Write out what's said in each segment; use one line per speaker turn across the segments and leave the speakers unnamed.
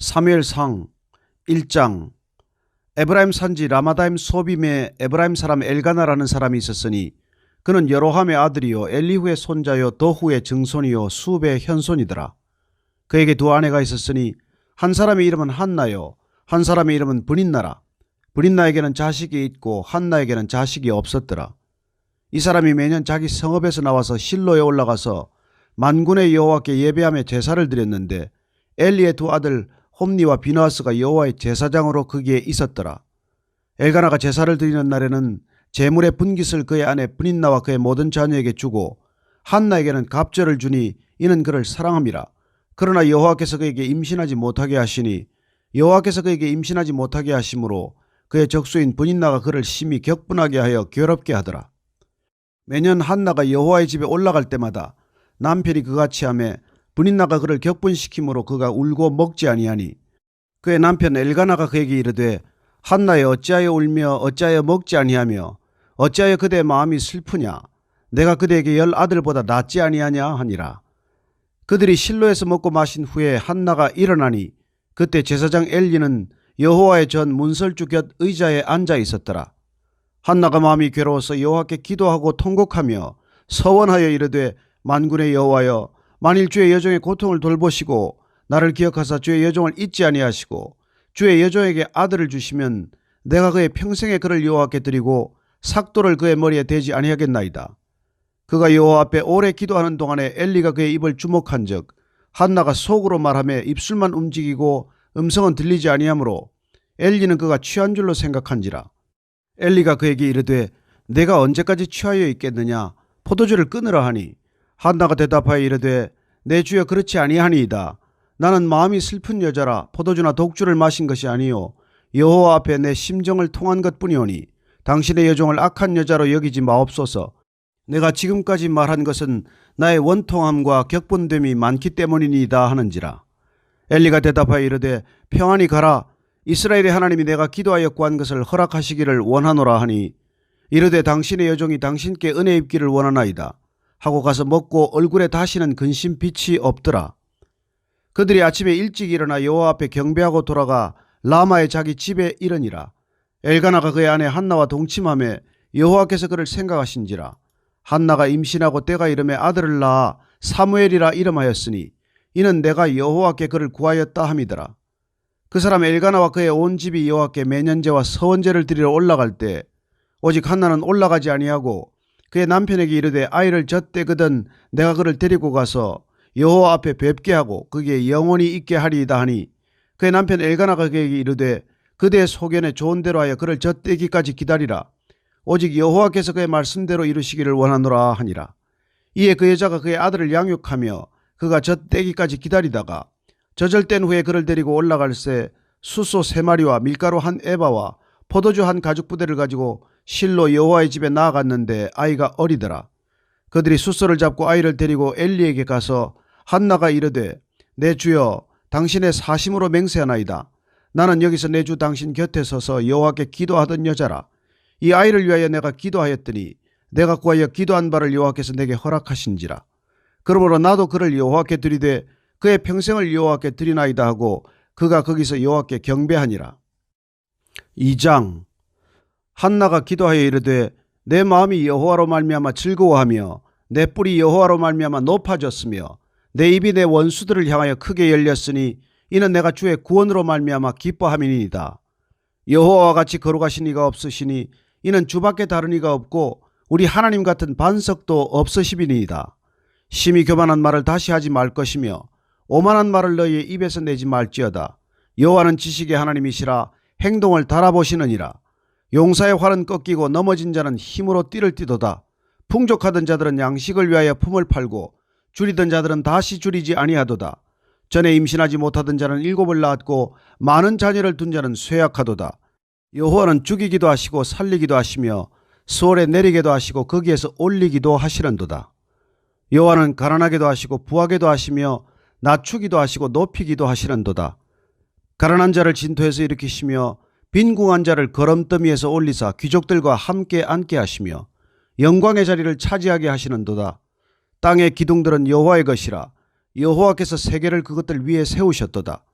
사무엘상 1장. 에브라임 산지 라마다임 소빔에 에브라임 사람 엘가나라는 사람이 있었으니 그는 여로함의 아들이요 엘리후의 손자요 도후의 증손이요 수베의 현손이더라. 그에게 두 아내가 있었으니 한 사람의 이름은 한나요 한 사람의 이름은 브닌나라. 브닌나에게는 자식이 있고 한나에게는 자식이 없었더라. 이 사람이 매년 자기 성읍에서 나와서 실로에 올라가서 만군의 여호와께 예배하며 제사를 드렸는데 엘리의 두 아들 홈니와 비느하스가 여호와의 제사장으로 거기에 있었더라. 엘가나가 제사를 드리는 날에는 제물의 분깃을 그의 아내 브닌나와 그의 모든 자녀에게 주고 한나에게는 갑절을 주니 이는 그를 사랑함이라. 그러나 여호와께서 그에게 임신하지 못하게 하시니 여호와께서 그에게 임신하지 못하게 하심으로 그의 적수인 브닌나가 그를 심히 격분하게 하여 괴롭게 하더라. 매년 한나가 여호와의 집에 올라갈 때마다 남편이 그같이 하매 브닌나가 그를 격분시키므로 그가 울고 먹지 아니하니 그의 남편 엘가나가 그에게 이르되 한나여 어찌하여 울며 어찌하여 먹지 아니하며 어찌하여 그대의 마음이 슬프냐 내가 그대에게 10 아들보다 낫지 아니하냐 하니라. 그들이 실로에서 먹고 마신 후에 한나가 일어나니 그때 제사장 엘리는 여호와의 전 문설주 곁 의자에 앉아 있었더라. 한나가 마음이 괴로워서 여호와께 기도하고 통곡하며 서원하여 이르되 만군의 여호와여 만일 주의 여종의 고통을 돌보시고 나를 기억하사 주의 여종을 잊지 아니하시고 주의 여종에게 아들을 주시면 내가 그의 평생에 그를 여호와께 드리고 삭도를 그의 머리에 대지 아니하겠나이다. 그가 여호와 앞에 오래 기도하는 동안에 엘리가 그의 입을 주목한즉 한나가 속으로 말하며 입술만 움직이고 음성은 들리지 아니하므로 엘리는 그가 취한 줄로 생각한지라. 엘리가 그에게 이르되 내가 언제까지 취하여 있겠느냐 포도주를 끊으라 하니 한나가 대답하여 이르되 내 주여 그렇지 아니하니이다. 나는 마음이 슬픈 여자라 포도주나 독주를 마신 것이 아니요 여호와 앞에 내 심정을 통한 것뿐이오니 당신의 여종을 악한 여자로 여기지 마옵소서. 내가 지금까지 말한 것은 나의 원통함과 격분됨이 많기 때문이니이다 하는지라. 엘리가 대답하여 이르되 평안히 가라. 이스라엘의 하나님이 내가 기도하여 구한 것을 허락하시기를 원하노라 하니 이르되 당신의 여종이 당신께 은혜 입기를 원하나이다 하고 가서 먹고 얼굴에 다시는 근심 빛이 없더라. 그들이 아침에 일찍 일어나 여호와 앞에 경배하고 돌아가 라마의 자기 집에 이르니라. 엘가나가 그의 아내 한나와 동침하며 여호와께서 그를 생각하신지라. 한나가 임신하고 때가 이름에 아들을 낳아 사무엘이라 이름하였으니 이는 내가 여호와께 그를 구하였다 함이더라. 그 사람 엘가나와 그의 온 집이 여호와께 매년제와 서원제를 드리러 올라갈 때 오직 한나는 올라가지 아니하고 그의 남편에게 이르되 아이를 젖대거든 내가 그를 데리고 가서 여호와 앞에 뵙게 하고 그에게 영원히 있게 하리이다 하니 그의 남편 엘가나가 그에게 이르되 그대의 소견에 좋은 대로 하여 그를 젖대기까지 기다리라. 오직 여호와께서 그의 말씀대로 이루시기를 원하노라 하니라. 이에 그 여자가 그의 아들을 양육하며 그가 젖대기까지 기다리다가 젖을뗀 후에 그를 데리고 올라갈새 숫소 3마리와 밀가루 1 에바와 포도주 1 가죽부대를 가지고 실로 여호와의 집에 나아갔는데 아이가 어리더라. 그들이 숫소를 잡고 아이를 데리고 엘리에게 가서 한나가 이르되 내 주여 당신의 사심으로 맹세하나이다. 나는 여기서 내 주 당신 곁에 서서 여호와께 기도하던 여자라. 이 아이를 위하여 내가 기도하였더니 내가 구하여 기도한 바를 여호와께서 내게 허락하신지라. 그러므로 나도 그를 여호와께 드리되 그의 평생을 여호와께 드리나이다 하고 그가 거기서 여호와께 경배하니라. 2장. 한나가 기도하여 이르되 내 마음이 여호와로 말미암아 즐거워하며 내 뿔이 여호와로 말미암아 높아졌으며 내 입이 내 원수들을 향하여 크게 열렸으니 이는 내가 주의 구원으로 말미암아 기뻐함이니이다. 여호와와 같이 거룩하신 이가 없으시니 이는 주밖에 다른 이가 없고 우리 하나님 같은 반석도 없으시니이다. 심히 교만한 말을 다시 하지 말 것이며 오만한 말을 너희의 입에서 내지 말지어다. 여호와는 지식의 하나님이시라 행동을 달아보시느니라. 용사의 활은 꺾이고 넘어진 자는 힘으로 띠를 띠도다. 풍족하던 자들은 양식을 위하여 품을 팔고 줄이던 자들은 다시 줄이지 아니하도다. 전에 임신하지 못하던 자는 7을 낳았고 많은 자녀를 둔 자는 쇠약하도다. 여호와는 죽이기도 하시고 살리기도 하시며 수월에 내리게도 하시고 거기에서 올리기도 하시는도다. 여호와는 가난하게도 하시고 부하게도 하시며 낮추기도 하시고 높이기도 하시는도다. 가난한 자를 진토에서 일으키시며 빈궁한 자를 거름더미에서 올리사 귀족들과 함께 앉게 하시며 영광의 자리를 차지하게 하시는도다. 땅의 기둥들은 여호와의 것이라 여호와께서 세계를 그것들 위에 세우셨도다.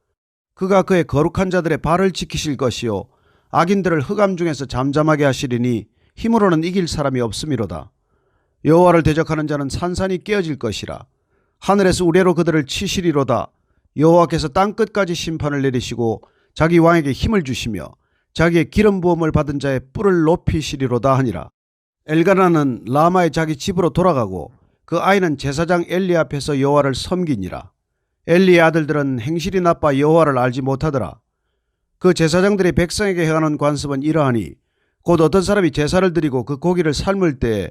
그가 그의 거룩한 자들의 발을 지키실 것이요 악인들을 흑암 중에서 잠잠하게 하시리니 힘으로는 이길 사람이 없음이로다. 여호와를 대적하는 자는 산산이 깨어질 것이라. 하늘에서 우레로 그들을 치시리로다. 여호와께서 땅끝까지 심판을 내리시고 자기 왕에게 힘을 주시며 자기의 기름 부음을 받은 자의 뿔을 높이시리로다 하니라. 엘가나는 라마의 자기 집으로 돌아가고 그 아이는 제사장 엘리 앞에서 여호와를 섬기니라. 엘리의 아들들은 행실이 나빠 여호와를 알지 못하더라. 그 제사장들이 백성에게 행하는 관습은 이러하니 곧 어떤 사람이 제사를 드리고 그 고기를 삶을 때에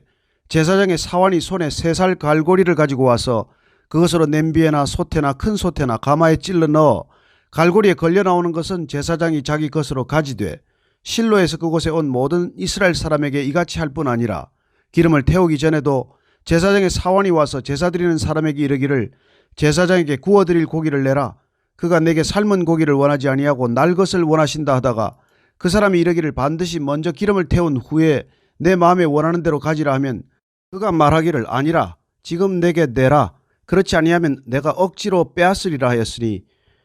제사장의 사환이 손에 3살 갈고리를 가지고 와서 그것으로 냄비에나 솥에나 큰 솥에나 가마에 찔러 넣어 갈고리에 걸려 나오는 것은 제사장이 자기 것으로 가지되 실로에서 그곳에 온 모든 이스라엘 사람에게 이같이 할 뿐 아니라 기름을 태우기 전에도 제사장의 사환이 와서 제사 드리는 사람에게 이르기를 제사장에게 구워드릴 고기를 내라. 그가 내게 삶은 고기를 원하지 아니하고 날 것을 원하신다 하다가 그 사람이 이르기를 반드시 먼저 기름을 태운 후에 내 마음에 원하는 대로 가지라 하면 그가 말하기를 아니라 지금 내게 내라. 그렇지 아니하면 내가 억지로 빼앗으리라 하였으니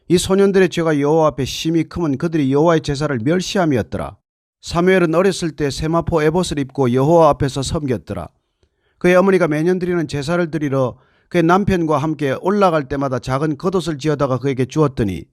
이 소년들의 죄가 여호와 앞에 심히 크면 그들이 여호와의 제사를 멸시함이었더라. 사무엘은 어렸을 때 세마포 에봇을 입고 여호와 앞에서 섬겼더라. 그의 어머니가 매년 드리는 제사를 드리러 그의 남편과 함께 올라갈 때마다 작은 겉옷을 지어다가 그에게 주었더니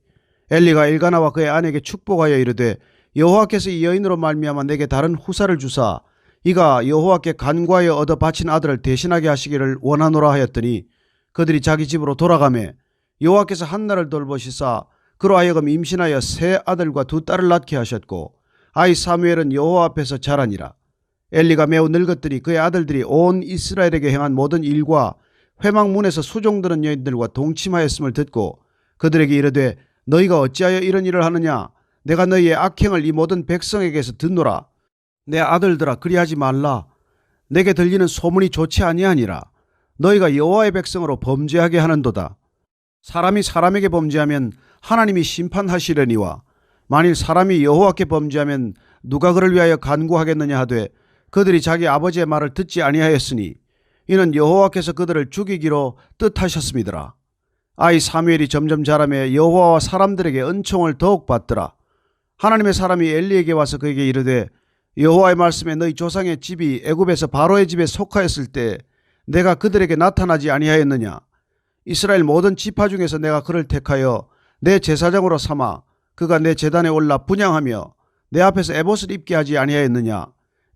엘리가 엘가나와 그의 아내에게 축복하여 이르되 여호와께서 이 여인으로 말미암아 내게 다른 후사를 주사 이가 여호와께 간구하여 얻어 바친 아들을 대신하게 하시기를 원하노라 하였더니 그들이 자기 집으로 돌아가매 여호와께서 한나를 돌보시사 그로 하여금 임신하여 3 아들과 2 딸을 낳게 하셨고 아이 사무엘은 여호와 앞에서 자라니라. 엘리가 매우 늙었더니 그의 아들들이 온 이스라엘에게 행한 모든 일과 회막문에서 수종드는 여인들과 동침하였음을 듣고 그들에게 이르되 너희가 어찌하여 이런 일을 하느냐. 내가 너희의 악행을 이 모든 백성에게서 듣노라. 내 아들들아 그리하지 말라. 내게 들리는 소문이 좋지 아니하니라. 너희가 여호와의 백성으로 범죄하게 하는도다. 사람이 사람에게 범죄하면 하나님이 심판하시려니와 만일 사람이 여호와께 범죄하면 누가 그를 위하여 간구하겠느냐 하되 그들이 자기 아버지의 말을 듣지 아니하였으니 이는 여호와께서 그들을 죽이기로 뜻하셨음이더라. 아이 사무엘이 점점 자라매 여호와와 사람들에게 은총을 더욱 받더라. 하나님의 사람이 엘리에게 와서 그에게 이르되 여호와의 말씀에 너희 조상의 집이 애굽에서 바로의 집에 속하였을 때 내가 그들에게 나타나지 아니하였느냐. 이스라엘 모든 지파 중에서 내가 그를 택하여 내 제사장으로 삼아 그가 내 제단에 올라 분향하며 내 앞에서 에봇을 입게 하지 아니하였느냐.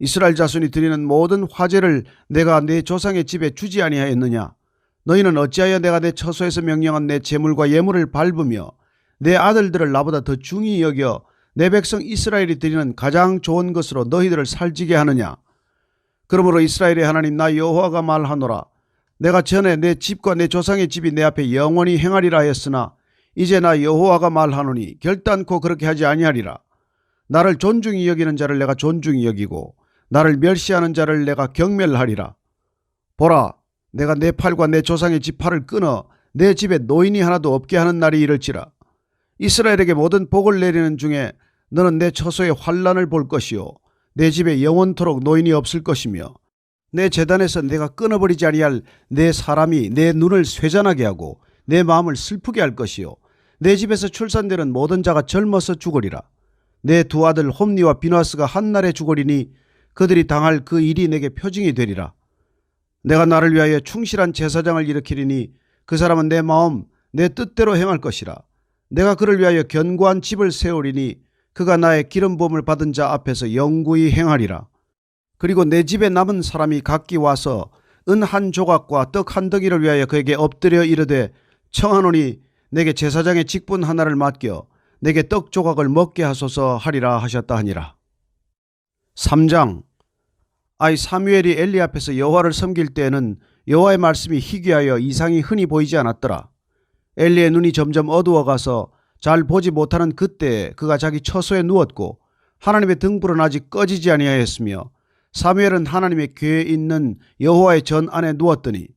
이스라엘 자손이 드리는 모든 화제를 내가 내 조상의 집에 주지 아니하였느냐. 너희는 어찌하여 내가 내 처소에서 명령한 내 제물과 예물을 밟으며 내 아들들을 나보다 더 중히 여겨 내 백성 이스라엘이 드리는 가장 좋은 것으로 너희들을 살찌게 하느냐. 그러므로 이스라엘의 하나님 나 여호와가 말하노라. 내가 전에 내 집과 내 조상의 집이 내 앞에 영원히 행하리라 하였으나 이제 나 여호와가 말하노니 결단코 그렇게 하지 아니하리라. 나를 존중히 여기는 자를 내가 존중히 여기고 나를 멸시하는 자를 내가 경멸하리라. 보라, 내가 내 팔과 내 조상의 집 팔을 끊어 내 집에 노인이 하나도 없게 하는 날이 이를지라. 이스라엘에게 모든 복을 내리는 중에 너는 내 처소의 환난을 볼 것이요 내 집에 영원토록 노인이 없을 것이며 내 제단에서 내가 끊어버리지 아니할 내 사람이 내 눈을 쇠잔하게 하고 내 마음을 슬프게 할 것이요 내 집에서 출산되는 모든 자가 젊어서 죽으리라. 내 2 아들 홈니와 비누아스가 한날에 죽으리니 그들이 당할 그 일이 내게 표징이 되리라. 내가 나를 위하여 충실한 제사장을 일으키리니 그 사람은 내 마음 내 뜻대로 행할 것이라. 내가 그를 위하여 견고한 집을 세우리니 그가 나의 기름 부음을 받은 자 앞에서 영구히 행하리라. 그리고 내 집에 남은 사람이 각기 와서 은 1 조각과 떡 1 덩이를 위하여 그에게 엎드려 이르되 청하노니 내게 제사장의 직분 하나를 맡겨 내게 떡 조각을 먹게 하소서 하리라 하셨다 하니라. 3장. 아이 사무엘이 엘리 앞에서 여호와를 섬길 때에는 여호와의 말씀이 희귀하여 이상이 흔히 보이지 않았더라. 엘리의 눈이 점점 어두워가서 잘 보지 못하는 그때에 그가 자기 처소에 누웠고 하나님의 등불은 아직 꺼지지 아니하였으며 사무엘은 하나님의 궤에 있는 여호와의 전 안에 누웠더니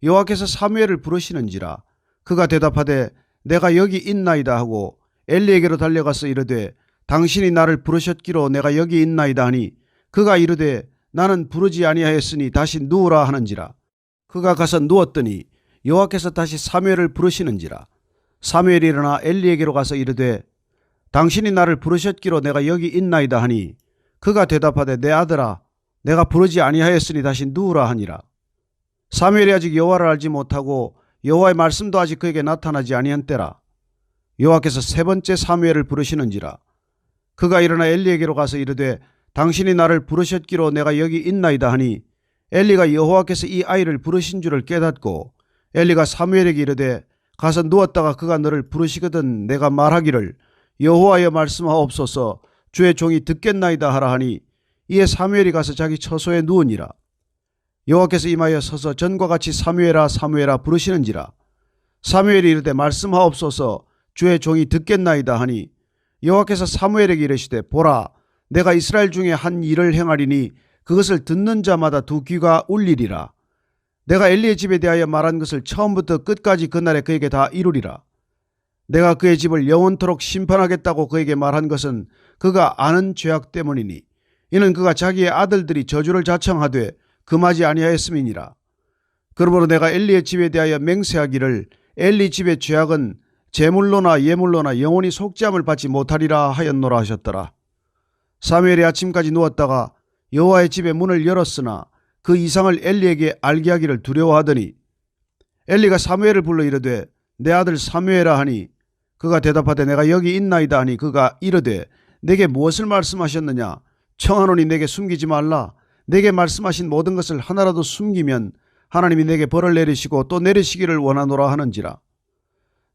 여호와께서 사무엘을 부르시는지라. 그가 대답하되 내가 여기 있나이다 하고 엘리에게로 달려가서 이르되 당신이 나를 부르셨기로 내가 여기 있나이다 하니 그가 이르되 나는 부르지 아니하였으니 다시 누우라 하는지라. 그가 가서 누웠더니 여호와께서 다시 사무엘을 부르시는지라. 사무엘이 일어나 엘리에게로 가서 이르되 당신이 나를 부르셨기로 내가 여기 있나이다 하니 그가 대답하되 내 아들아 내가 부르지 아니하였으니 다시 누우라 하니라. 사무엘이 아직 여호와를 알지 못하고 여호와의 말씀도 아직 그에게 나타나지 아니한 때라. 여호와께서 세 번째 사무엘을 부르시는지라. 그가 일어나 엘리에게로 가서 이르되 당신이 나를 부르셨기로 내가 여기 있나이다 하니 엘리가 여호와께서 이 아이를 부르신 줄을 깨닫고 엘리가 사무엘에게 이르되 가서 누웠다가 그가 너를 부르시거든 내가 말하기를 여호와여 말씀하옵소서 주의 종이 듣겠나이다 하라 하니 이에 사무엘이 가서 자기 처소에 누우니라. 여호와께서 임하여 서서 전과 같이 사무엘아 사무엘아 부르시는지라. 사무엘이 이르되 말씀하옵소서 주의 종이 듣겠나이다 하니 여호와께서 사무엘에게 이르시되 보라 내가 이스라엘 중에 한 일을 행하리니 그것을 듣는 자마다 두 귀가 울리리라. 내가 엘리의 집에 대하여 말한 것을 처음부터 끝까지 그날에 그에게 다 이루리라. 내가 그의 집을 영원토록 심판하겠다고 그에게 말한 것은 그가 아는 죄악 때문이니 이는 그가 자기의 아들들이 저주를 자청하되 금하지 아니하였음이니라. 그러므로 내가 엘리의 집에 대하여 맹세하기를 엘리 집의 죄악은 제물로나 예물로나 영원히 속죄함을 받지 못하리라 하였노라 하셨더라. 사무엘이 아침까지 누웠다가 여호와의 집의 문을 열었으나 그 이상을 엘리에게 알게 하기를 두려워하더니 엘리가 사무엘을 불러 이르되 내 아들 사무엘아 하니 그가 대답하되 내가 여기 있나이다 하니 그가 이르되 내게 무엇을 말씀하셨느냐 청하노니 내게 숨기지 말라. 내게 말씀하신 모든 것을 하나라도 숨기면 하나님이 내게 벌을 내리시고 또 내리시기를 원하노라 하는지라.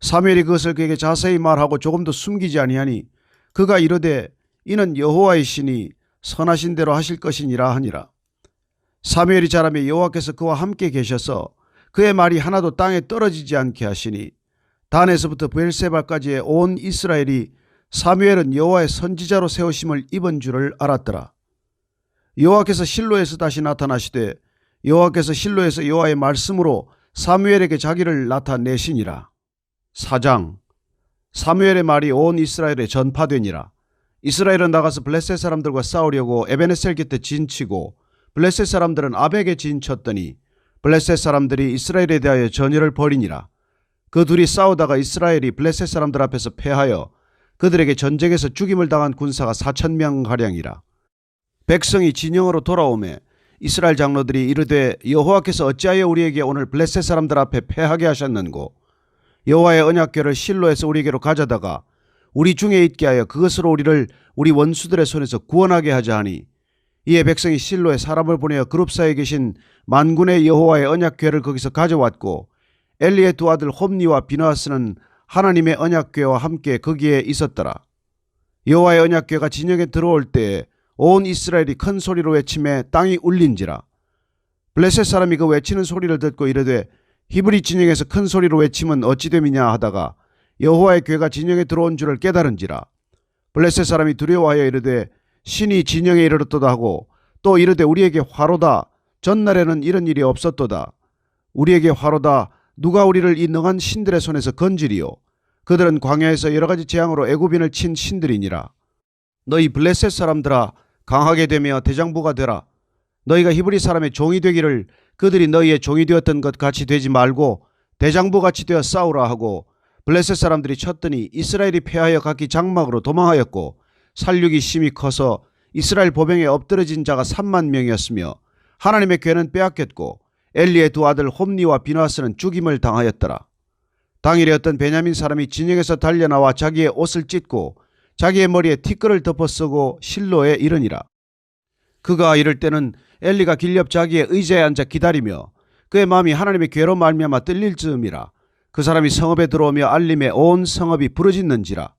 사무엘이 그것을 그에게 자세히 말하고 조금도 숨기지 아니하니 그가 이르되 이는 여호와의 신이 선하신 대로 하실 것이니라 하니라. 사무엘이 자라매 여호와께서 그와 함께 계셔서 그의 말이 하나도 땅에 떨어지지 않게 하시니 단에서부터 브엘세바까지의 온 이스라엘이 사무엘은 여호와의 선지자로 세우심을 입은 줄을 알았더라. 여호와께서 실로에서 다시 나타나시되 여호와께서 실로에서 여호와의 말씀으로 사무엘에게 자기를 나타내시니라. 4장. 사무엘의 말이 온 이스라엘에 전파되니라. 이스라엘은 나가서 블레셋 사람들과 싸우려고 에베네셀 곁에 진치고 블레셋 사람들은 아벡에 진쳤더니 블레셋 사람들이 이스라엘에 대하여 전열을 벌이니라. 그 둘이 싸우다가 이스라엘이 블레셋 사람들 앞에서 패하여 그들에게 전쟁에서 죽임을 당한 군사가 4,000명가량이라. 백성이 진영으로 돌아오매 이스라엘 장로들이 이르되 여호와께서 어찌하여 우리에게 오늘 블레셋 사람들 앞에 패하게 하셨는고 여호와의 언약궤를 실로에서 우리에게로 가져다가 우리 중에 있게 하여 그것으로 우리를 우리 원수들의 손에서 구원하게 하자 하니 이에 백성이 실로에 사람을 보내어 그룹 사이에 계신 만군의 여호와의 언약궤를 거기서 가져왔고 엘리의 두 아들 홈니와 비느하스는 하나님의 언약궤와 함께 거기에 있었더라. 여호와의 언약궤가 진영에 들어올 때에 온 이스라엘이 큰 소리로 외치매 땅이 울린지라. 블레셋 사람이 그 외치는 소리를 듣고 이르되 히브리 진영에서 큰 소리로 외침은 어찌 됨이냐 하다가 여호와의 궤가 진영에 들어온 줄을 깨달은지라. 블레셋 사람이 두려워하여 이르되 신이 진영에 이르렀도다 하고 또 이르되 우리에게 화로다. 전날에는 이런 일이 없었도다. 우리에게 화로다. 누가 우리를 이 능한 신들의 손에서 건지리요. 그들은 광야에서 여러 가지 재앙으로 애굽인을 친 신들이니라. 너희 블레셋 사람들아 강하게 되며 대장부가 되라. 너희가 히브리 사람의 종이 되기를 그들이 너희의 종이 되었던 것 같이 되지 말고 대장부 같이 되어 싸우라 하고 블레셋 사람들이 쳤더니 이스라엘이 패하여 각기 장막으로 도망하였고 살육이 심히 커서 이스라엘 보병에 엎드러진 자가 3만 명이었으며 하나님의 궤는 빼앗겼고 엘리의 두 아들 홈니와 비느하스는 죽임을 당하였더라. 당일에 어떤 베냐민 사람이 진영에서 달려나와 자기의 옷을 찢고 자기의 머리에 티끌을 덮어 쓰고 실로에 이르니라. 그가 이럴 때는 엘리가 길옆 자기의 의자에 앉아 기다리며 그의 마음이 하나님의 궤로 말미암아 떨릴 즈음이라. 그 사람이 성읍에 들어오며 알림에 온 성읍이 부르짖는지라.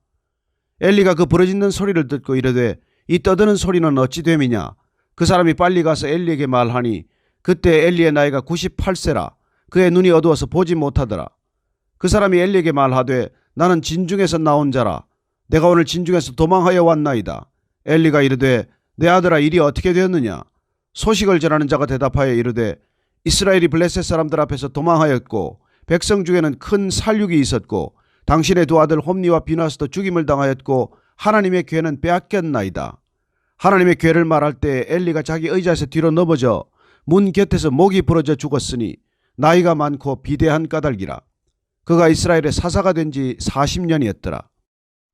엘리가 그 부르짖는 소리를 듣고 이르되 이 떠드는 소리는 어찌 됨이냐. 그 사람이 빨리 가서 엘리에게 말하니 그때 엘리의 나이가 98세라. 그의 눈이 어두워서 보지 못하더라. 그 사람이 엘리에게 말하되 나는 진중에서 나온 자라. 내가 오늘 진중에서 도망하여 왔나이다. 엘리가 이르되 내 아들아 일이 어떻게 되었느냐. 소식을 전하는 자가 대답하여 이르되 이스라엘이 블레셋 사람들 앞에서 도망하였고 백성 중에는 큰 살육이 있었고 당신의 두 아들 홈니와 비느하스도 죽임을 당하였고 하나님의 궤는 빼앗겼나이다. 하나님의 궤를 말할 때 엘리가 자기 의자에서 뒤로 넘어져 문 곁에서 목이 부러져 죽었으니 나이가 많고 비대한 까닭이라. 그가 이스라엘의 사사가 된 지 40년이었더라.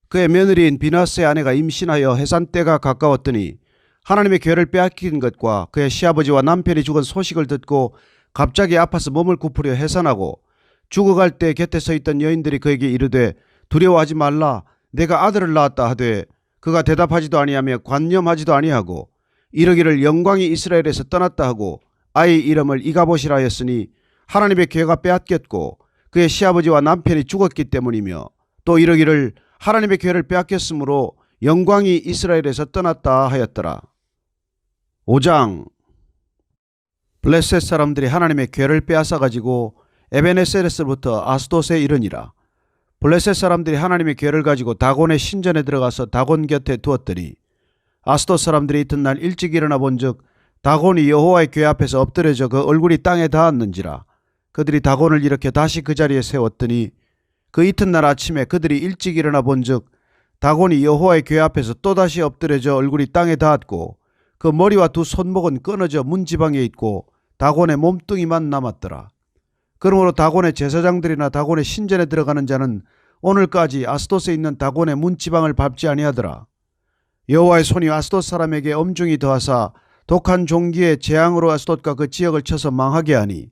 그의 며느리인 비나스의 아내가 임신하여 해산 때가 가까웠더니 하나님의 교회를 빼앗긴 것과 그의 시아버지와 남편이 죽은 소식을 듣고 갑자기 아파서 몸을 굽으려 해산하고 죽어갈 때 곁에 서 있던 여인들이 그에게 이르되 두려워하지 말라 내가 아들을 낳았다 하되 그가 대답하지도 아니하며 관념하지도 아니하고 이르기를 영광이 이스라엘에서 떠났다 하고 아이 이름을 이가봇이라 하였으니 하나님의 교회가 빼앗겼고 그의 시아버지와 남편이 죽었기 때문이며 또 이르기를 하나님의 교회를 빼앗겼으므로 영광이 이스라엘에서 떠났다 하였더라. 5장. 블레셋 사람들이 하나님의 교회를 빼앗아 가지고 에베네셀에서부터 아스돗에 이르니라. 블레셋 사람들이 하나님의 교회를 가지고 다곤의 신전에 들어가서 다곤 곁에 두었더니 아스돗 사람들이 이튿날 일찍 일어나 본즉 다곤이 여호와의 교회 앞에서 엎드려져 그 얼굴이 땅에 닿았는지라. 그들이 다곤을 일으켜 다시 그 자리에 세웠더니 그 이튿날 아침에 그들이 일찍 일어나 본즉 다곤이 여호와의 교회 앞에서 또다시 엎드려져 얼굴이 땅에 닿았고 그 머리와 두 손목은 끊어져 문지방에 있고 다곤의 몸뚱이만 남았더라. 그러므로 다곤의 제사장들이나 다곤의 신전에 들어가는 자는 오늘까지 아스돗에 있는 다곤의 문지방을 밟지 아니하더라. 여호와의 손이 아스돗 사람에게 엄중히 더하사 독한 종기의 재앙으로 아스돗과 그 지역을 쳐서 망하게 하니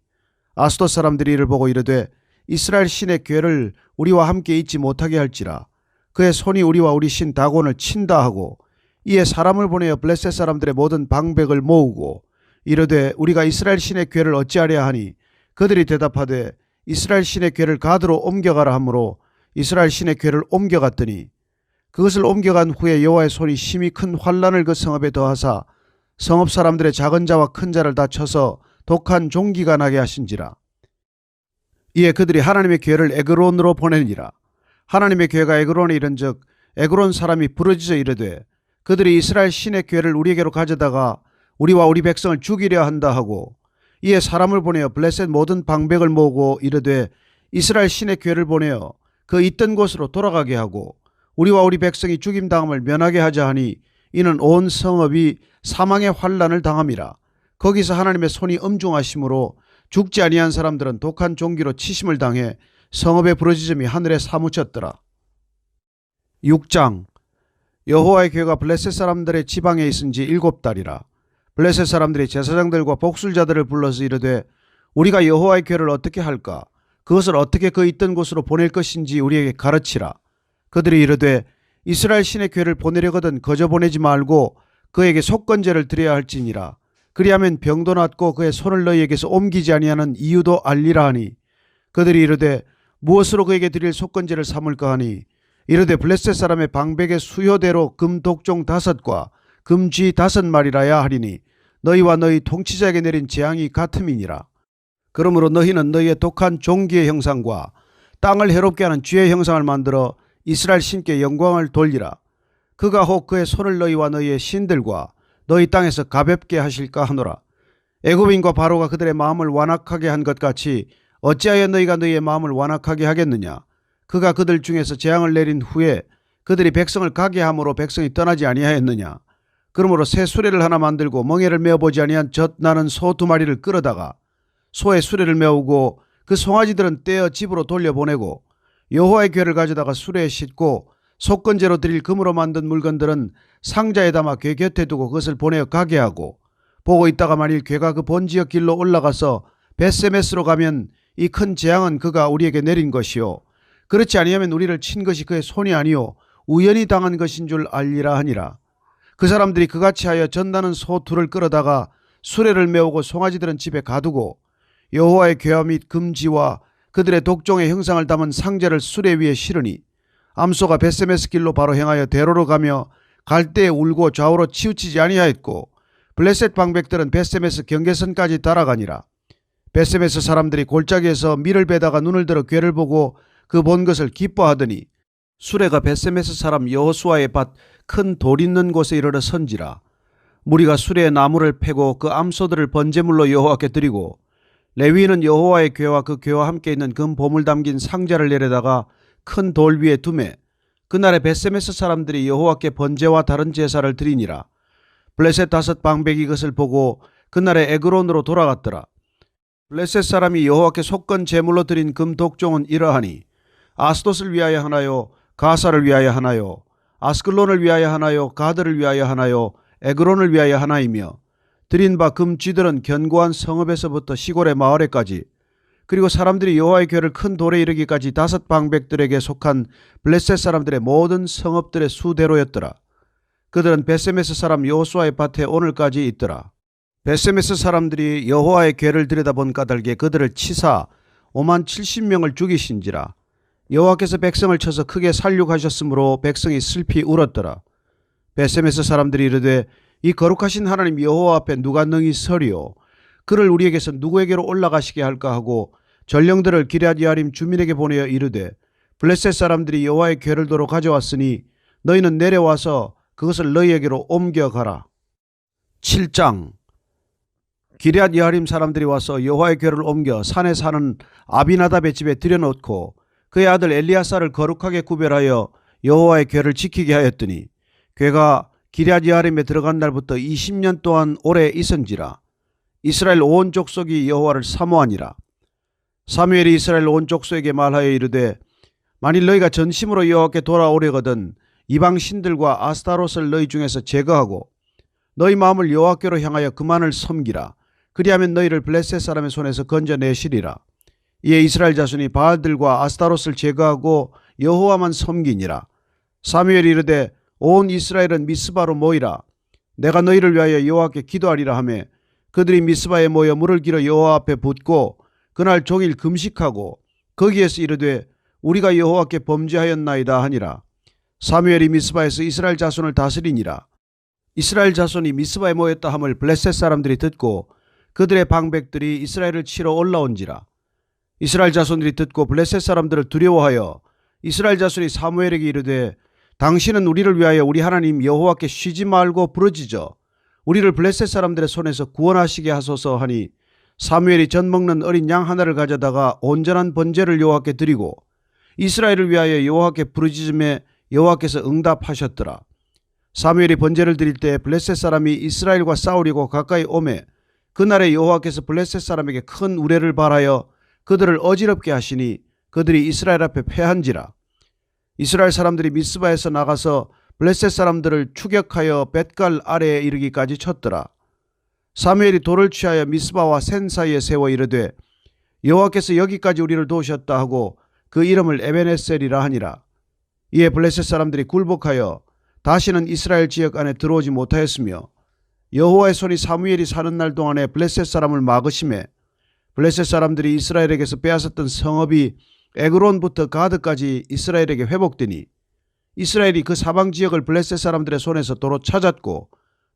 아스돗 사람들이 이를 보고 이르되 이스라엘 신의 교회를 우리와 함께 있지 못하게 할지라. 그의 손이 우리와 우리 신 다곤을 친다 하고 이에 사람을 보내어 블레셋 사람들의 모든 방백을 모으고 이르되 우리가 이스라엘 신의 교회를 어찌하랴 하니 그들이 대답하되 이스라엘 신의 교회를 가드로 옮겨가라 하므로 이스라엘 신의 교회를 옮겨갔더니 그것을 옮겨간 후에 여호와의 손이 심히 큰 환난을 그 성읍에 더하사 성읍 사람들의 작은 자와 큰 자를 다 쳐서 독한 종기가 나게 하신지라. 이에 그들이 하나님의 교회를 에그론으로 보내니라. 하나님의 교회가 에그론에 이른즉 에그론 사람이 부르짖어 이르되 그들이 이스라엘 신의 교회를 우리에게로 가져다가 우리와 우리 백성을 죽이려 한다 하고 이에 사람을 보내어 블레셋 모든 방백을 모으고 이르되 이스라엘 신의 교회를 보내어 그 있던 곳으로 돌아가게 하고 우리와 우리 백성이 죽임당함을 면하게 하자 하니 이는 온 성읍이 사망의 환난을 당함이라. 거기서 하나님의 손이 엄중하심으로 죽지 아니한 사람들은 독한 종기로 치심을 당해 성읍의 부르짖음이 하늘에 사무쳤더라. 6장. 여호와의 교회가 블레셋 사람들의 지방에 있은 지 7달이라. 블레셋 사람들이 제사장들과 복술자들을 불러서 이르되 우리가 여호와의 교회를 어떻게 할까? 그것을 어떻게 그 있던 곳으로 보낼 것인지 우리에게 가르치라. 그들이 이르되 이스라엘 신의 교회를 보내려거든 거저 보내지 말고 그에게 속건제를 드려야 할지니라. 그리하면 병도 낫고 그의 손을 너희에게서 옮기지 아니하는 이유도 알리라 하니 그들이 이르되 무엇으로 그에게 드릴 속건제를 삼을까 하니 이르되 블레셋 사람의 방백의 수요대로 금 독종 5과 금쥐 5마리라야 하리니 너희와 너희 통치자에게 내린 재앙이 같음이니라. 그러므로 너희는 너희의 독한 종기의 형상과 땅을 해롭게 하는 쥐의 형상을 만들어 이스라엘 신께 영광을 돌리라. 그가 혹 그의 손을 너희와 너희의 신들과 너희 땅에서 가볍게 하실까 하노라. 애굽인과 바로가 그들의 마음을 완악하게 한 것 같이 어찌하여 너희가 너희의 마음을 완악하게 하겠느냐. 그가 그들 중에서 재앙을 내린 후에 그들이 백성을 가게 함으로 백성이 떠나지 아니하였느냐. 그러므로 새 수레를 하나 만들고 멍에를 메어보지 아니한 젖 나는 소 2마리를 끌어다가 소의 수레를 메우고 그 송아지들은 떼어 집으로 돌려보내고 여호와의 교회를 가져다가 수레에 싣고 속건제로 드릴 금으로 만든 물건들은 상자에 담아 궤 곁에 두고 그것을 보내어 가게 하고 보고 있다가 만일 궤가 그 본지역 길로 올라가서 벳세메스로 가면 이 큰 재앙은 그가 우리에게 내린 것이요 그렇지 아니하면 우리를 친 것이 그의 손이 아니요 우연히 당한 것인 줄 알리라 하니라. 그 사람들이 그같이 하여 젖나는 소 2를 끌어다가 수레를 메우고 송아지들은 집에 가두고 여호와의 궤와 및 금지와 그들의 독종의 형상을 담은 상자를 수레 위에 실으니 암소가 벳세메스 길로 바로 행하여 대로로 가며 갈대에 울고 좌우로 치우치지 아니하였고 블레셋 방백들은 벳세메스 경계선까지 따라가니라. 벳세메스 사람들이 골짜기에서 밀을 베다가 눈을 들어 궤를 보고 그 본 것을 기뻐하더니 수레가 벳세메스 사람 여호수아의 밭 큰 돌 있는 곳에 이르러 선지라. 무리가 수레에 나무를 패고 그 암소들을 번제물로 여호와께 드리고 레위인은 여호와의 궤와 그 궤와 함께 있는 금 보물 담긴 상자를 내려다가 큰 돌 위에 두매 그날에 벳세메스 사람들이 여호와께 번제와 다른 제사를 드리니라. 블레셋 5 방백이 그것을 보고 그날에 에그론으로 돌아갔더라. 블레셋 사람이 여호와께 속건 제물로 드린 금 독종은 이러하니 아스돗을 위하여 하나요, 가사를 위하여 하나요, 아스클론을 위하여 하나요, 가드를 위하여 하나요, 에그론을 위하여 하나이며 드린 바 금 쥐들은 견고한 성읍에서부터 시골의 마을에까지, 그리고 사람들이 여호와의 궤를 큰 돌에 이르기까지 5 방백들에게 속한 블레셋 사람들의 모든 성읍들의 수대로였더라. 그들은 베세메스 사람 여호수아의 밭에 오늘까지 있더라. 베세메스 사람들이 여호와의 궤를 들여다본 까닭에 그들을 치사 50,070명을 죽이신지라. 여호와께서 백성을 쳐서 크게 살육하셨으므로 백성이 슬피 울었더라. 베세메스 사람들이 이르되 이 거룩하신 하나님 여호와 앞에 누가 능히 서리요, 그를 우리에게서 누구에게로 올라가시게 할까 하고 전령들을 기럇 여아림 주민에게 보내어 이르되 블레셋 사람들이 여호와의 궤를 도로 가져왔으니 너희는 내려와서 그것을 너희에게로 옮겨가라. 7장. 기럇 여아림 사람들이 와서 여호와의 궤를 옮겨 산에 사는 아비나답의 집에 들여놓고 그의 아들 엘리야사를 거룩하게 구별하여 여호와의 궤를 지키게 하였더니 궤가 기럇 여아림에 들어간 날부터 20년 동안 오래 있은지라. 이스라엘 온 족속이 여호와를 사모하니라. 사무엘이 이스라엘 온 족속에게 말하여 이르되 만일 너희가 전심으로 여호와께 돌아오려거든 이방 신들과 아스타롯을 너희 중에서 제거하고 너희 마음을 여호와께로 향하여 그만을 섬기라. 그리하면 너희를 블레셋 사람의 손에서 건져내시리라. 이에 이스라엘 자손이 바알들과 아스타롯을 제거하고 여호와만 섬기니라. 사무엘이 이르되 온 이스라엘은 미스바로 모이라. 내가 너희를 위하여 여호와께 기도하리라 하며 그들이 미스바에 모여 물을 길어 여호와 앞에 붓고 그날 종일 금식하고 거기에서 이르되 우리가 여호와께 범죄하였나이다 하니라. 사무엘이 미스바에서 이스라엘 자손을 다스리니라. 이스라엘 자손이 미스바에 모였다 함을 블레셋 사람들이 듣고 그들의 방백들이 이스라엘을 치러 올라온지라. 이스라엘 자손들이 듣고 블레셋 사람들을 두려워하여 이스라엘 자손이 사무엘에게 이르되 당신은 우리를 위하여 우리 하나님 여호와께 쉬지 말고 부르짖어 우리를 블레셋 사람들의 손에서 구원하시게 하소서 하니 사무엘이 젖 먹는 어린 양 하나를 가져다가 온전한 번제를 여호와께 드리고 이스라엘을 위하여 여호와께 부르짖음에 여호와께서 응답하셨더라. 사무엘이 번제를 드릴 때 블레셋 사람이 이스라엘과 싸우려고 가까이 오매 그날에 여호와께서 블레셋 사람에게 큰 우레를 발하여 그들을 어지럽게 하시니 그들이 이스라엘 앞에 패한지라. 이스라엘 사람들이 미스바에서 나가서 블레셋 사람들을 추격하여 벳갈 아래에 이르기까지 쳤더라. 사무엘이 돌을 취하여 미스바와 센 사이에 세워 이르되 여호와께서 여기까지 우리를 도우셨다 하고 그 이름을 에벤에셀이라 하니라. 이에 블레셋 사람들이 굴복하여 다시는 이스라엘 지역 안에 들어오지 못하였으며 여호와의 손이 사무엘이 사는 날 동안에 블레셋 사람을 막으심에 블레셋 사람들이 이스라엘에게서 빼앗았던 성읍이 에그론부터 가드까지 이스라엘에게 회복되니 이스라엘이 그 사방 지역을 블레셋 사람들의 손에서 도로 찾았고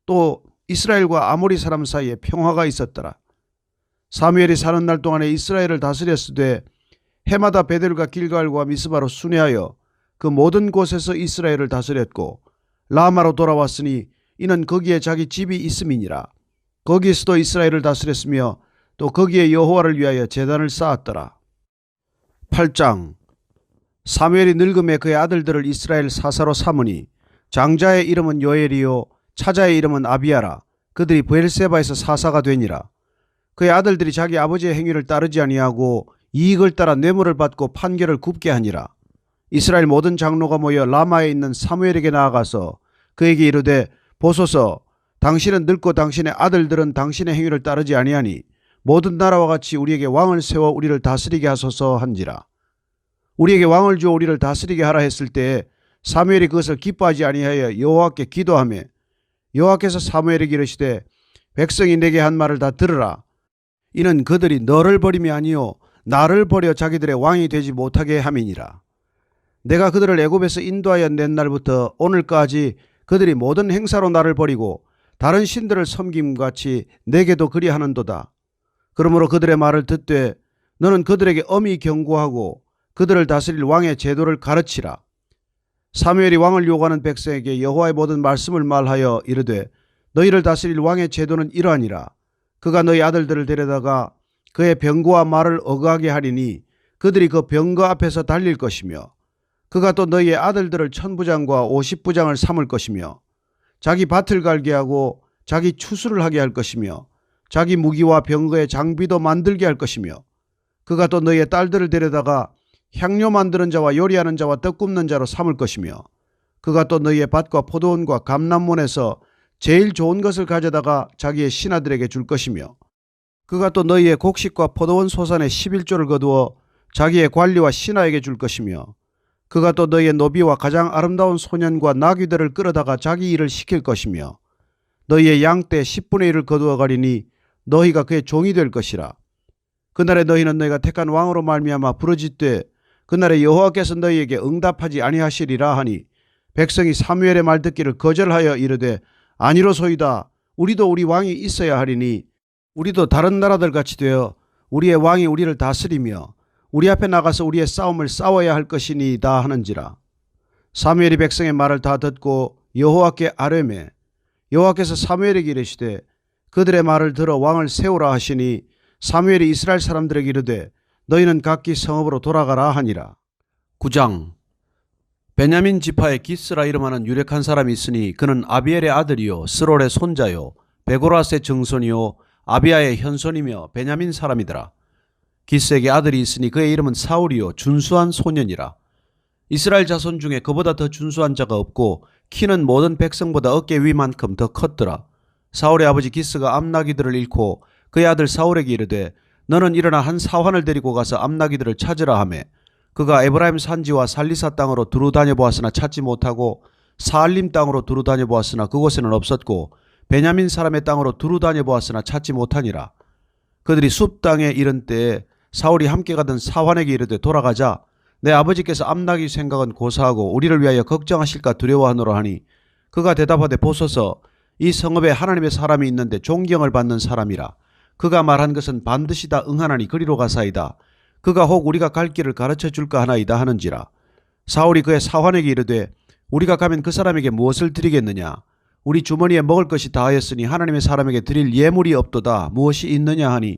또 이스라엘과 아모리 사람 사이에 평화가 있었더라. 사무엘이 사는 날 동안에 이스라엘을 다스렸으되 해마다 베델과 길갈과 미스바로 순회하여 그 모든 곳에서 이스라엘을 다스렸고 라마로 돌아왔으니 이는 거기에 자기 집이 있음이니라. 거기에서도 이스라엘을 다스렸으며 또 거기에 여호와를 위하여 제단을 쌓았더라. 8장. 사무엘이 늙음에 그의 아들들을 이스라엘 사사로 삼으니 장자의 이름은 요엘이요 차자의 이름은 아비야라. 그들이 브엘세바에서 사사가 되니라. 그의 아들들이 자기 아버지의 행위를 따르지 아니하고 이익을 따라 뇌물을 받고 판결을 굽게 하니라. 이스라엘 모든 장로가 모여 라마에 있는 사무엘에게 나아가서 그에게 이르되 보소서, 당신은 늙고 당신의 아들들은 당신의 행위를 따르지 아니하니 모든 나라와 같이 우리에게 왕을 세워 우리를 다스리게 하소서 한지라. 우리에게 왕을 주어 우리를 다스리게 하라 했을 때에 사무엘이 그것을 기뻐하지 아니하여 여호와께 기도하며 여호와께서 사무엘에게 이르시되 백성이 내게 한 말을 다 들으라. 이는 그들이 너를 버림이 아니요 나를 버려 자기들의 왕이 되지 못하게 함이니라. 내가 그들을 애굽에서 인도하여 낸 날부터 오늘까지 그들이 모든 행사로 나를 버리고 다른 신들을 섬김같이 내게도 그리하는도다. 그러므로 그들의 말을 듣되 너는 그들에게 엄히 경고하고 그들을 다스릴 왕의 제도를 가르치라. 사무엘이 왕을 요구하는 백성에게 여호와의 모든 말씀을 말하여 이르되 너희를 다스릴 왕의 제도는 이러하니라. 그가 너희 아들들을 데려다가 그의 병거와 말을 어거하게 하리니 그들이 그 병거 앞에서 달릴 것이며 그가 또 너희의 아들들을 1000부장과 50부장을 삼을 것이며 자기 밭을 갈게 하고 자기 추수를 하게 할 것이며 자기 무기와 병거의 장비도 만들게 할 것이며 그가 또 너희의 딸들을 데려다가 향료 만드는 자와 요리하는 자와 떡 굽는 자로 삼을 것이며 그가 또 너희의 밭과 포도원과 감람원에서 제일 좋은 것을 가져다가 자기의 신하들에게 줄 것이며 그가 또 너희의 곡식과 포도원 소산의 11조를 거두어 자기의 관리와 신하에게 줄 것이며 그가 또 너희의 노비와 가장 아름다운 소년과 나귀들을 끌어다가 자기 일을 시킬 것이며 너희의 양떼 10분의 1을 거두어 가리니 너희가 그의 종이 될 것이라. 그날에 너희는 너희가 택한 왕으로 말미암아 부르짖되 그날에 여호와께서 너희에게 응답하지 아니하시리라 하니 백성이 사무엘의 말 듣기를 거절하여 이르되 아니로소이다. 우리도 우리 왕이 있어야 하리니 우리도 다른 나라들 같이 되어 우리의 왕이 우리를 다스리며 우리 앞에 나가서 우리의 싸움을 싸워야 할 것이니이다 하는지라. 사무엘이 백성의 말을 다 듣고 여호와께 아뢰매 여호와께서 사무엘에게 이르시되 그들의 말을 들어 왕을 세우라 하시니 사무엘이 이스라엘 사람들에게 이르되 너희는 각기 성읍으로 돌아가라 하니라. 9장. 베냐민 지파의 기스라 이름하는 유력한 사람이 있으니 그는 아비엘의 아들이요 스롤의 손자요 베고라스의 증손이요 아비야의 현손이며 베냐민 사람이더라. 기스에게 아들이 있으니 그의 이름은 사울이요 준수한 소년이라. 이스라엘 자손 중에 그보다 더 준수한 자가 없고 키는 모든 백성보다 어깨 위만큼 더 컸더라. 사울의 아버지 기스가 암나기들을 잃고 그의 아들 사울에게 이르되 너는 일어나 한 사환을 데리고 가서 암나기들을 찾으라 하매 그가 에브라임 산지와 살리사 땅으로 두루 다녀보았으나 찾지 못하고 사알림 땅으로 두루 다녀보았으나 그곳에는 없었고 베냐민 사람의 땅으로 두루 다녀보았으나 찾지 못하니라. 그들이 숲 땅에 이른 때에 사울이 함께 가던 사환에게 이르되 돌아가자. 내 아버지께서 암나기 생각은 고사하고 우리를 위하여 걱정하실까 두려워하노라 하니 그가 대답하되 보소서 이 성읍에 하나님의 사람이 있는데 존경을 받는 사람이라. 그가 말한 것은 반드시 다 응하나니 그리로 가사이다. 그가 혹 우리가 갈 길을 가르쳐 줄까 하나이다 하는지라. 사울이 그의 사환에게 이르되 우리가 가면 그 사람에게 무엇을 드리겠느냐. 우리 주머니에 먹을 것이 다하였으니 하나님의 사람에게 드릴 예물이 없도다. 무엇이 있느냐 하니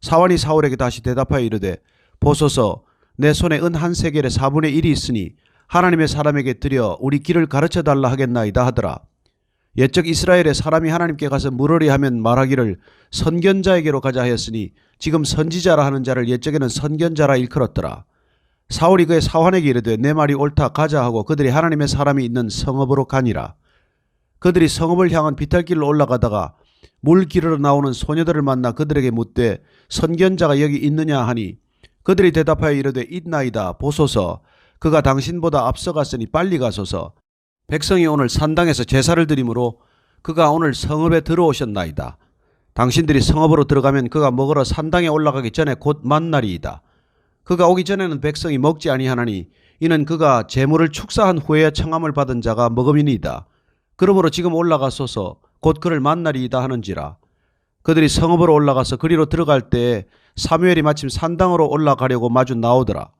사환이 사울에게 다시 대답하여 이르되 보소서 내 손에 은 한 세겔의 4분의 1이 있으니 하나님의 사람에게 드려 우리 길을 가르쳐 달라 하겠나이다 하더라. 옛적 이스라엘의 사람이 하나님께 가서 물으리 하면 말하기를 선견자에게로 가자 하였으니 지금 선지자라 하는 자를 옛적에는 선견자라 일컬었더라. 사울이 그의 사환에게 이르되 내 말이 옳다 가자 하고 그들이 하나님의 사람이 있는 성읍으로 가니라. 그들이 성읍을 향한 비탈길로 올라가다가 물 기르러 나오는 소녀들을 만나 그들에게 묻되 선견자가 여기 있느냐 하니 그들이 대답하여 이르되 있나이다. 보소서 그가 당신보다 앞서갔으니 빨리 가소서. 백성이 오늘 산당에서 제사를 드리므로 그가 오늘 성읍에 들어오셨나이다. 당신들이 성읍으로 들어가면 그가 먹으러 산당에 올라가기 전에 곧 만나리이다. 그가 오기 전에는 백성이 먹지 아니하나니 이는 그가 재물을 축사한 후에 청함을 받은 자가 먹음이니이다. 그러므로 지금 올라가소서 곧 그를 만나리이다 하는지라. 그들이 성읍으로 올라가서 그리로 들어갈 때에 사무엘이 마침 산당으로 올라가려고 마주 나오더라.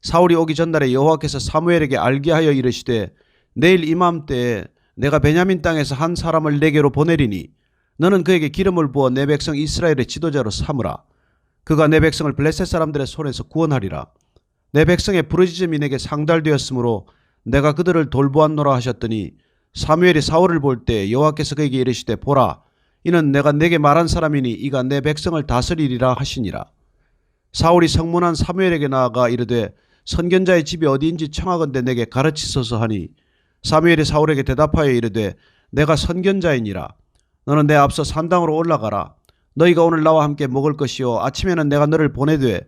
사울이 오기 전날에 여호와께서 사무엘에게 알게 하여 이르시되 내일 이맘때에 내가 베냐민 땅에서 한 사람을 내게로 보내리니 너는 그에게 기름을 부어 내 백성 이스라엘의 지도자로 삼으라. 그가 내 백성을 블레셋 사람들의 손에서 구원하리라. 내 백성의 부르짖음이 내게 상달되었으므로 내가 그들을 돌보았노라 하셨더니 사무엘이 사울을 볼 때 여호와께서 그에게 이르시되 보라 이는 내가 내게 말한 사람이니 이가 내 백성을 다스리리라 하시니라. 사울이 성문한 사무엘에게 나아가 이르되 선견자의 집이 어디인지 청하건대 내게 가르치소서 하니 사무엘이 사울에게 대답하여 이르되 내가 선견자이니라. 너는 내 앞서 산당으로 올라가라. 너희가 오늘 나와 함께 먹을 것이요 아침에는 내가 너를 보내되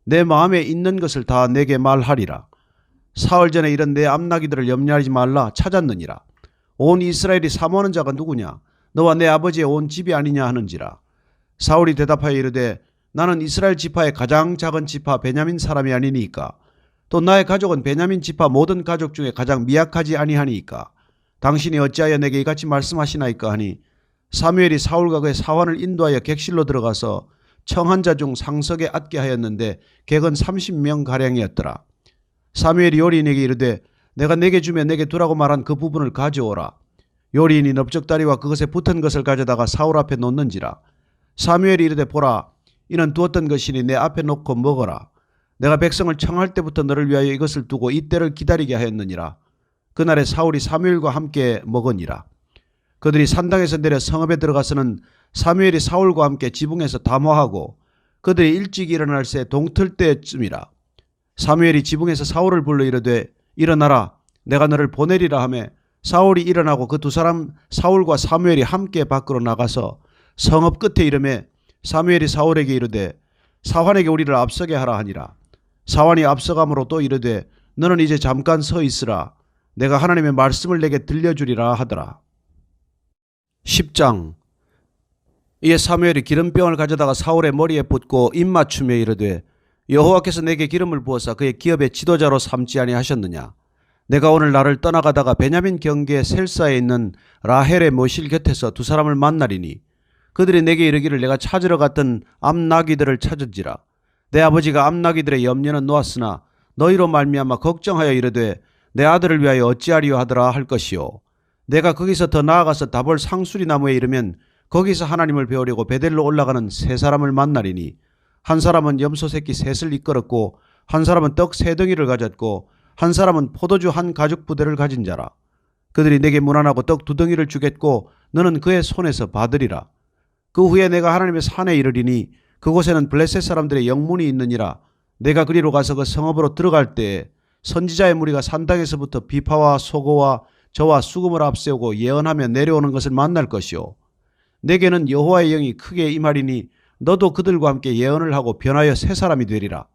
내 마음에 있는 것을 다 내게 말하리라. 사흘 전에 이런 내 암나기들을 염려하지 말라 찾았느니라. 온 이스라엘이 사모하는 자가 누구냐? 너와 내 아버지의 온 집이 아니냐 하는지라. 사울이 대답하여 이르되 나는 이스라엘 지파의 가장 작은 지파 베냐민 사람이 아니니까 또 나의 가족은 베냐민 지파 모든 가족 중에 가장 미약하지 아니하니까 당신이 어찌하여 내게 이같이 말씀하시나이까 하니 사무엘이 사울과 그의 사환을 인도하여 객실로 들어가서 청한 자 중 상석에 앉게 하였는데 객은 30명가량이었더라. 사무엘이 요리인에게 이르되 내가 내게 주며 내게 두라고 말한 그 부분을 가져오라. 요리인이 넓적다리와 그것에 붙은 것을 가져다가 사울 앞에 놓는지라. 사무엘이 이르되 보라 이는 두었던 것이니 내 앞에 놓고 먹어라. 내가 백성을 청할 때부터 너를 위하여 이것을 두고 이때를 기다리게 하였느니라. 그날에 사울이 사무엘과 함께 먹으니라. 그들이 산당에서 내려 성읍에 들어가서는 사무엘이 사울과 함께 지붕에서 담화하고 그들이 일찍 일어날 새 동틀 때쯤이라. 사무엘이 지붕에서 사울을 불러 이르되 일어나라 내가 너를 보내리라 하매 사울이 일어나고 그 두 사람 사울과 사무엘이 함께 밖으로 나가서 성읍 끝에 이르매 사무엘이 사울에게 이르되 사환에게 우리를 앞서게 하라 하니라. 사환이 앞서감으로 또 이르되 너는 이제 잠깐 서 있으라 내가 하나님의 말씀을 내게 들려주리라 하더라. 10장. 이에 사무엘이 기름병을 가져다가 사울의 머리에 붓고 입맞춤에 이르되 여호와께서 내게 기름을 부어서 그의 기업의 지도자로 삼지 아니하셨느냐. 내가 오늘 나를 떠나가다가 베냐민 경계 셀사에 있는 라헬의 모실 곁에서 두 사람을 만나리니 그들이 내게 이르기를 내가 찾으러 갔던 암나귀들을 찾은지라. 내 아버지가 암나귀들의 염려는 놓았으나 너희로 말미암아 걱정하여 이르되 내 아들을 위하여 어찌하리요 하더라 할 것이요. 내가 거기서 더 나아가서 다볼 상수리 나무에 이르면 거기서 하나님을 배우려고 베델로 올라가는 세 사람을 만나리니 한 사람은 염소 새끼 셋을 이끌었고 한 사람은 떡 세 덩이를 가졌고 한 사람은 포도주 한 가죽 부대를 가진 자라. 그들이 내게 문안하고 떡 두 덩이를 주겠고 너는 그의 손에서 받으리라. 그 후에 내가 하나님의 산에 이르리니 그곳에는 블레셋 사람들의 영문이 있느니라. 내가 그리로 가서 그 성읍으로 들어갈 때에 선지자의 무리가 산당에서부터 비파와 소고와 저와 수금을 앞세우고 예언하며 내려오는 것을 만날 것이요. 내게는 여호와의 영이 크게 임하리니 너도 그들과 함께 예언을 하고 변하여 새 사람이 되리라.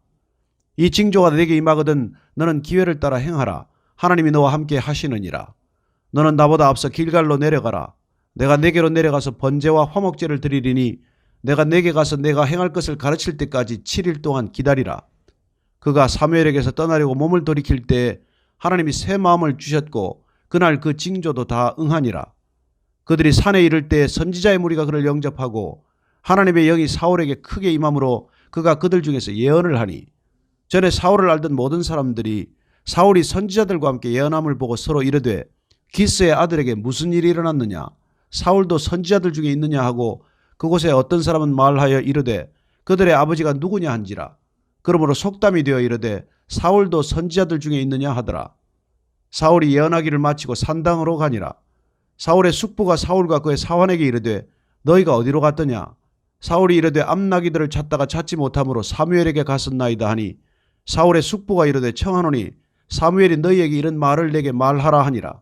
이 징조가 내게 임하거든 너는 기회를 따라 행하라. 하나님이 너와 함께 하시느니라. 너는 나보다 앞서 길갈로 내려가라. 내가 내게로 내려가서 번제와 화목제를 드리리니 내가 내게 가서 내가 행할 것을 가르칠 때까지 7일 동안 기다리라. 그가 사무엘에게서 떠나려고 몸을 돌이킬 때에 하나님이 새 마음을 주셨고 그날 그 징조도 다 응하니라. 그들이 산에 이를 때에 선지자의 무리가 그를 영접하고 하나님의 영이 사울에게 크게 임함으로 그가 그들 중에서 예언을 하니 전에 사울을 알던 모든 사람들이 사울이 선지자들과 함께 예언함을 보고 서로 이르되 기스의 아들에게 무슨 일이 일어났느냐 사울도 선지자들 중에 있느냐 하고 그곳에 어떤 사람은 말하여 이르되 그들의 아버지가 누구냐 한지라. 그러므로 속담이 되어 이르되 사울도 선지자들 중에 있느냐 하더라. 사울이 예언하기를 마치고 산당으로 가니라. 사울의 숙부가 사울과 그의 사환에게 이르되 너희가 어디로 갔더냐. 사울이 이르되 암나귀들을 찾다가 찾지 못함으로 사무엘에게 갔었나이다 하니 사울의 숙부가 이르되 청하노니 사무엘이 너희에게 이런 말을 내게 말하라 하니라.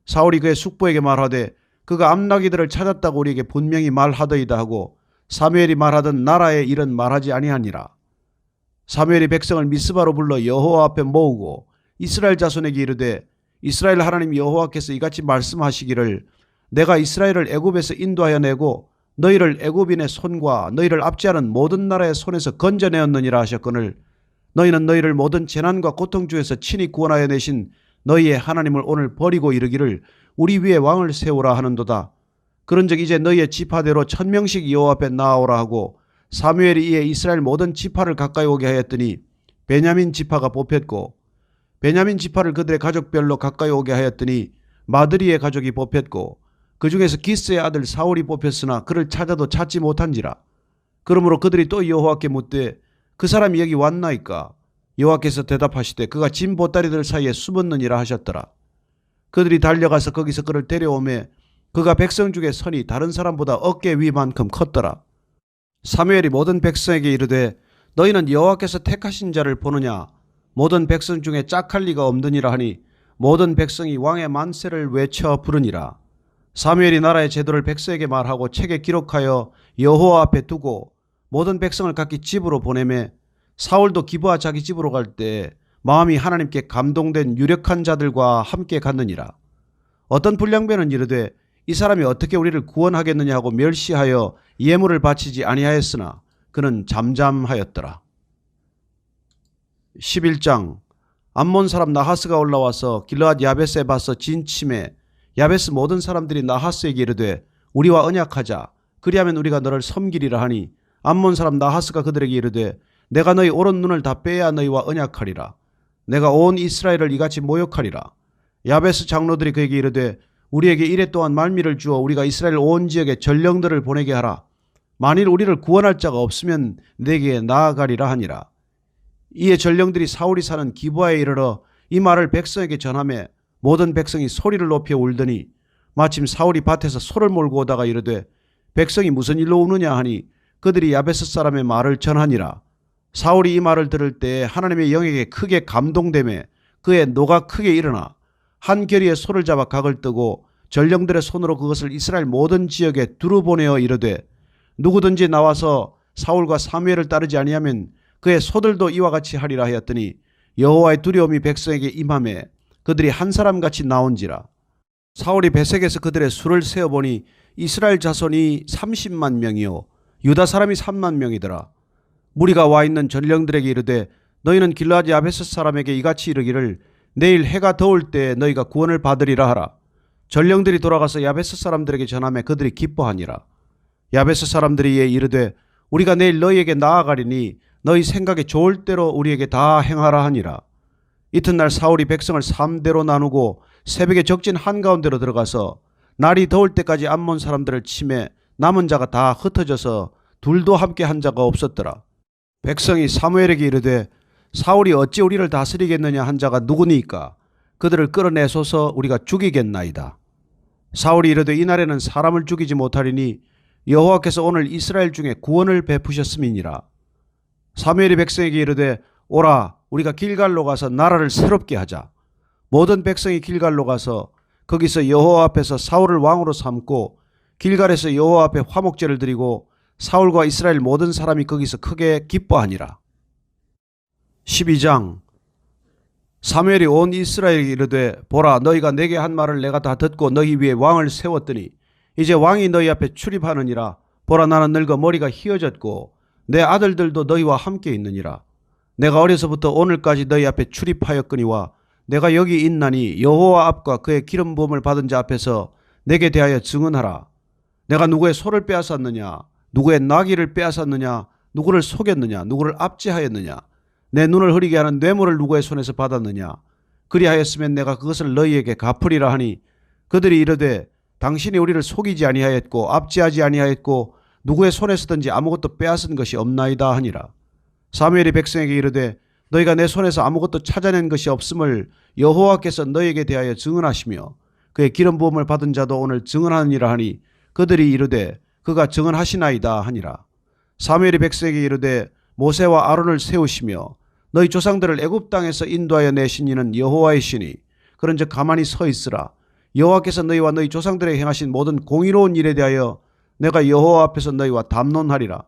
사울이 그의 숙부에게 말하되 그가 암나귀들을 찾았다고 우리에게 분명히 말하더이다 하고 사무엘이 말하던 나라에 이런 말하지 아니하니라. 사무엘이 백성을 미스바로 불러 여호와 앞에 모으고 이스라엘 자손에게 이르되 이스라엘 하나님 여호와께서 이같이 말씀하시기를 내가 이스라엘을 애굽에서 인도하여 내고 너희를 애굽인의 손과 너희를 압제하는 모든 나라의 손에서 건져내었느니라 하셨거늘 너희는 너희를 모든 재난과 고통 중에서 친히 구원하여 내신 너희의 하나님을 오늘 버리고 이르기를 우리 위에 왕을 세우라 하는도다. 그런즉 이제 너희의 지파대로 1000명씩 여호와 앞에 나아오라 하고 사무엘이 이에 이스라엘 모든 지파를 가까이 오게 하였더니 베냐민 지파가 뽑혔고 베냐민 지파를 그들의 가족별로 가까이 오게 하였더니 마드리의 가족이 뽑혔고 그 중에서 기스의 아들 사울이 뽑혔으나 그를 찾아도 찾지 못한지라. 그러므로 그들이 또 여호와께 묻되 그 사람이 여기 왔나이까. 여호와께서 대답하시되 그가 짐 보따리들 사이에 숨었느니라 하셨더라. 그들이 달려가서 거기서 그를 데려오매 그가 백성 중에 선이 다른 사람보다 어깨 위만큼 컸더라. 사무엘이 모든 백성에게 이르되 너희는 여호와께서 택하신 자를 보느냐. 모든 백성 중에 짝할 리가 없느니라 하니 모든 백성이 왕의 만세를 외쳐 부르니라. 사무엘이 나라의 제도를 백성에게 말하고 책에 기록하여 여호와 앞에 두고 모든 백성을 각기 집으로 보내매 사울도 기브아 자기 집으로 갈 때 마음이 하나님께 감동된 유력한 자들과 함께 갔느니라. 어떤 불량배는 이르되 이 사람이 어떻게 우리를 구원하겠느냐 하고 멸시하여 예물을 바치지 아니하였으나 그는 잠잠하였더라. 11장. 암몬 사람 나하스가 올라와서 길르앗 야베스에 봐서 진침해 야베스 모든 사람들이 나하스에게 이르되 우리와 언약하자. 그리하면 우리가 너를 섬기리라 하니 암몬 사람 나하스가 그들에게 이르되 내가 너희 오른 눈을 다 빼야 너희와 언약하리라. 내가 온 이스라엘을 이같이 모욕하리라. 야베스 장로들이 그에게 이르되 우리에게 이레 또한 말미를 주어 우리가 이스라엘 온 지역에 전령들을 보내게 하라. 만일 우리를 구원할 자가 없으면 내게 나아가리라 하니라. 이에 전령들이 사울이 사는 기브아에 이르러 이 말을 백성에게 전하매 모든 백성이 소리를 높여 울더니 마침 사울이 밭에서 소를 몰고 오다가 이르되 백성이 무슨 일로 우느냐 하니 그들이 야베스 사람의 말을 전하니라. 사울이 이 말을 들을 때 하나님의 영에게 크게 감동되매 그의 노가 크게 일어나 한 결의에 소를 잡아 각을 뜨고 전령들의 손으로 그것을 이스라엘 모든 지역에 두루 보내어 이르되 누구든지 나와서 사울과 사무엘을 따르지 아니하면 그의 소들도 이와 같이 하리라 하였더니 여호와의 두려움이 백성에게 임하매 그들이 한 사람같이 나온지라. 사울이 베색에서 그들의 수를 세어보니 이스라엘 자손이 30만 명이요 유다 사람이 3만 명이더라. 무리가 와 있는 전령들에게 이르되 너희는 길르앗 야베스 사람에게 이같이 이르기를 내일 해가 더울 때 너희가 구원을 받으리라 하라. 전령들이 돌아가서 야베스 사람들에게 전하매 그들이 기뻐하니라. 야베스 사람들이 이에 이르되 우리가 내일 너희에게 나아가리니 너희 생각에 좋을 대로 우리에게 다 행하라 하니라. 이튿날 사울이 백성을 3대로 나누고 새벽에 적진 한가운데로 들어가서 날이 더울 때까지 암몬 사람들을 치매 남은 자가 다 흩어져서 둘도 함께 한 자가 없었더라. 백성이 사무엘에게 이르되 사울이 어찌 우리를 다스리겠느냐 한 자가 누구니까 그들을 끌어내소서 우리가 죽이겠나이다. 사울이 이르되 이날에는 사람을 죽이지 못하리니 여호와께서 오늘 이스라엘 중에 구원을 베푸셨음이니라. 사무엘이 백성에게 이르되 오라 우리가 길갈로 가서 나라를 새롭게 하자. 모든 백성이 길갈로 가서 거기서 여호와 앞에서 사울을 왕으로 삼고 길갈에서 여호와 앞에 화목제를 드리고 사울과 이스라엘 모든 사람이 거기서 크게 기뻐하니라. 12장. 사무엘이 온 이스라엘에게 이르되 보라 너희가 내게 한 말을 내가 다 듣고 너희 위에 왕을 세웠더니 이제 왕이 너희 앞에 출입하느니라. 보라 나는 늙어 머리가 희어졌고 내 아들들도 너희와 함께 있느니라. 내가 어려서부터 오늘까지 너희 앞에 출입하였거니와 내가 여기 있나니 여호와 앞과 그의 기름 부음을 받은 자 앞에서 내게 대하여 증언하라. 내가 누구의 소를 빼앗았느냐 누구의 나귀를 빼앗았느냐 누구를 속였느냐 누구를 압제하였느냐 내 눈을 흐리게 하는 뇌물을 누구의 손에서 받았느냐 그리하였으면 내가 그것을 너희에게 갚으리라 하니 그들이 이르되 당신이 우리를 속이지 아니하였고 압제하지 아니하였고 누구의 손에서든지 아무것도 빼앗은 것이 없나이다 하니라. 사무엘이 백성에게 이르되 너희가 내 손에서 아무것도 찾아낸 것이 없음을 여호와께서 너희에게 대하여 증언하시며 그의 기름 부음을 받은 자도 오늘 증언하니라 하니 그들이 이르되 그가 증언하시나이다 하니라. 사무엘이 백성에게 이르되 모세와 아론을 세우시며 너희 조상들을 애굽 땅에서 인도하여 내신 이는 여호와의 신이 그런즉 가만히 서 있으라. 여호와께서 너희와 너희 조상들에게 행하신 모든 공의로운 일에 대하여 내가 여호와 앞에서 너희와 담론하리라.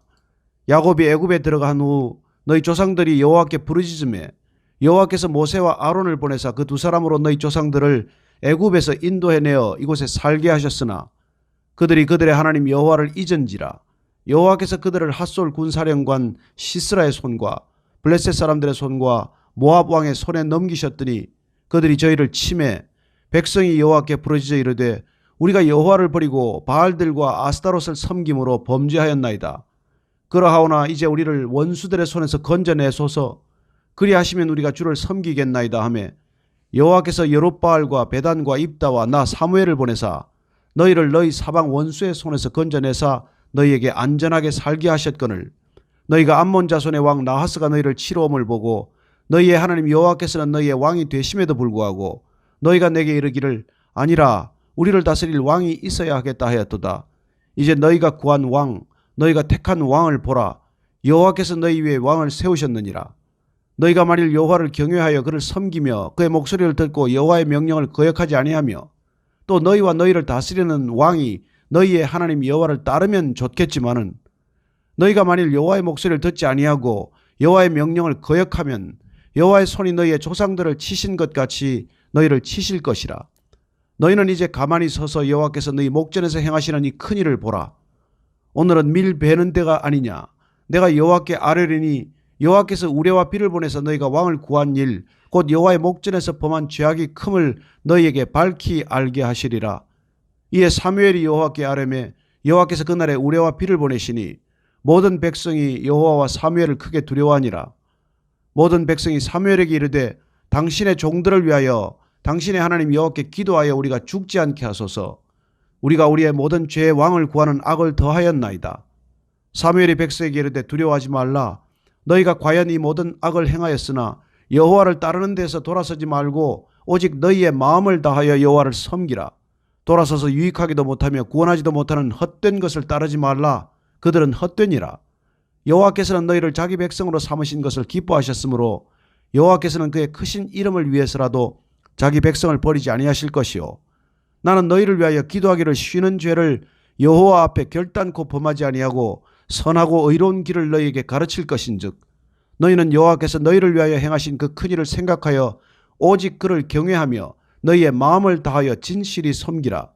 야곱이 애굽에 들어간 후 너희 조상들이 여호와께 부르짖음에 여호와께서 모세와 아론을 보내사 그 두 사람으로 너희 조상들을 애굽에서 인도해내어 이곳에 살게 하셨으나 그들이 그들의 하나님 여호와를 잊은지라. 여호와께서 그들을 핫솔 군사령관 시스라의 손과 블레셋 사람들의 손과 모압 왕의 손에 넘기셨더니 그들이 저희를 치매 백성이 여호와께 부르짖어 이르되 우리가 여호와를 버리고 바알들과 아스타롯을 섬김으로 범죄하였나이다. 그러하오나 이제 우리를 원수들의 손에서 건져내소서. 그리하시면 우리가 주를 섬기겠나이다 하며 여호와께서 여롯바알과 베단과 입다와 나 사무엘을 보내사 너희를 너희 사방 원수의 손에서 건져내사 너희에게 안전하게 살게 하셨거늘 너희가 암몬 자손의 왕 나하스가 너희를 치러 옴을 보고 너희의 하나님 여호와께서는 너희의 왕이 되심에도 불구하고 너희가 내게 이르기를 아니라 우리를 다스릴 왕이 있어야 하겠다 하였도다. 이제 너희가 구한 왕 너희가 택한 왕을 보라. 여호와께서 너희 위에 왕을 세우셨느니라. 너희가 만일 여호와를 경외하여 그를 섬기며 그의 목소리를 듣고 여호와의 명령을 거역하지 아니하며 또 너희와 너희를 다스리는 왕이 너희의 하나님 여호와를 따르면 좋겠지만은 너희가 만일 여호와의 목소리를 듣지 아니하고 여호와의 명령을 거역하면 여호와의 손이 너희의 조상들을 치신 것 같이 너희를 치실 것이라. 너희는 이제 가만히 서서 여호와께서 너희 목전에서 행하시는 이 큰 일을 보라. 오늘은 밀 베는 때가 아니냐. 내가 여호와께 아뢰리니 여호와께서 우레와 비를 보내서 너희가 왕을 구한 일 곧 여호와의 목전에서 범한 죄악이 큼을 너희에게 밝히 알게 하시리라. 이에 사무엘이 여호와께 아뢰매 여호와께서 그날에 우레와 비를 보내시니 모든 백성이 여호와와 사무엘을 크게 두려워하니라. 모든 백성이 사무엘에게 이르되 당신의 종들을 위하여 당신의 하나님 여호와께 기도하여 우리가 죽지 않게 하소서. 우리가 우리의 모든 죄의 왕을 구하는 악을 더하였나이다. 사무엘이 백성에게 이르되 두려워하지 말라. 너희가 과연 이 모든 악을 행하였으나 여호와를 따르는 데서 돌아서지 말고 오직 너희의 마음을 다하여 여호와를 섬기라. 돌아서서 유익하기도 못하며 구원하지도 못하는 헛된 것을 따르지 말라. 그들은 헛되니라. 여호와께서는 너희를 자기 백성으로 삼으신 것을 기뻐하셨으므로 여호와께서는 그의 크신 이름을 위해서라도 자기 백성을 버리지 아니하실 것이요. 나는 너희를 위하여 기도하기를 쉬는 죄를 여호와 앞에 결단코 범하지 아니하고 선하고 의로운 길을 너희에게 가르칠 것인즉 너희는 여호와께서 너희를 위하여 행하신 그 큰 일을 생각하여 오직 그를 경외하며 너희의 마음을 다하여 진실이 섬기라.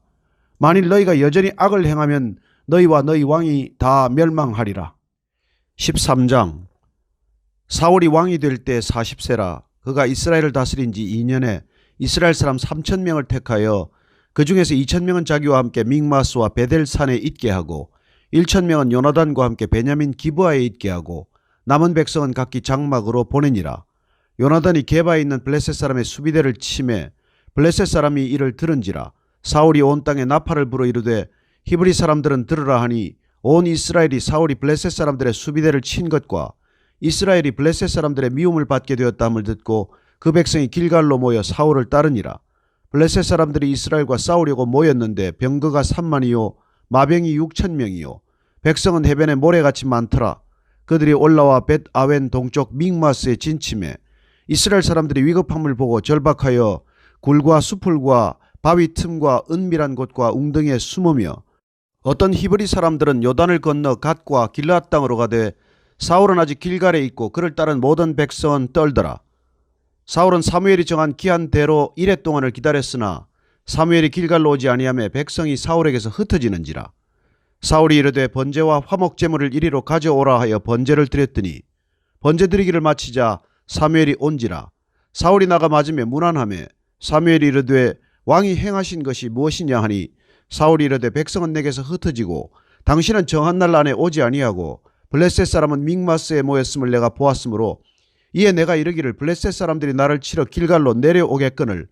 만일 너희가 여전히 악을 행하면 너희와 너희 왕이 다 멸망하리라. 13장. 사울이 왕이 될 때 40세라. 그가 이스라엘을 다스린 지 2년에 이스라엘 사람 3,000명을 택하여 그 중에서 2,000명은 자기와 함께 믹마스와 베델산에 있게 하고 1,000명은 요나단과 함께 베냐민 기브아에 있게 하고 남은 백성은 각기 장막으로 보내니라. 요나단이 게바에 있는 블레셋 사람의 수비대를 치매 블레셋 사람이 이를 들은지라. 사울이 온 땅에 나팔을 불어 이르되 히브리 사람들은 들으라 하니 온 이스라엘이 사울이 블레셋 사람들의 수비대를 친 것과 이스라엘이 블레셋 사람들의 미움을 받게 되었다함을 듣고 그 백성이 길갈로 모여 사울을 따르니라. 블레셋 사람들이 이스라엘과 싸우려고 모였는데 병거가 3만이요 마병이 6,000명이요 백성은 해변에 모래같이 많더라. 그들이 올라와 벳 아웬 동쪽 믹마스에 진침해 이스라엘 사람들이 위급함을 보고 절박하여 굴과 수풀과 바위 틈과 은밀한 곳과 웅덩이에 숨으며 어떤 히브리 사람들은 요단을 건너 갓과 길앗 땅으로 가되 사울은 아직 길갈에 있고 그를 따른 모든 백성은 떨더라. 사울은 사무엘이 정한 기한대로 이레 동안을 기다렸으나 사무엘이 길갈로 오지 아니하며 백성이 사울에게서 흩어지는지라. 사울이 이르되 번제와 화목제물을 이리로 가져오라 하여 번제를 드렸더니 번제 드리기를 마치자 사무엘이 온지라. 사울이 나가 맞으며 문안하며 사무엘이 이르되 왕이 행하신 것이 무엇이냐 하니 사울이 이르되 백성은 내게서 흩어지고 당신은 정한 날 안에 오지 아니하고 블레셋 사람은 믹마스에 모였음을 내가 보았으므로 이에 내가 이르기를 블레셋 사람들이 나를 치러 길갈로 내려오겠거늘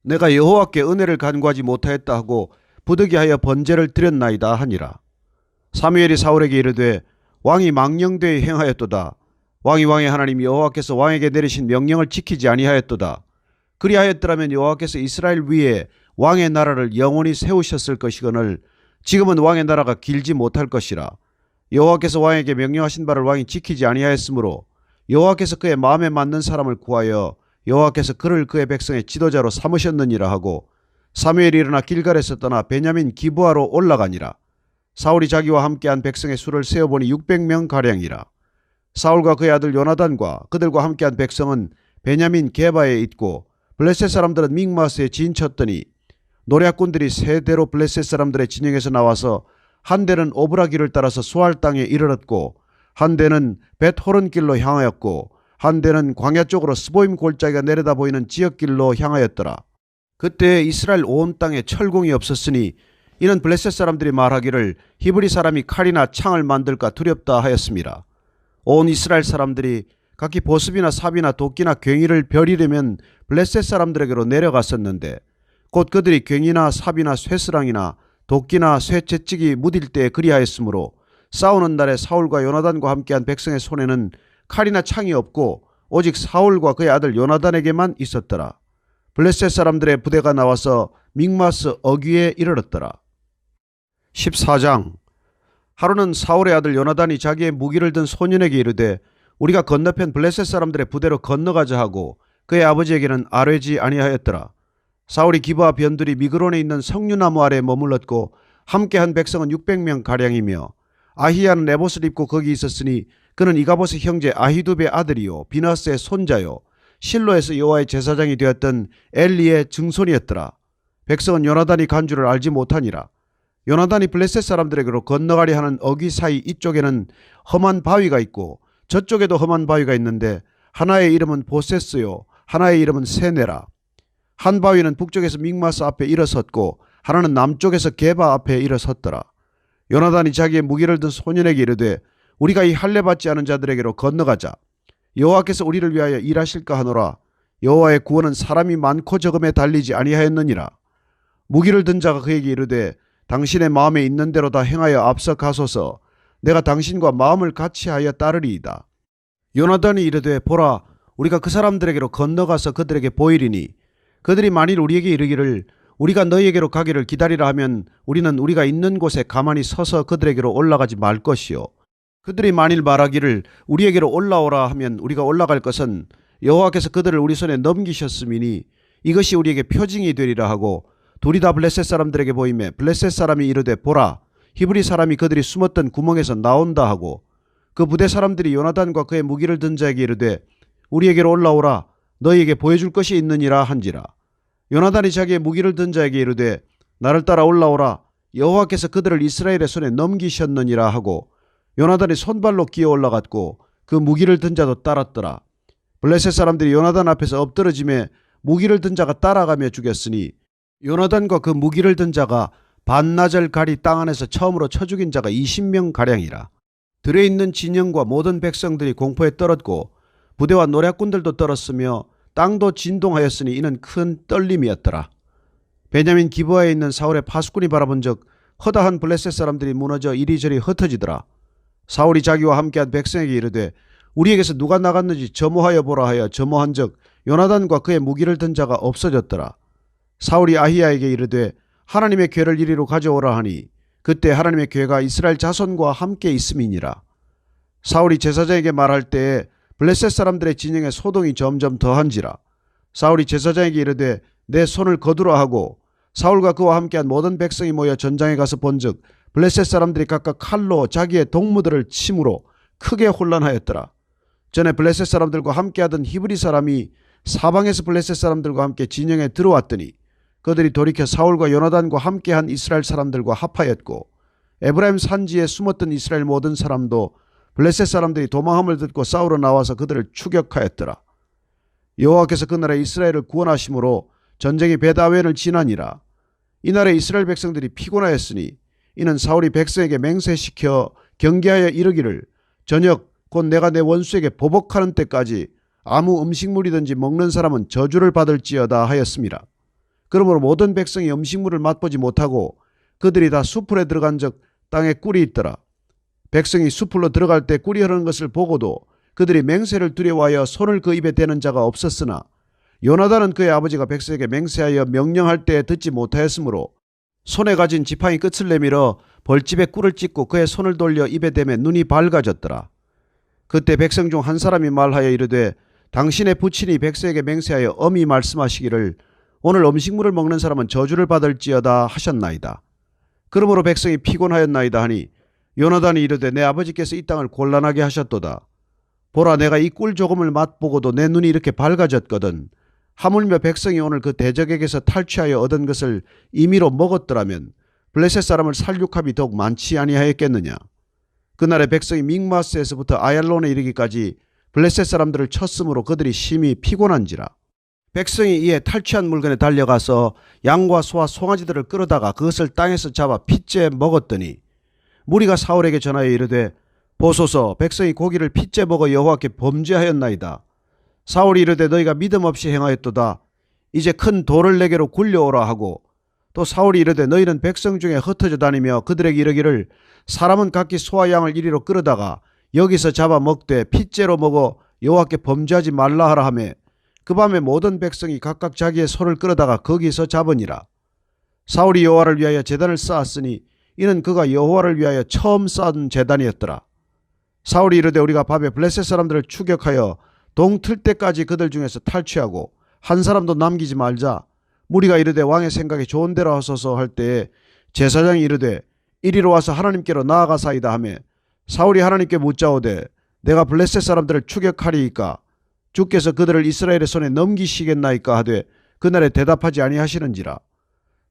내가 여호와께 은혜를 간구하지 못하였다 하고 부득이하여 번제를 드렸나이다 하니라. 사무엘이 사울에게 이르되 왕이 망령되이 행하였도다. 왕이 왕의 하나님 여호와께서 왕에게 내리신 명령을 지키지 아니하였도다. 그리하였더라면 여호와께서 이스라엘 위에 왕의 나라를 영원히 세우셨을 것이거늘 지금은 왕의 나라가 길지 못할 것이라. 여호와께서 왕에게 명령하신 바를 왕이 지키지 아니하였으므로 여호와께서 그의 마음에 맞는 사람을 구하여 여호와께서 그를 그의 백성의 지도자로 삼으셨느니라 하고 사무엘이 일어나 길갈에서 떠나 베냐민 기브아로 올라가니라. 사울이 자기와 함께한 백성의 수를 세어보니 600명가량이라. 사울과 그의 아들 요나단과 그들과 함께한 백성은 베냐민 게바에 있고 블레셋 사람들은 믹마스에 진쳤더니 노략군들이 세 대로 블레셋 사람들의 진영에서 나와서 한 대는 오브라 길을 따라서 수알 땅에 이르렀고 한 대는 벳호른길로 향하였고 한 대는 광야 쪽으로 스보임 골짜기가 내려다 보이는 지역길로 향하였더라. 그때 이스라엘 온 땅에 철공이 없었으니 이는 블레셋 사람들이 말하기를 히브리 사람이 칼이나 창을 만들까 두렵다 하였습니다. 온 이스라엘 사람들이 각기 보습이나 삽이나 도끼나 괭이를 벼리려면 블레셋 사람들에게로 내려갔었는데 곧 그들이 괭이나 삽이나 쇠스랑이나 도끼나 쇠채찍이 무딜 때에 그리하였으므로 싸우는 날에 사울과 요나단과 함께한 백성의 손에는 칼이나 창이 없고 오직 사울과 그의 아들 요나단에게만 있었더라. 블레셋 사람들의 부대가 나와서 믹마스 어귀에 이르렀더라. 14장. 하루는 사울의 아들 요나단이 자기의 무기를 든 소년에게 이르되 우리가 건너편 블레셋 사람들의 부대로 건너가자 하고 그의 아버지에게는 아뢰지 아니하였더라. 사울이 기브아 변들이 미그론에 있는 석류나무 아래에 머물렀고 함께한 백성은 600명가량이며 아히야는 에봇을 입고 거기 있었으니 그는 이가봇의 형제 아히두베의 아들이요 비나스의 손자요 실로에서 여호와의 제사장이 되었던 엘리의 증손이었더라. 백성은 요나단이 간 줄을 알지 못하니라. 요나단이 블레셋 사람들에게로 건너가려 하는 어귀 사이 이쪽에는 험한 바위가 있고 저쪽에도 험한 바위가 있는데 하나의 이름은 보세스요 하나의 이름은 세네라. 한 바위는 북쪽에서 믹마스 앞에 일어섰고 하나는 남쪽에서 게바 앞에 일어섰더라. 요나단이 자기의 무기를 든 소년에게 이르되 우리가 이 할례 받지 않은 자들에게로 건너가자. 여호와께서 우리를 위하여 일하실까 하노라. 여호와의 구원은 사람이 많고 적음에 달리지 아니하였느니라. 무기를 든 자가 그에게 이르되 당신의 마음에 있는 대로 다 행하여 앞서 가소서. 내가 당신과 마음을 같이하여 따르리이다. 요나단이 이르되 보라 우리가 그 사람들에게로 건너가서 그들에게 보이리니 그들이 만일 우리에게 이르기를 우리가 너희에게로 가기를 기다리라 하면 우리는 우리가 있는 곳에 가만히 서서 그들에게로 올라가지 말 것이요. 그들이 만일 말하기를 우리에게로 올라오라 하면 우리가 올라갈 것은 여호와께서 그들을 우리 손에 넘기셨음이니 이것이 우리에게 표징이 되리라 하고 둘이 다 블레셋 사람들에게 보이매 블레셋 사람이 이르되 보라 히브리 사람이 그들이 숨었던 구멍에서 나온다 하고 그 부대 사람들이 요나단과 그의 무기를 든 자에게 이르되 우리에게로 올라오라 너희에게 보여줄 것이 있느니라 한지라. 요나단이 자기의 무기를 든 자에게 이르되 나를 따라 올라오라 여호와께서 그들을 이스라엘의 손에 넘기셨느니라 하고 요나단이 손발로 기어 올라갔고 그 무기를 든 자도 따랐더라. 블레셋 사람들이 요나단 앞에서 엎드러짐에 무기를 든 자가 따라가며 죽였으니 요나단과 그 무기를 든 자가 반나절 가리 땅 안에서 처음으로 쳐 죽인 자가 20명 가량이라. 들에 있는 진영과 모든 백성들이 공포에 떨었고 부대와 노략군들도 떨었으며 땅도 진동하였으니 이는 큰 떨림이었더라. 베냐민 기브아에 있는 사울의 파수꾼이 바라본 적 허다한 블레셋 사람들이 무너져 이리저리 흩어지더라. 사울이 자기와 함께한 백성에게 이르되 우리에게서 누가 나갔는지 점호하여 보라 하여 점호한 적 요나단과 그의 무기를 든 자가 없어졌더라. 사울이 아히야에게 이르되 하나님의 궤를 이리로 가져오라 하니 그때 하나님의 궤가 이스라엘 자손과 함께 있음이니라. 사울이 제사장에게 말할 때에 블레셋 사람들의 진영에 소동이 점점 더한지라. 사울이 제사장에게 이르되 내 손을 거두라 하고 사울과 그와 함께한 모든 백성이 모여 전장에 가서 본즉 블레셋 사람들이 각각 칼로 자기의 동무들을 침으로 크게 혼란하였더라. 전에 블레셋 사람들과 함께하던 히브리 사람이 사방에서 블레셋 사람들과 함께 진영에 들어왔더니 그들이 돌이켜 사울과 요나단과 함께한 이스라엘 사람들과 합하였고 에브라임 산지에 숨었던 이스라엘 모든 사람도 블레셋 사람들이 도망함을 듣고 싸우러 나와서 그들을 추격하였더라. 여호와께서 그날에 이스라엘을 구원하심으로 전쟁이 베다웬을 지나니라. 이날에 이스라엘 백성들이 피곤하였으니 이는 사울이 백성에게 맹세시켜 경계하여 이르기를 저녁 곧 내가 내 원수에게 보복하는 때까지 아무 음식물이든지 먹는 사람은 저주를 받을지어다 하였습니다. 그러므로 모든 백성이 음식물을 맛보지 못하고 그들이 다 수풀에 들어간 적 땅에 꿀이 있더라. 백성이 수풀로 들어갈 때 꿀이 흐르는 것을 보고도 그들이 맹세를 두려워하여 손을 그 입에 대는 자가 없었으나 요나단은 그의 아버지가 백성에게 맹세하여 명령할 때에 듣지 못하였으므로 손에 가진 지팡이 끝을 내밀어 벌집에 꿀을 찍고 그의 손을 돌려 입에 대매 눈이 밝아졌더라. 그때 백성 중 한 사람이 말하여 이르되 당신의 부친이 백성에게 맹세하여 엄히 말씀하시기를 오늘 음식물을 먹는 사람은 저주를 받을지어다 하셨나이다. 그러므로 백성이 피곤하였나이다 하니 요나단이 이르되 내 아버지께서 이 땅을 곤란하게 하셨도다. 보라 내가 이 꿀 조금을 맛보고도 내 눈이 이렇게 밝아졌거든. 하물며 백성이 오늘 그 대적에게서 탈취하여 얻은 것을 임의로 먹었더라면 블레셋 사람을 살육함이 더욱 많지 아니하였겠느냐. 그날에 백성이 믹마스에서부터 아얄론에 이르기까지 블레셋 사람들을 쳤으므로 그들이 심히 피곤한지라. 백성이 이에 탈취한 물건에 달려가서 양과 소와 송아지들을 끌어다가 그것을 땅에서 잡아 핏째 먹었더니 무리가 사울에게 전하여 이르되 보소서 백성이 고기를 핏째 먹어 여호와께 범죄하였나이다. 사울이 이르되 너희가 믿음 없이 행하였도다. 이제 큰 돌을 내게로 굴려오라 하고 또 사울이 이르되 너희는 백성 중에 흩어져 다니며 그들에게 이르기를 사람은 각기 소와 양을 이리로 끌어다가 여기서 잡아 먹되 핏째로 먹어 여호와께 범죄하지 말라 하라 하매 그 밤에 모든 백성이 각각 자기의 소를 끌어다가 거기서 잡으니라. 사울이 여호와를 위하여 제단을 쌓았으니 이는 그가 여호와를 위하여 처음 쌓은 제단이었더라. 사울이 이르되 우리가 밤에 블레셋 사람들을 추격하여 동틀 때까지 그들 중에서 탈취하고 한 사람도 남기지 말자. 무리가 이르되 왕의 생각이 좋은 대로 하소서 할 때에 제사장이 이르되 이리로 와서 하나님께로 나아가사이다 하며 사울이 하나님께 묻자오되 내가 블레셋 사람들을 추격하리이까 주께서 그들을 이스라엘의 손에 넘기시겠나이까 하되 그날에 대답하지 아니하시는지라.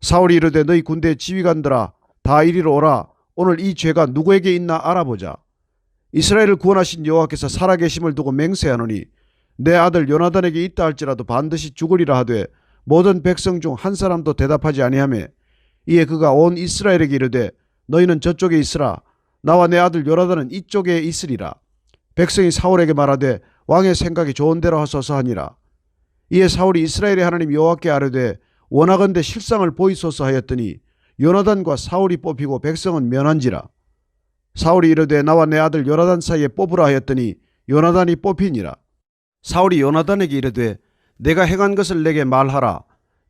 사울이 이르되 너희 군대의 지휘관들아 다 이리로 오라. 오늘 이 죄가 누구에게 있나 알아보자. 이스라엘을 구원하신 여호와께서 살아계심을 두고 맹세하노니 내 아들 요나단에게 있다 할지라도 반드시 죽으리라 하되 모든 백성 중 한 사람도 대답하지 아니하며 이에 그가 온 이스라엘에게 이르되 너희는 저쪽에 있으라. 나와 내 아들 요나단은 이쪽에 있으리라. 백성이 사울에게 말하되 왕의 생각이 좋은 대로 하소서 하니라. 이에 사울이 이스라엘의 하나님 여호와께 아뢰되 원하건대 실상을 보이소서 하였더니 요나단과 사울이 뽑히고 백성은 면한지라. 사울이 이르되 나와 내 아들 요나단 사이에 뽑으라 하였더니 요나단이 뽑히니라. 사울이 요나단에게 이르되 내가 행한 것을 내게 말하라.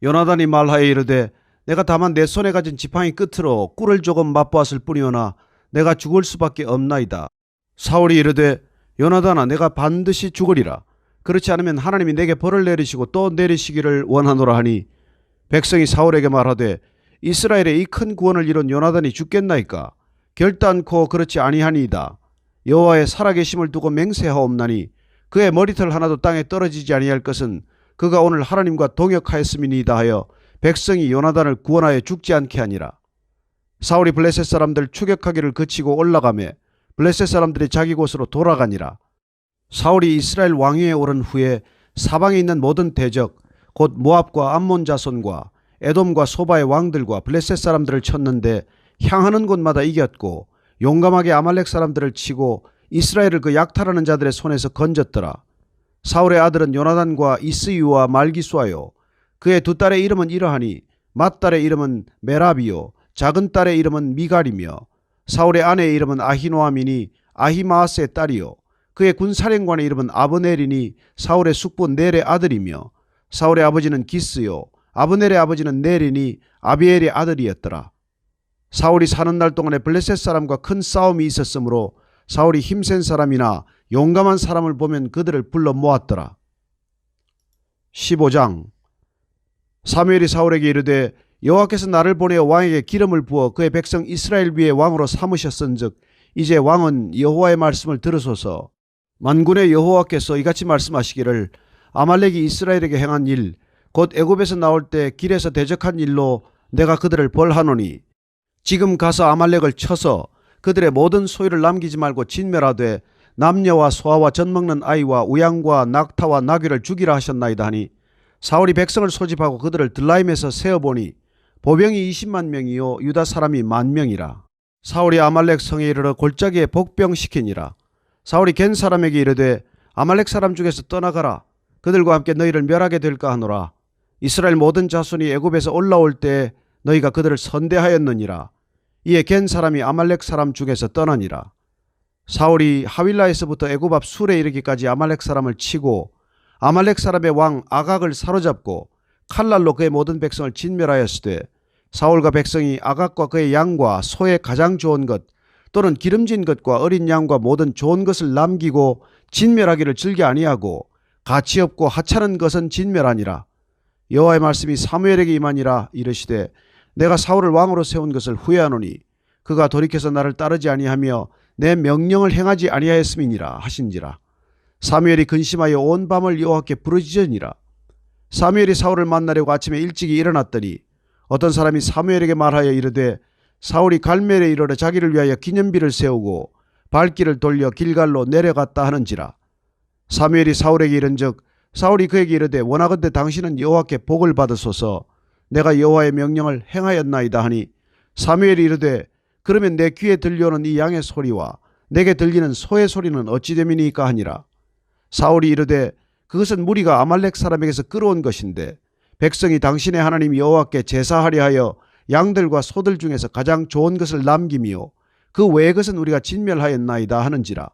요나단이 말하여 이르되 내가 다만 내 손에 가진 지팡이 끝으로 꿀을 조금 맛보았을 뿐이오나 내가 죽을 수밖에 없나이다. 사울이 이르되 요나단아 내가 반드시 죽으리라. 그렇지 않으면 하나님이 내게 벌을 내리시고 또 내리시기를 원하노라 하니 백성이 사울에게 말하되 이스라엘의 이 큰 구원을 이룬 요나단이 죽겠나이까? 결단코 그렇지 아니하니이다. 여호와의 살아계심을 두고 맹세하옵나니 그의 머리털 하나도 땅에 떨어지지 아니할 것은 그가 오늘 하나님과 동역하였음이니이다 하여 백성이 요나단을 구원하여 죽지 않게 하니라. 사울이 블레셋 사람들 추격하기를 그치고 올라가매 블레셋 사람들이 자기 곳으로 돌아가니라. 사울이 이스라엘 왕위에 오른 후에 사방에 있는 모든 대적 곧 모압과 암몬 자손과 에돔과 소바의 왕들과 블레셋 사람들을 쳤는데 향하는 곳마다 이겼고 용감하게 아말렉 사람들을 치고 이스라엘을 그 약탈하는 자들의 손에서 건졌더라. 사울의 아들은 요나단과 이스이와 말기수아요. 그의 두 딸의 이름은 이러하니 맏딸의 이름은 메라비요 작은 딸의 이름은 미갈이며 사울의 아내의 이름은 아히노아미니 아히마아스의 딸이요 그의 군사령관의 이름은 아브넬이니 사울의 숙부 넬의 아들이며 사울의 아버지는 기스요 아브넬의 아버지는 넬이니 아비엘의 아들이었더라. 사울이 사는 날 동안에 블레셋 사람과 큰 싸움이 있었으므로 사울이 힘센 사람이나 용감한 사람을 보면 그들을 불러 모았더라. 15장 사무엘이 사울에게 이르되 여호와께서 나를 보내어 왕에게 기름을 부어 그의 백성 이스라엘 위에 왕으로 삼으셨은즉 이제 왕은 여호와의 말씀을 들으소서. 만군의 여호와께서 이같이 말씀하시기를 아말렉이 이스라엘에게 행한 일 곧 애굽에서 나올 때 길에서 대적한 일로 내가 그들을 벌하노니 지금 가서 아말렉을 쳐서 그들의 모든 소유를 남기지 말고 진멸하되 남녀와 소아와 젖먹는 아이와 우양과 낙타와 나귀를 죽이라 하셨나이다 하니 사울이 백성을 소집하고 그들을 들라임에서 세어보니 보병이 20만 명이요 유다 사람이 10,000명이라. 사울이 아말렉 성에 이르러 골짜기에 복병시키니라. 사울이 겐 사람에게 이르되 아말렉 사람 중에서 떠나가라. 그들과 함께 너희를 멸하게 될까 하노라. 이스라엘 모든 자손이 애굽에서 올라올 때 너희가 그들을 선대하였느니라. 이에 겐 사람이 아말렉 사람 중에서 떠나니라. 사울이 하윌라에서부터 애굽 앞 술에 이르기까지 아말렉 사람을 치고 아말렉 사람의 왕 아각을 사로잡고 칼날로 그의 모든 백성을 진멸하였으되 사울과 백성이 아각과 그의 양과 소의 가장 좋은 것 또는 기름진 것과 어린 양과 모든 좋은 것을 남기고 진멸하기를 즐겨 아니하고 가치 없고 하찮은 것은 진멸하니라. 여호와의 말씀이 사무엘에게 임하니라. 이르시되 내가 사울을 왕으로 세운 것을 후회하노니 그가 돌이켜서 나를 따르지 아니하며 내 명령을 행하지 아니하였음이니라 하신지라. 사무엘이 근심하여 온 밤을 여호와께 부르짖으니라. 사무엘이 사울을 만나려고 아침에 일찍이 일어났더니 어떤 사람이 사무엘에게 말하여 이르되 사울이 갈멜에 이르러 자기를 위하여 기념비를 세우고 발길을 돌려 길갈로 내려갔다 하는지라. 사무엘이 사울에게 이른즉 사울이 그에게 이르되 원하건대 당신은 여호와께 복을 받으소서. 내가 여호와의 명령을 행하였나이다 하니 사무엘이 이르되 그러면 내 귀에 들려오는 이 양의 소리와 내게 들리는 소의 소리는 어찌 됨이니까 하니라. 사울이 이르되 그것은 무리가 아말렉 사람에게서 끌어온 것인데 백성이 당신의 하나님 여호와께 제사하려 하여 양들과 소들 중에서 가장 좋은 것을 남기며 그 외의 것은 우리가 진멸하였나이다 하는지라.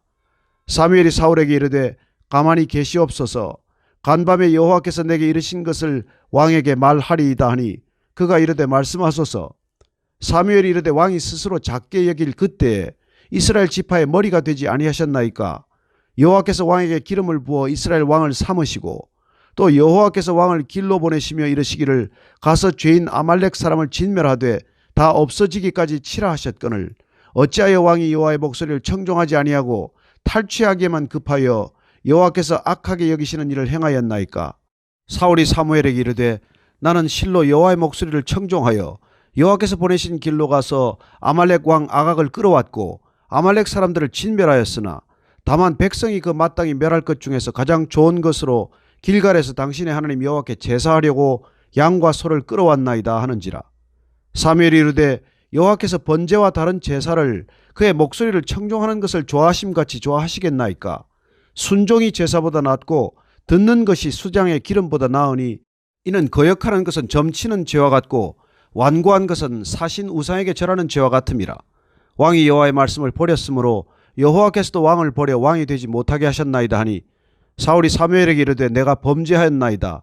사무엘이 사울에게 이르되 가만히 계시옵소서. 간밤에 여호와께서 내게 이르신 것을 왕에게 말하리이다 하니 그가 이르되 말씀하소서. 사무엘이 이르되 왕이 스스로 작게 여길 그때에 이스라엘 지파의 머리가 되지 아니하셨나이까? 여호와께서 왕에게 기름을 부어 이스라엘 왕을 삼으시고 또 여호와께서 왕을 길로 보내시며 이르시기를 가서 죄인 아말렉 사람을 진멸하되 다 없어지기까지 치라 하셨거늘 어찌하여 왕이 여호와의 목소리를 청종하지 아니하고 탈취하기에만 급하여 여호와께서 악하게 여기시는 일을 행하였나이까? 사울이 사무엘에게 이르되 나는 실로 여호와의 목소리를 청종하여 여호와께서 보내신 길로 가서 아말렉 왕 아각을 끌어왔고 아말렉 사람들을 진멸하였으나 다만 백성이 그 마땅히 멸할 것 중에서 가장 좋은 것으로 길갈에서 당신의 하나님 여호와께 제사하려고 양과 소를 끌어왔나이다 하는지라. 사무엘이 이르되 여호와께서 번제와 다른 제사를 그의 목소리를 청종하는 것을 좋아하심같이 좋아하시겠나이까? 순종이 제사보다 낫고 듣는 것이 수장의 기름보다 나으니 이는 거역하는 것은 점치는 죄와 같고 완고한 것은 사신 우상에게 절하는 죄와 같음이라. 왕이 여호와의 말씀을 버렸으므로 여호와께서도 왕을 버려 왕이 되지 못하게 하셨나이다 하니 사울이 사무엘에게 이르되 내가 범죄하였나이다.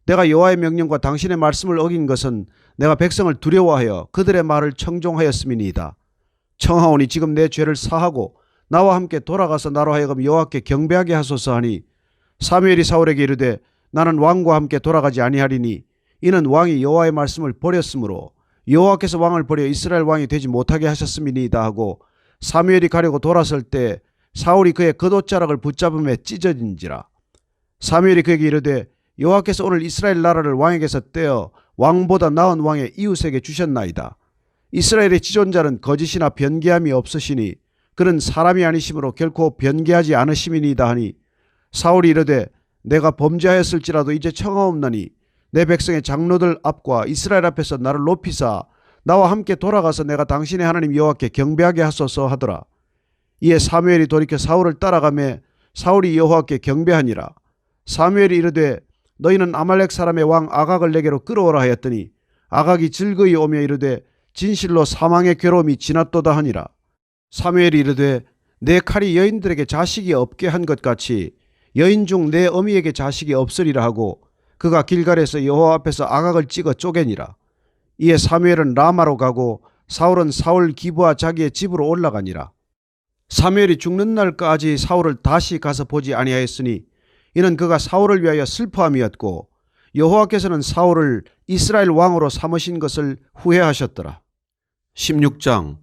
내가 여호와의 명령과 당신의 말씀을 어긴 것은 내가 백성을 두려워하여 그들의 말을 청종하였음이니이다. 청하오니 지금 내 죄를 사하고 나와 함께 돌아가서 나로 하여금 여호와께 경배하게 하소서 하니 사무엘이 사울에게 이르되 나는 왕과 함께 돌아가지 아니하리니 이는 왕이 여호와의 말씀을 버렸으므로 여호와께서 왕을 버려 이스라엘 왕이 되지 못하게 하셨음이니이다 하고 사무엘이 가려고 돌아설 때 사울이 그의 겉옷자락을 붙잡음에 찢어진지라. 사무엘이 그에게 이르되 여호와께서 오늘 이스라엘 나라를 왕에게서 떼어 왕보다 나은 왕의 이웃에게 주셨나이다. 이스라엘의 지존자는 거짓이나 변개함이 없으시니 그는 사람이 아니심으로 결코 변개하지 않으심이니이다 하니 사울이 이르되 내가 범죄하였을지라도 이제 청하옵나니 내 백성의 장로들 앞과 이스라엘 앞에서 나를 높이사 나와 함께 돌아가서 내가 당신의 하나님 여호와께 경배하게 하소서 하더라. 이에 사무엘이 돌이켜 사울을 따라가매 사울이 여호와께 경배하니라. 사무엘이 이르되 너희는 아말렉 사람의 왕 아각을 내게로 끌어오라 하였더니 아각이 즐거이 오며 이르되 진실로 사망의 괴로움이 지났도다 하니라. 사무엘이 이르되 내 칼이 여인들에게 자식이 없게 한 것 같이 여인 중 내 어미에게 자식이 없으리라 하고 그가 길갈에서 여호와 앞에서 아각을 찍어 쪼개니라. 이에 사무엘은 라마로 가고 사울은 사울 기브와 자기의 집으로 올라가니라. 사무엘이 죽는 날까지 사울을 다시 가서 보지 아니하였으니 이는 그가 사울을 위하여 슬퍼함이었고 여호와께서는 사울을 이스라엘 왕으로 삼으신 것을 후회하셨더라. 16장.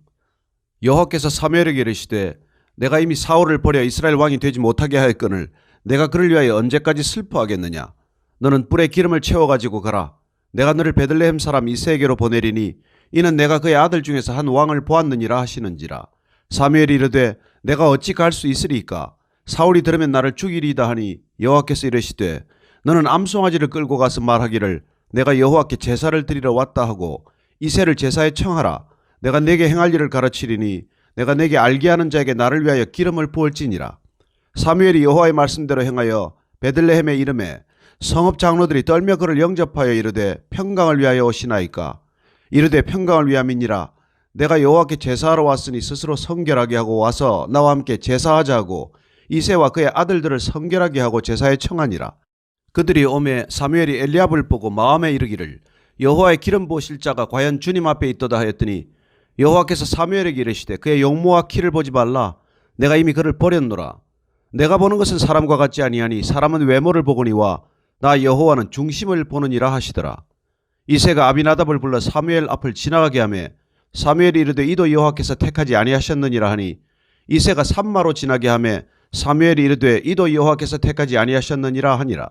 여호와께서 사무엘에게 이르시되 내가 이미 사울을 버려 이스라엘 왕이 되지 못하게 하였거늘 내가 그를 위하여 언제까지 슬퍼하겠느냐. 너는 뿔에 기름을 채워가지고 가라. 내가 너를 베들레헴 사람 이새에게로 보내리니 이는 내가 그의 아들 중에서 한 왕을 보았느니라 하시는지라. 사무엘이 이르되 내가 어찌 갈 수 있으리까. 사울이 들으면 나를 죽이리이다 하니 여호와께서 이르시되 너는 암송아지를 끌고 가서 말하기를 내가 여호와께 제사를 드리러 왔다 하고 이새를 제사에 청하라. 내가 내게 행할 일을 가르치리니 내가 내게 알게 하는 자에게 나를 위하여 기름을 부을지니라. 사무엘이 여호와의 말씀대로 행하여 베들레헴에 이르매 성읍 장로들이 떨며 그를 영접하여 이르되 평강을 위하여 오시나이까. 이르되 평강을 위함이니라. 내가 여호와께 제사하러 왔으니 스스로 성결하게 하고 와서 나와 함께 제사하자 하고 이새와 그의 아들들을 성결하게 하고 제사에 청하니라. 그들이 오매 사무엘이 엘리압을 보고 마음에 이르기를 여호와의 기름 부으실 자가 과연 주님 앞에 있도다 하였더니 여호와께서 사무엘에게 이르시되 그의 용모와 키를 보지 말라. 내가 이미 그를 버렸노라. 내가 보는 것은 사람과 같지 아니하니 사람은 외모를 보거니와 나 여호와는 중심을 보느니라 하시더라. 이새가 아비나답을 불러 사무엘 앞을 지나가게 하매 사무엘이 이르되 이도 여호와께서 택하지 아니하셨느니라 하니 이새가 산마로 지나게 하매 사무엘이 이르되 이도 여호와께서 택하지 아니하셨느니라 하니라.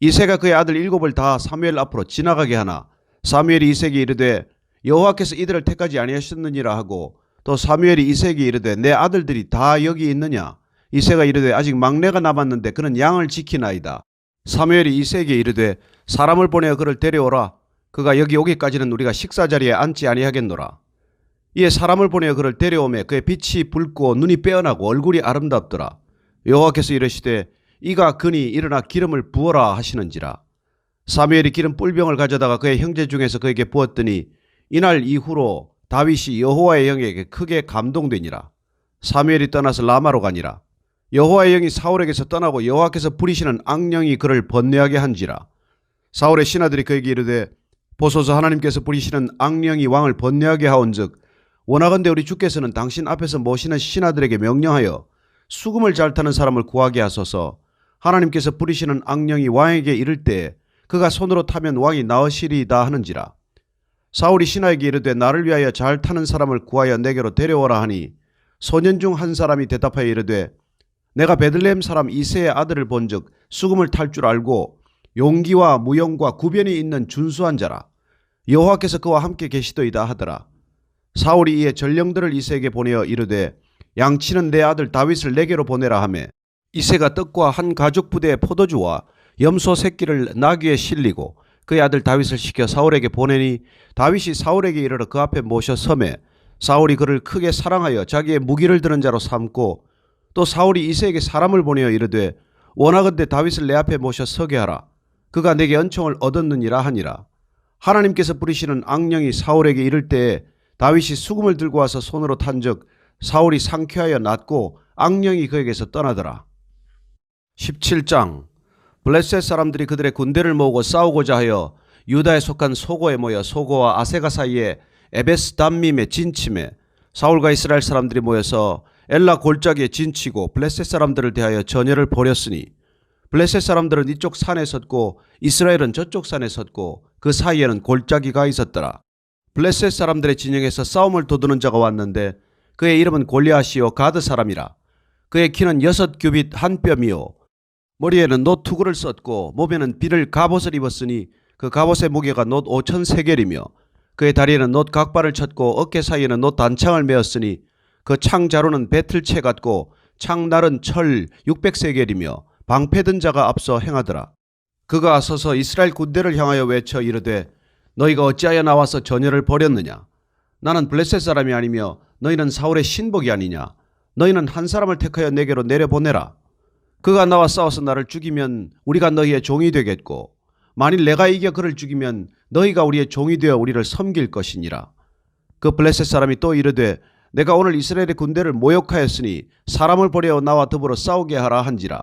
이새가 그의 아들 7을 다 사무엘 앞으로 지나가게 하나 사무엘이 이새에게 이르되 여호와께서 이들을 택하지 아니하셨느니라 하고 또 사무엘이 이새에게 이르되 내 아들들이 다 여기 있느냐. 이새가 이르되 아직 막내가 남았는데 그는 양을 지키나이다. 사무엘이 이새에게 이르되 사람을 보내어 그를 데려오라. 그가 여기 오기까지는 우리가 식사자리에 앉지 아니하겠노라. 이에 사람을 보내어 그를 데려오매 그의 빛이 붉고 눈이 빼어나고 얼굴이 아름답더라. 여호와께서 이르시되 이가 그니 일어나 기름을 부어라 하시는지라. 사무엘이 기름 뿔병을 가져다가 그의 형제 중에서 그에게 부었더니 이날 이후로 다윗이 여호와의 영에게 크게 감동되니라. 사무엘이 떠나서 라마로 가니라. 여호와의 영이 사울에게서 떠나고 여호와께서 부리시는 악령이 그를 번뇌하게 한지라. 사울의 신하들이 그에게 이르되 보소서 하나님께서 부리시는 악령이 왕을 번뇌하게 하온즉 원하건대 우리 주께서는 당신 앞에서 모시는 신하들에게 명령하여 수금을 잘 타는 사람을 구하게 하소서. 하나님께서 부리시는 악령이 왕에게 이를 때 그가 손으로 타면 왕이 나으시리이다 하는지라. 사울이 신하에게 이르되 나를 위하여 잘 타는 사람을 구하여 내게로 데려오라 하니 소년 중 한 사람이 대답하여 이르되 내가 베들레헴 사람 이새의 아들을 본즉 수금을 탈 줄 알고 용기와 무용과 구변이 있는 준수한 자라. 여호와께서 그와 함께 계시도이다 하더라. 사울이 이에 전령들을 이새에게 보내어 이르되 양치는 내 아들 다윗을 내게로 보내라 하매 이새가 떡과 한 가죽 부대의 포도주와 염소 새끼를 나귀에 실리고 그의 아들 다윗을 시켜 사울에게 보내니 다윗이 사울에게 이르러 그 앞에 모셔 서매 사울이 그를 크게 사랑하여 자기의 무기를 드는 자로 삼고 또 사울이 이새에게 사람을 보내어 이르되 원하건대 다윗을 내 앞에 모셔 서게 하라. 그가 내게 은총을 얻었느니라 하니라. 하나님께서 부리시는 악령이 사울에게 이를 때에 다윗이 수금을 들고 와서 손으로 탄즉 사울이 상쾌하여 낫고 악령이 그에게서 떠나더라. 17장. 블레셋 사람들이 그들의 군대를 모으고 싸우고자 하여 유다에 속한 소고에 모여 소고와 아세가 사이에 에베스 담밈에 진침해 사울과 이스라엘 사람들이 모여서 엘라 골짜기에 진치고 블레셋 사람들을 대하여 전열을 벌였으니 블레셋 사람들은 이쪽 산에 섰고 이스라엘은 저쪽 산에 섰고 그 사이에는 골짜기가 있었더라. 블레셋 사람들의 진영에서 싸움을 도두는 자가 왔는데 그의 이름은 골리앗이요 가드 사람이라. 그의 키는 6규빗 한 뼘이요 머리에는 놋 투구를 썼고 몸에는 비를 갑옷을 입었으니 그 갑옷의 무게가 놋 5,000세겔이며 그의 다리에는 놋 각발을 쳤고 어깨 사이에는 놋 단창을 메었으니 그 창 자루는 배틀채 같고 창날은 철 600세겔이며 방패든 자가 앞서 행하더라. 그가 서서 이스라엘 군대를 향하여 외쳐 이르되 너희가 어찌하여 나와서 전열을 벌였느냐. 나는 블레셋 사람이 아니며 너희는 사울의 신복이 아니냐. 너희는 한 사람을 택하여 내게로 내려보내라. 그가 나와 싸워서 나를 죽이면 우리가 너희의 종이 되겠고 만일 내가 이겨 그를 죽이면 너희가 우리의 종이 되어 우리를 섬길 것이니라. 그 블레셋 사람이 또 이르되 내가 오늘 이스라엘의 군대를 모욕하였으니 사람을 보내어 나와 더불어 싸우게 하라 한지라.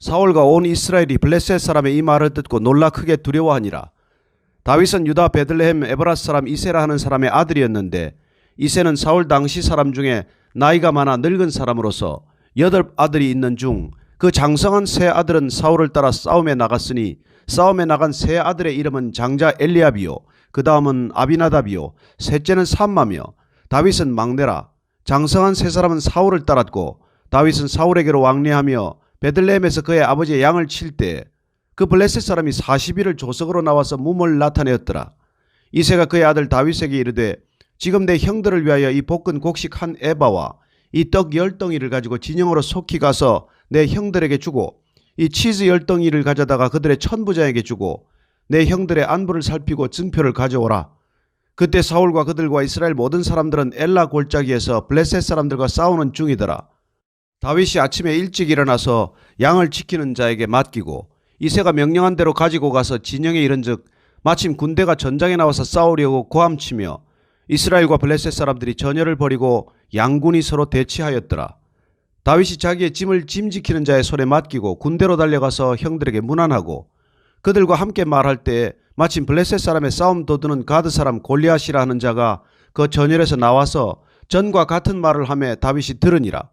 사울과 온 이스라엘이 블레셋 사람의 이 말을 듣고 놀라 크게 두려워하니라. 다윗은 유다 베들레헴 에브라스 사람 이세라 하는 사람의 아들이었는데 이세는 사울 당시 사람 중에 나이가 많아 늙은 사람으로서 8 아들이 있는 중 그 장성한 세 아들은 사울을 따라 싸움에 나갔으니 싸움에 나간 세 아들의 이름은 장자 엘리압이요 그 다음은 아비나답이요 셋째는 삼마며 다윗은 막내라. 장성한 세 사람은 사울을 따랐고 다윗은 사울에게로 왕래하며 베들레헴에서 그의 아버지의 양을 칠 때 그 블레셋 사람이 40일을 조석으로 나와서 몸을 나타내었더라. 이새가 그의 아들 다윗에게 이르되 지금 내 형들을 위하여 이 볶은 곡식 한 에바와 이 떡 10덩이를 가지고 진영으로 속히 가서 내 형들에게 주고 이 치즈 10덩이를 가져다가 그들의 천부장에게 주고 내 형들의 안부를 살피고 증표를 가져오라. 그때 사울과 그들과 이스라엘 모든 사람들은 엘라 골짜기에서 블레셋 사람들과 싸우는 중이더라. 다윗이 아침에 일찍 일어나서 양을 지키는 자에게 맡기고 이새가 명령한 대로 가지고 가서 진영에 이른즉 마침 군대가 전장에 나와서 싸우려고 고함치며 이스라엘과 블레셋 사람들이 전열을 벌이고 양군이 서로 대치하였더라. 다윗이 자기의 짐을 짐지키는 자의 손에 맡기고 군대로 달려가서 형들에게 문안하고 그들과 함께 말할 때에 마침 블레셋 사람의 싸움 도두는 가드 사람 골리앗이라 하는 자가 그 전열에서 나와서 전과 같은 말을 하며 다윗이 들으니라.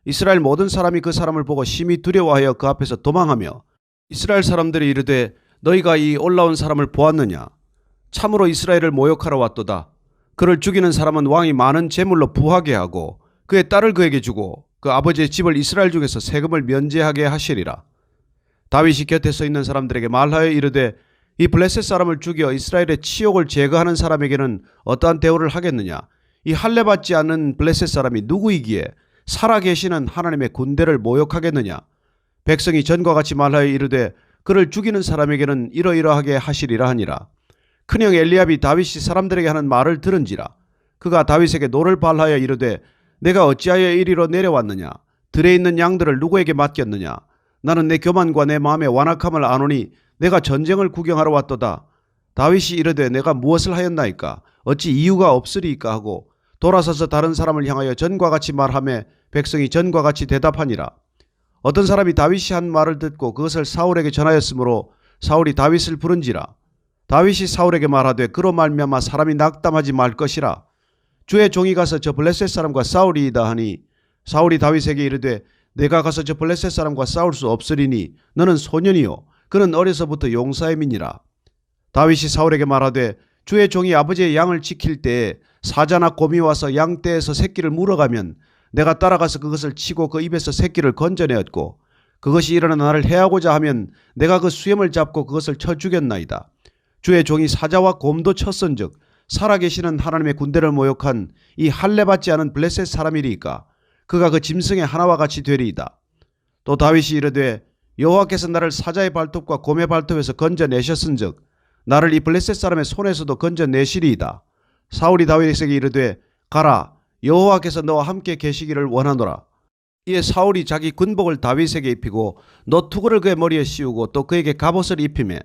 이스라엘 모든 사람이 그 사람을 보고 심히 두려워하여 그 앞에서 도망하며 이스라엘 사람들이 이르되 너희가 이 올라온 사람을 보았느냐. 참으로 이스라엘을 모욕하러 왔도다. 그를 죽이는 사람은 왕이 많은 재물로 부하게 하고 그의 딸을 그에게 주고 그 아버지의 집을 이스라엘 중에서 세금을 면제하게 하시리라. 다윗이 곁에 서 있는 사람들에게 말하여 이르되 이 블레셋 사람을 죽여 이스라엘의 치욕을 제거하는 사람에게는 어떠한 대우를 하겠느냐. 이 할례받지 않는 블레셋 사람이 누구이기에 살아계시는 하나님의 군대를 모욕하겠느냐. 백성이 전과 같이 말하여 이르되 그를 죽이는 사람에게는 이러이러하게 하시리라 하니라. 큰형 엘리압이 다윗이 사람들에게 하는 말을 들은지라. 그가 다윗에게 노를 발하여 이르되 내가 어찌하여 이리로 내려왔느냐. 들에 있는 양들을 누구에게 맡겼느냐. 나는 내 교만과 내 마음의 완악함을 아노니 내가 전쟁을 구경하러 왔도다. 다윗이 이르되 내가 무엇을 하였나이까. 어찌 이유가 없으리이까 하고 돌아서서 다른 사람을 향하여 전과 같이 말하며 백성이 전과 같이 대답하니라. 어떤 사람이 다윗이 한 말을 듣고 그것을 사울에게 전하였으므로 사울이 다윗을 부른지라. 다윗이 사울에게 말하되 그로 말미암아 사람이 낙담하지 말 것이라. 주의 종이 가서 저 블레셋 사람과 싸우리이다 하니 사울이 다윗에게 이르되 내가 가서 저 블레셋 사람과 싸울 수 없으리니 너는 소년이요 그는 어려서부터 용사의 민이라. 다윗이 사울에게 말하되 주의 종이 아버지의 양을 지킬 때에 사자나 곰이 와서 양떼에서 새끼를 물어가면 내가 따라가서 그것을 치고 그 입에서 새끼를 건져내었고 그것이 일어나 나를 해하고자 하면 내가 그 수염을 잡고 그것을 쳐 죽였나이다. 주의 종이 사자와 곰도 쳤은즉 살아계시는 하나님의 군대를 모욕한 이 할례받지 않은 블레셋 사람이리이까 그가 그 짐승의 하나와 같이 되리이다. 또 다윗이 이르되 여호와께서 나를 사자의 발톱과 곰의 발톱에서 건져내셨은즉 나를 이 블레셋 사람의 손에서도 건져내시리이다. 사울이 다윗에게 이르되 가라 여호와께서 너와 함께 계시기를 원하노라. 이에 사울이 자기 군복을 다윗에게 입히고 노투구를 그의 머리에 씌우고 또 그에게 갑옷을 입히매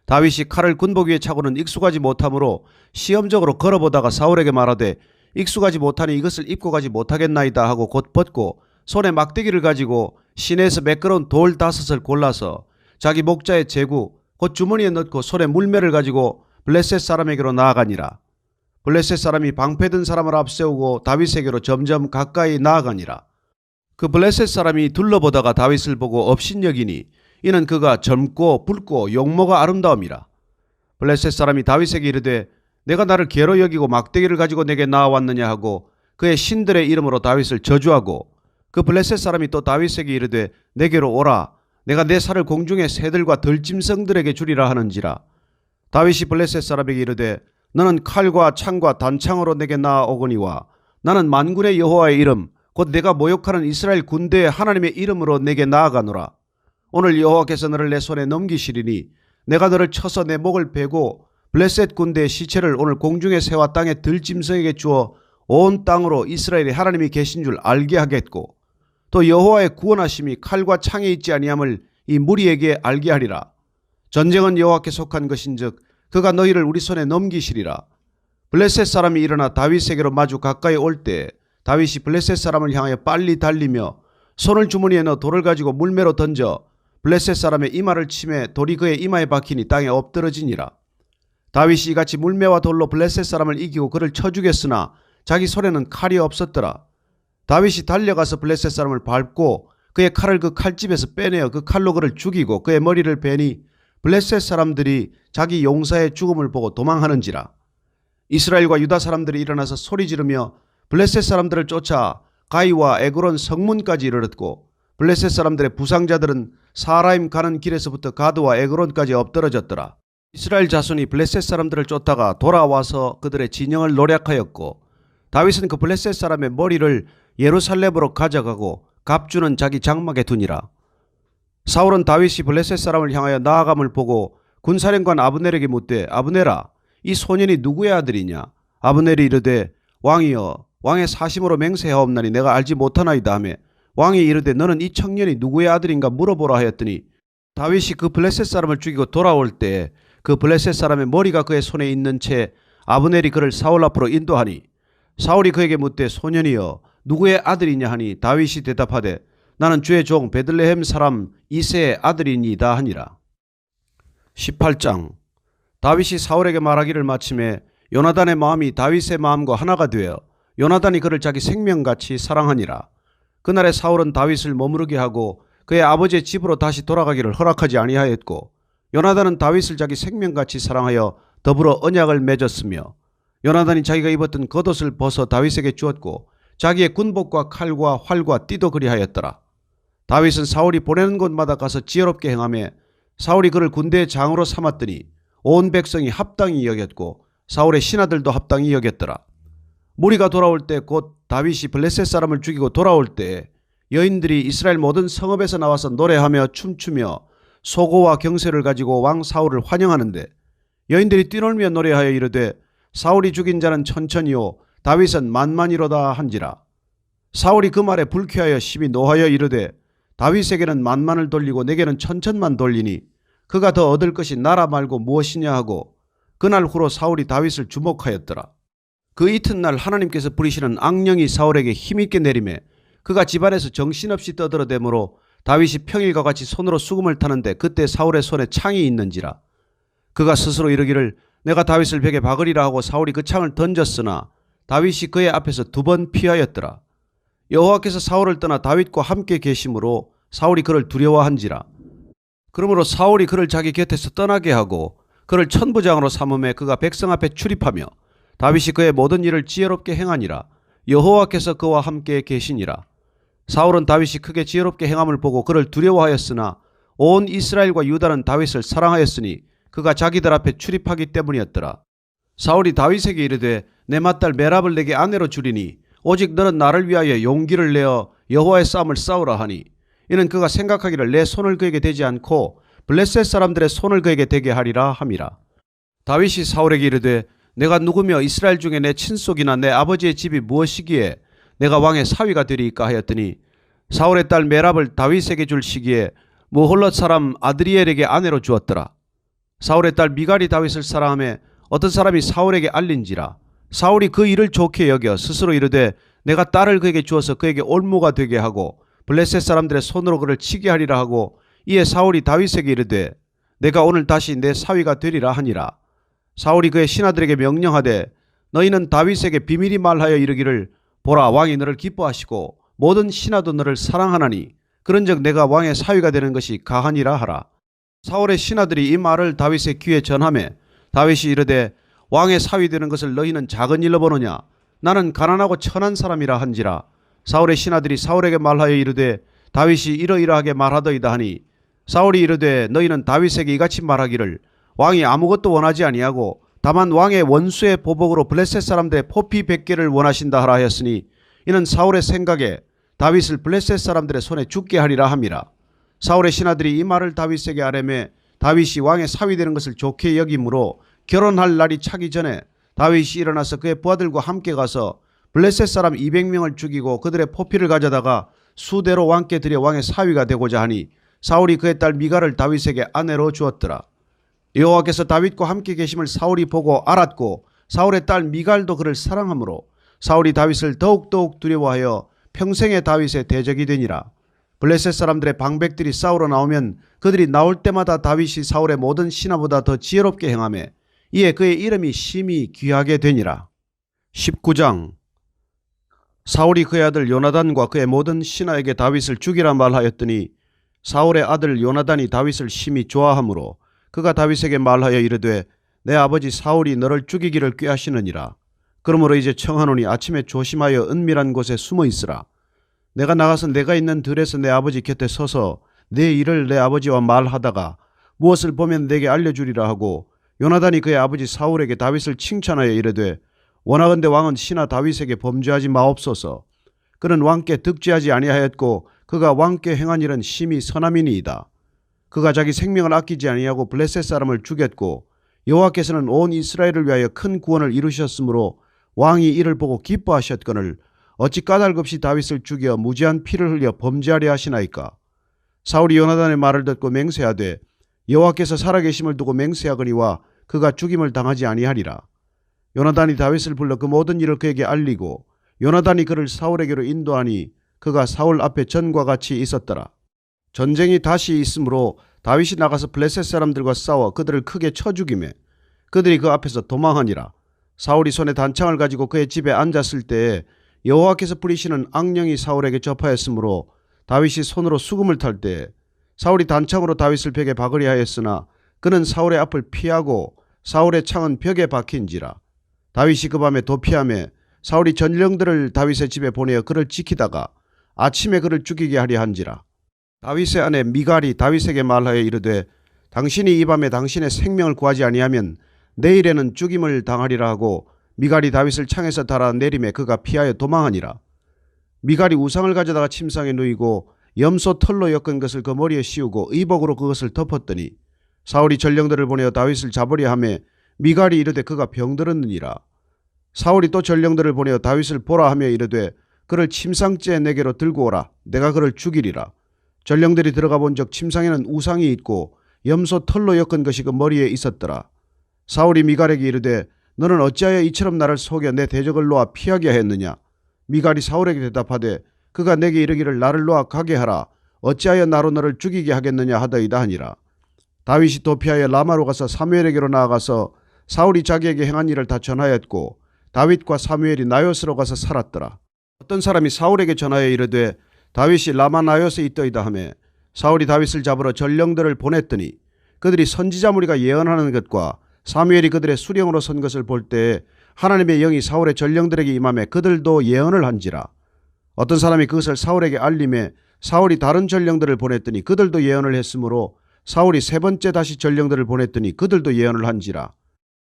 다윗이 칼을 군복 위에 차고는 익숙하지 못하므로 시험적으로 걸어보다가 사울에게 말하되 익숙하지 못하니 이것을 입고 가지 못하겠나이다 하고 곧 벗고 손에 막대기를 가지고 시내에서 매끄러운 돌 5을 골라서 자기 목자의 제구 곧 주머니에 넣고 손에 물매를 가지고 블레셋 사람에게로 나아가니라. 블레셋 사람이 방패든 사람을 앞세우고 다윗에게로 점점 가까이 나아가니라. 그 블레셋 사람이 둘러보다가 다윗을 보고 업신여기니 이는 그가 젊고 붉고 용모가 아름다움이라. 블레셋 사람이 다윗에게 이르되 내가 나를 괴로 여기고 막대기를 가지고 내게 나아왔느냐 하고 그의 신들의 이름으로 다윗을 저주하고 그 블레셋 사람이 또 다윗에게 이르되 내게로 오라. 내가 내 살을 공중의 새들과 들짐승들에게 주리라 하는지라. 다윗이 블레셋 사람에게 이르되 너는 칼과 창과 단창으로 내게 나아오거니와 나는 만군의 여호와의 이름 곧 내가 모욕하는 이스라엘 군대의 하나님의 이름으로 내게 나아가노라. 오늘 여호와께서 너를 내 손에 넘기시리니 내가 너를 쳐서 내 목을 베고 블레셋 군대의 시체를 오늘 공중의 새와 땅의 들짐승에게 주어 온 땅으로 이스라엘의 하나님이 계신 줄 알게 하겠고 또 여호와의 구원하심이 칼과 창에 있지 아니함을 이 무리에게 알게 하리라. 전쟁은 여호와께 속한 것인즉 그가 너희를 우리 손에 넘기시리라. 블레셋 사람이 일어나 다윗에게로 마주 가까이 올 때 다윗이 블레셋 사람을 향하여 빨리 달리며 손을 주머니에 넣어 돌을 가지고 물매로 던져 블레셋 사람의 이마를 치매 돌이 그의 이마에 박히니 땅에 엎드러지니라. 다윗이 이같이 물매와 돌로 블레셋 사람을 이기고 그를 쳐 죽였으나 자기 손에는 칼이 없었더라. 다윗이 달려가서 블레셋 사람을 밟고 그의 칼을 그 칼집에서 빼내어 그 칼로 그를 죽이고 그의 머리를 베니 블레셋 사람들이 자기 용사의 죽음을 보고 도망하는지라. 이스라엘과 유다 사람들이 일어나서 소리 지르며 블레셋 사람들을 쫓아 가이와 에그론 성문까지 이르렀고 블레셋 사람들의 부상자들은 사라임 가는 길에서부터 가드와 에그론까지 엎드러졌더라. 이스라엘 자손이 블레셋 사람들을 쫓다가 돌아와서 그들의 진영을 노략하였고 다윗은 그 블레셋 사람의 머리를 예루살렘으로 가져가고 갑주는 자기 장막에 두니라. 사울은 다윗이 블레셋 사람을 향하여 나아감을 보고 군사령관 아브넬에게 묻되 아브넬아 이 소년이 누구의 아들이냐. 아브넬이 이르되 왕이여 왕의 사심으로 맹세하옵나니 내가 알지 못하나이다 하며 왕이 이르되 너는 이 청년이 누구의 아들인가 물어보라 하였더니 다윗이 그 블레셋 사람을 죽이고 돌아올 때 그 블레셋 사람의 머리가 그의 손에 있는 채 아브넬이 그를 사울 앞으로 인도하니 사울이 그에게 묻되 소년이여 누구의 아들이냐 하니 다윗이 대답하되 나는 주의 종 베들레헴 사람 이새의 아들이니이다 하니라. 18장. 다윗이 사울에게 말하기를 마침에 요나단의 마음이 다윗의 마음과 하나가 되어 요나단이 그를 자기 생명같이 사랑하니라. 그날에 사울은 다윗을 머무르게 하고 그의 아버지의 집으로 다시 돌아가기를 허락하지 아니하였고 요나단은 다윗을 자기 생명같이 사랑하여 더불어 언약을 맺었으며 요나단이 자기가 입었던 겉옷을 벗어 다윗에게 주었고 자기의 군복과 칼과 활과 띠도 그리하였더라. 다윗은 사울이 보내는 곳마다 가서 지혜롭게 행하며 사울이 그를 군대의 장으로 삼았더니 온 백성이 합당히 여겼고 사울의 신하들도 합당히 여겼더라. 무리가 돌아올 때 곧 다윗이 블레셋 사람을 죽이고 돌아올 때 여인들이 이스라엘 모든 성읍에서 나와서 노래하며 춤추며 소고와 경쇠를 가지고 왕 사울을 환영하는데 여인들이 뛰놀며 노래하여 이르되 사울이 죽인 자는 천천히요 다윗은 만만이로다 한지라. 사울이 그 말에 불쾌하여 심히 노하여 이르되 다윗에게는 만만을 돌리고 내게는 천천만 돌리니 그가 더 얻을 것이 나라 말고 무엇이냐 하고 그날 후로 사울이 다윗을 주목하였더라. 그 이튿날 하나님께서 부리시는 악령이 사울에게 힘있게 내리매 그가 집안에서 정신없이 떠들어대므로 다윗이 평일과 같이 손으로 수금을 타는데 그때 사울의 손에 창이 있는지라. 그가 스스로 이르기를 내가 다윗을 벽에 박으리라 하고 사울이 그 창을 던졌으나 다윗이 그의 앞에서 2번 피하였더라. 여호와께서 사울을 떠나 다윗과 함께 계심으로 사울이 그를 두려워한지라. 그러므로 사울이 그를 자기 곁에서 떠나게 하고 그를 천부장으로 삼음에 그가 백성 앞에 출입하며 다윗이 그의 모든 일을 지혜롭게 행하니라. 여호와께서 그와 함께 계시니라. 사울은 다윗이 크게 지혜롭게 행함을 보고 그를 두려워하였으나 온 이스라엘과 유다는 다윗을 사랑하였으니 그가 자기들 앞에 출입하기 때문이었더라. 사울이 다윗에게 이르되 내 맏딸 메랍을 내게 아내로 주리니 오직 너는 나를 위하여 용기를 내어 여호와의 싸움을 싸우라 하니 이는 그가 생각하기를 내 손을 그에게 대지 않고 블레셋 사람들의 손을 그에게 대게 하리라 함이라. 다윗이 사울에게 이르되 내가 누구며 이스라엘 중에 내 친속이나 내 아버지의 집이 무엇이기에 내가 왕의 사위가 되리이까 하였더니 사울의 딸 메랍을 다윗에게 줄 시기에 무홀럿 사람 아드리엘에게 아내로 주었더라. 사울의 딸 미갈이 다윗을 사랑하며 어떤 사람이 사울에게 알린지라. 사울이 그 일을 좋게 여겨 스스로 이르되 내가 딸을 그에게 주어서 그에게 올무가 되게 하고 블레셋 사람들의 손으로 그를 치게 하리라 하고 이에 사울이 다윗에게 이르되 내가 오늘 다시 내 사위가 되리라 하니라. 사울이 그의 신하들에게 명령하되 너희는 다윗에게 비밀히 말하여 이르기를 보라 왕이 너를 기뻐하시고 모든 신하도 너를 사랑하나니 그런즉 내가 왕의 사위가 되는 것이 가하니라 하라. 사울의 신하들이 이 말을 다윗의 귀에 전하매 다윗이 이르되 왕의 사위 되는 것을 너희는 작은 일로 보느냐 나는 가난하고 천한 사람이라 한지라. 사울의 신하들이 사울에게 말하여 이르되 다윗이 이러이러하게 말하더이다 하니 사울이 이르되 너희는 다윗에게 이같이 말하기를 왕이 아무것도 원하지 아니하고 다만 왕의 원수의 보복으로 블레셋 사람들의 포피 100개를 원하신다 하라 하였으니 이는 사울의 생각에 다윗을 블레셋 사람들의 손에 죽게 하리라 함이라. 사울의 신하들이 이 말을 다윗에게 아뢰매 다윗이 왕의 사위 되는 것을 좋게 여김으로 결혼할 날이 차기 전에 다윗이 일어나서 그의 부하들과 함께 가서 블레셋 사람 200명을 죽이고 그들의 포피를 가져다가 수대로 왕께 드려 왕의 사위가 되고자 하니 사울이 그의 딸 미갈을 다윗에게 아내로 주었더라. 여호와께서 다윗과 함께 계심을 사울이 보고 알았고 사울의 딸 미갈도 그를 사랑하므로 사울이 다윗을 더욱더욱 두려워하여 평생의 다윗의 대적이 되니라. 블레셋 사람들의 방백들이 싸우러 나오면 그들이 나올 때마다 다윗이 사울의 모든 신하보다 더 지혜롭게 행하며 이에 그의 이름이 심히 귀하게 되니라. 19장. 사울이 그의 아들 요나단과 그의 모든 신하에게 다윗을 죽이라 말하였더니 사울의 아들 요나단이 다윗을 심히 좋아하므로 그가 다윗에게 말하여 이르되 내 아버지 사울이 너를 죽이기를 꾀하시느니라. 그러므로 이제 청하노니 아침에 조심하여 은밀한 곳에 숨어 있으라. 내가 나가서 내가 있는 들에서 내 아버지 곁에 서서 내 일을 내 아버지와 말하다가 무엇을 보면 내게 알려주리라 하고 요나단이 그의 아버지 사울에게 다윗을 칭찬하여 이르되 원하건대 왕은 신하 다윗에게 범죄하지 마옵소서. 그는 왕께 득죄하지 아니하였고 그가 왕께 행한 일은 심히 선함이니이다. 그가 자기 생명을 아끼지 아니하고 블레셋 사람을 죽였고 여호와께서는 온 이스라엘을 위하여 큰 구원을 이루셨으므로 왕이 이를 보고 기뻐하셨거늘 어찌 까닭없이 다윗을 죽여 무지한 피를 흘려 범죄하려 하시나이까. 사울이 요나단의 말을 듣고 맹세하되 여호와께서 살아계심을 두고 맹세하거니와 그가 죽임을 당하지 아니하리라. 요나단이 다윗을 불러 그 모든 일을 그에게 알리고 요나단이 그를 사울에게로 인도하니 그가 사울 앞에 전과 같이 있었더라. 전쟁이 다시 있으므로 다윗이 나가서 블레셋 사람들과 싸워 그들을 크게 쳐 죽이매 그들이 그 앞에서 도망하니라. 사울이 손에 단창을 가지고 그의 집에 앉았을 때에 여호와께서 부리시는 악령이 사울에게 접하였으므로 다윗이 손으로 수금을 탈 때에 사울이 단창으로 다윗을 벽에 박으려 하였으나 그는 사울의 앞을 피하고 사울의 창은 벽에 박힌지라. 다윗이 그 밤에 도피하며 사울이 전령들을 다윗의 집에 보내어 그를 지키다가 아침에 그를 죽이게 하려 한지라. 다윗의 아내 미갈이 다윗에게 말하여 이르되 당신이 이 밤에 당신의 생명을 구하지 아니하면 내일에는 죽임을 당하리라 하고 미갈이 다윗을 창에서 달아 내림에 그가 피하여 도망하니라. 미갈이 우상을 가져다가 침상에 누이고 염소 털로 엮은 것을 그 머리에 씌우고 의복으로 그것을 덮었더니 사울이 전령들을 보내어 다윗을 잡으려 하매 미갈이 이르되 그가 병들었느니라. 사울이 또 전령들을 보내어 다윗을 보라 하며 이르되 그를 침상째에 내게로 들고 오라. 내가 그를 죽이리라. 전령들이 들어가 본즉 침상에는 우상이 있고 염소 털로 엮은 것이 그 머리에 있었더라. 사울이 미갈에게 이르되 너는 어찌하여 이처럼 나를 속여 내 대적을 놓아 피하게 했느냐. 미갈이 사울에게 대답하되 그가 내게 이르기를 나를 놓아 가게 하라. 어찌하여 나로 너를 죽이게 하겠느냐 하더이다 하니라. 다윗이 도피하여 라마로 가서 사무엘에게로 나아가서 사울이 자기에게 행한 일을 다 전하였고 다윗과 사무엘이 나요스로 가서 살았더라. 어떤 사람이 사울에게 전하여 이르되 다윗이 라마 나요스에 있더이다 하며 사울이 다윗을 잡으러 전령들을 보냈더니 그들이 선지자 무리가 예언하는 것과 사무엘이 그들의 수령으로 선 것을 볼 때 하나님의 영이 사울의 전령들에게 임하며 그들도 예언을 한지라. 어떤 사람이 그것을 사울에게 알림해 사울이 다른 전령들을 보냈더니 그들도 예언을 했으므로 사울이 세 번째 다시 전령들을 보냈더니 그들도 예언을 한지라.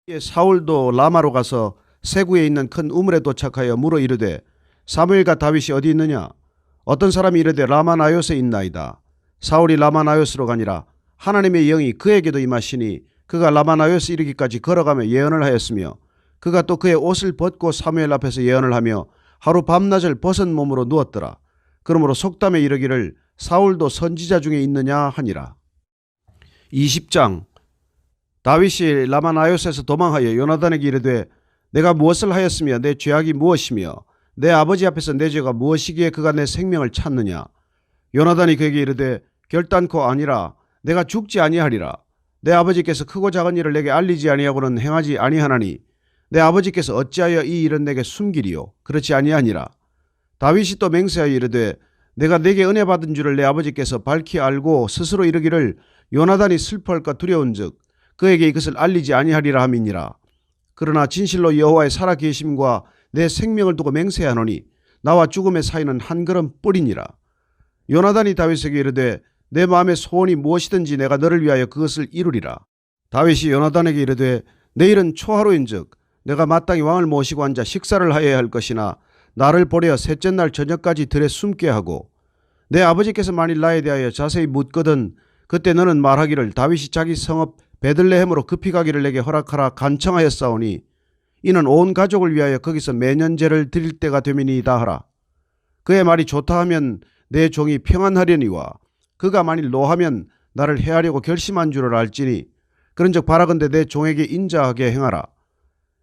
이에 사울도 라마로 가서 세구에 있는 큰 우물에 도착하여 물어 이르되 사무엘과 다윗이 어디 있느냐. 어떤 사람이 이르되 라마 나요스에 있나이다. 사울이 라마 나요스로 가니라. 하나님의 영이 그에게도 임하시니 그가 라마 나요스 이르기까지 걸어가며 예언을 하였으며 그가 또 그의 옷을 벗고 사무엘 앞에서 예언을 하며 하루 밤낮을 벗은 몸으로 누웠더라. 그러므로 속담에 이르기를 사울도 선지자 중에 있느냐 하니라. 20장. 다윗이 라마 나요스에서 도망하여 요나단에게 이르되 내가 무엇을 하였으며 내 죄악이 무엇이며 내 아버지 앞에서 내 죄가 무엇이기에 그가 내 생명을 찾느냐. 요나단이 그에게 이르되 결단코 아니라 내가 죽지 아니하리라. 내 아버지께서 크고 작은 일을 내게 알리지 아니하고는 행하지 아니하나니 내 아버지께서 어찌하여 이 일은 내게 숨기리요? 그렇지 아니하니라. 다윗이 또 맹세하여 이르되 내가 내게 은혜 받은 줄을 내 아버지께서 밝히 알고 스스로 이르기를 요나단이 슬퍼할까 두려운즉 그에게 이것을 알리지 아니하리라 함이니라. 그러나 진실로 여호와의 살아 계심과 내 생명을 두고 맹세하노니 나와 죽음의 사이는 한 걸음 뿔이니라. 요나단이 다윗에게 이르되 내 마음의 소원이 무엇이든지 내가 너를 위하여 그것을 이루리라. 다윗이 요나단에게 이르되 내일은 초하루인즉 내가 마땅히 왕을 모시고 앉아 식사를 하여야 할 것이나 나를 보려 셋째 날 저녁까지 들에 숨게 하고 내 아버지께서 만일 나에 대하여 자세히 묻거든 그때 너는 말하기를 다윗이 자기 성읍 베들레헴으로 급히 가기를 내게 허락하라 간청하였사오니 이는 온 가족을 위하여 거기서 매년 제를 드릴 때가 되미니이다 하라. 그의 말이 좋다 하면 내 종이 평안하려니와 그가 만일 노하면 나를 해하려고 결심한 줄을 알지니 그런즉 바라건대 내 종에게 인자하게 행하라.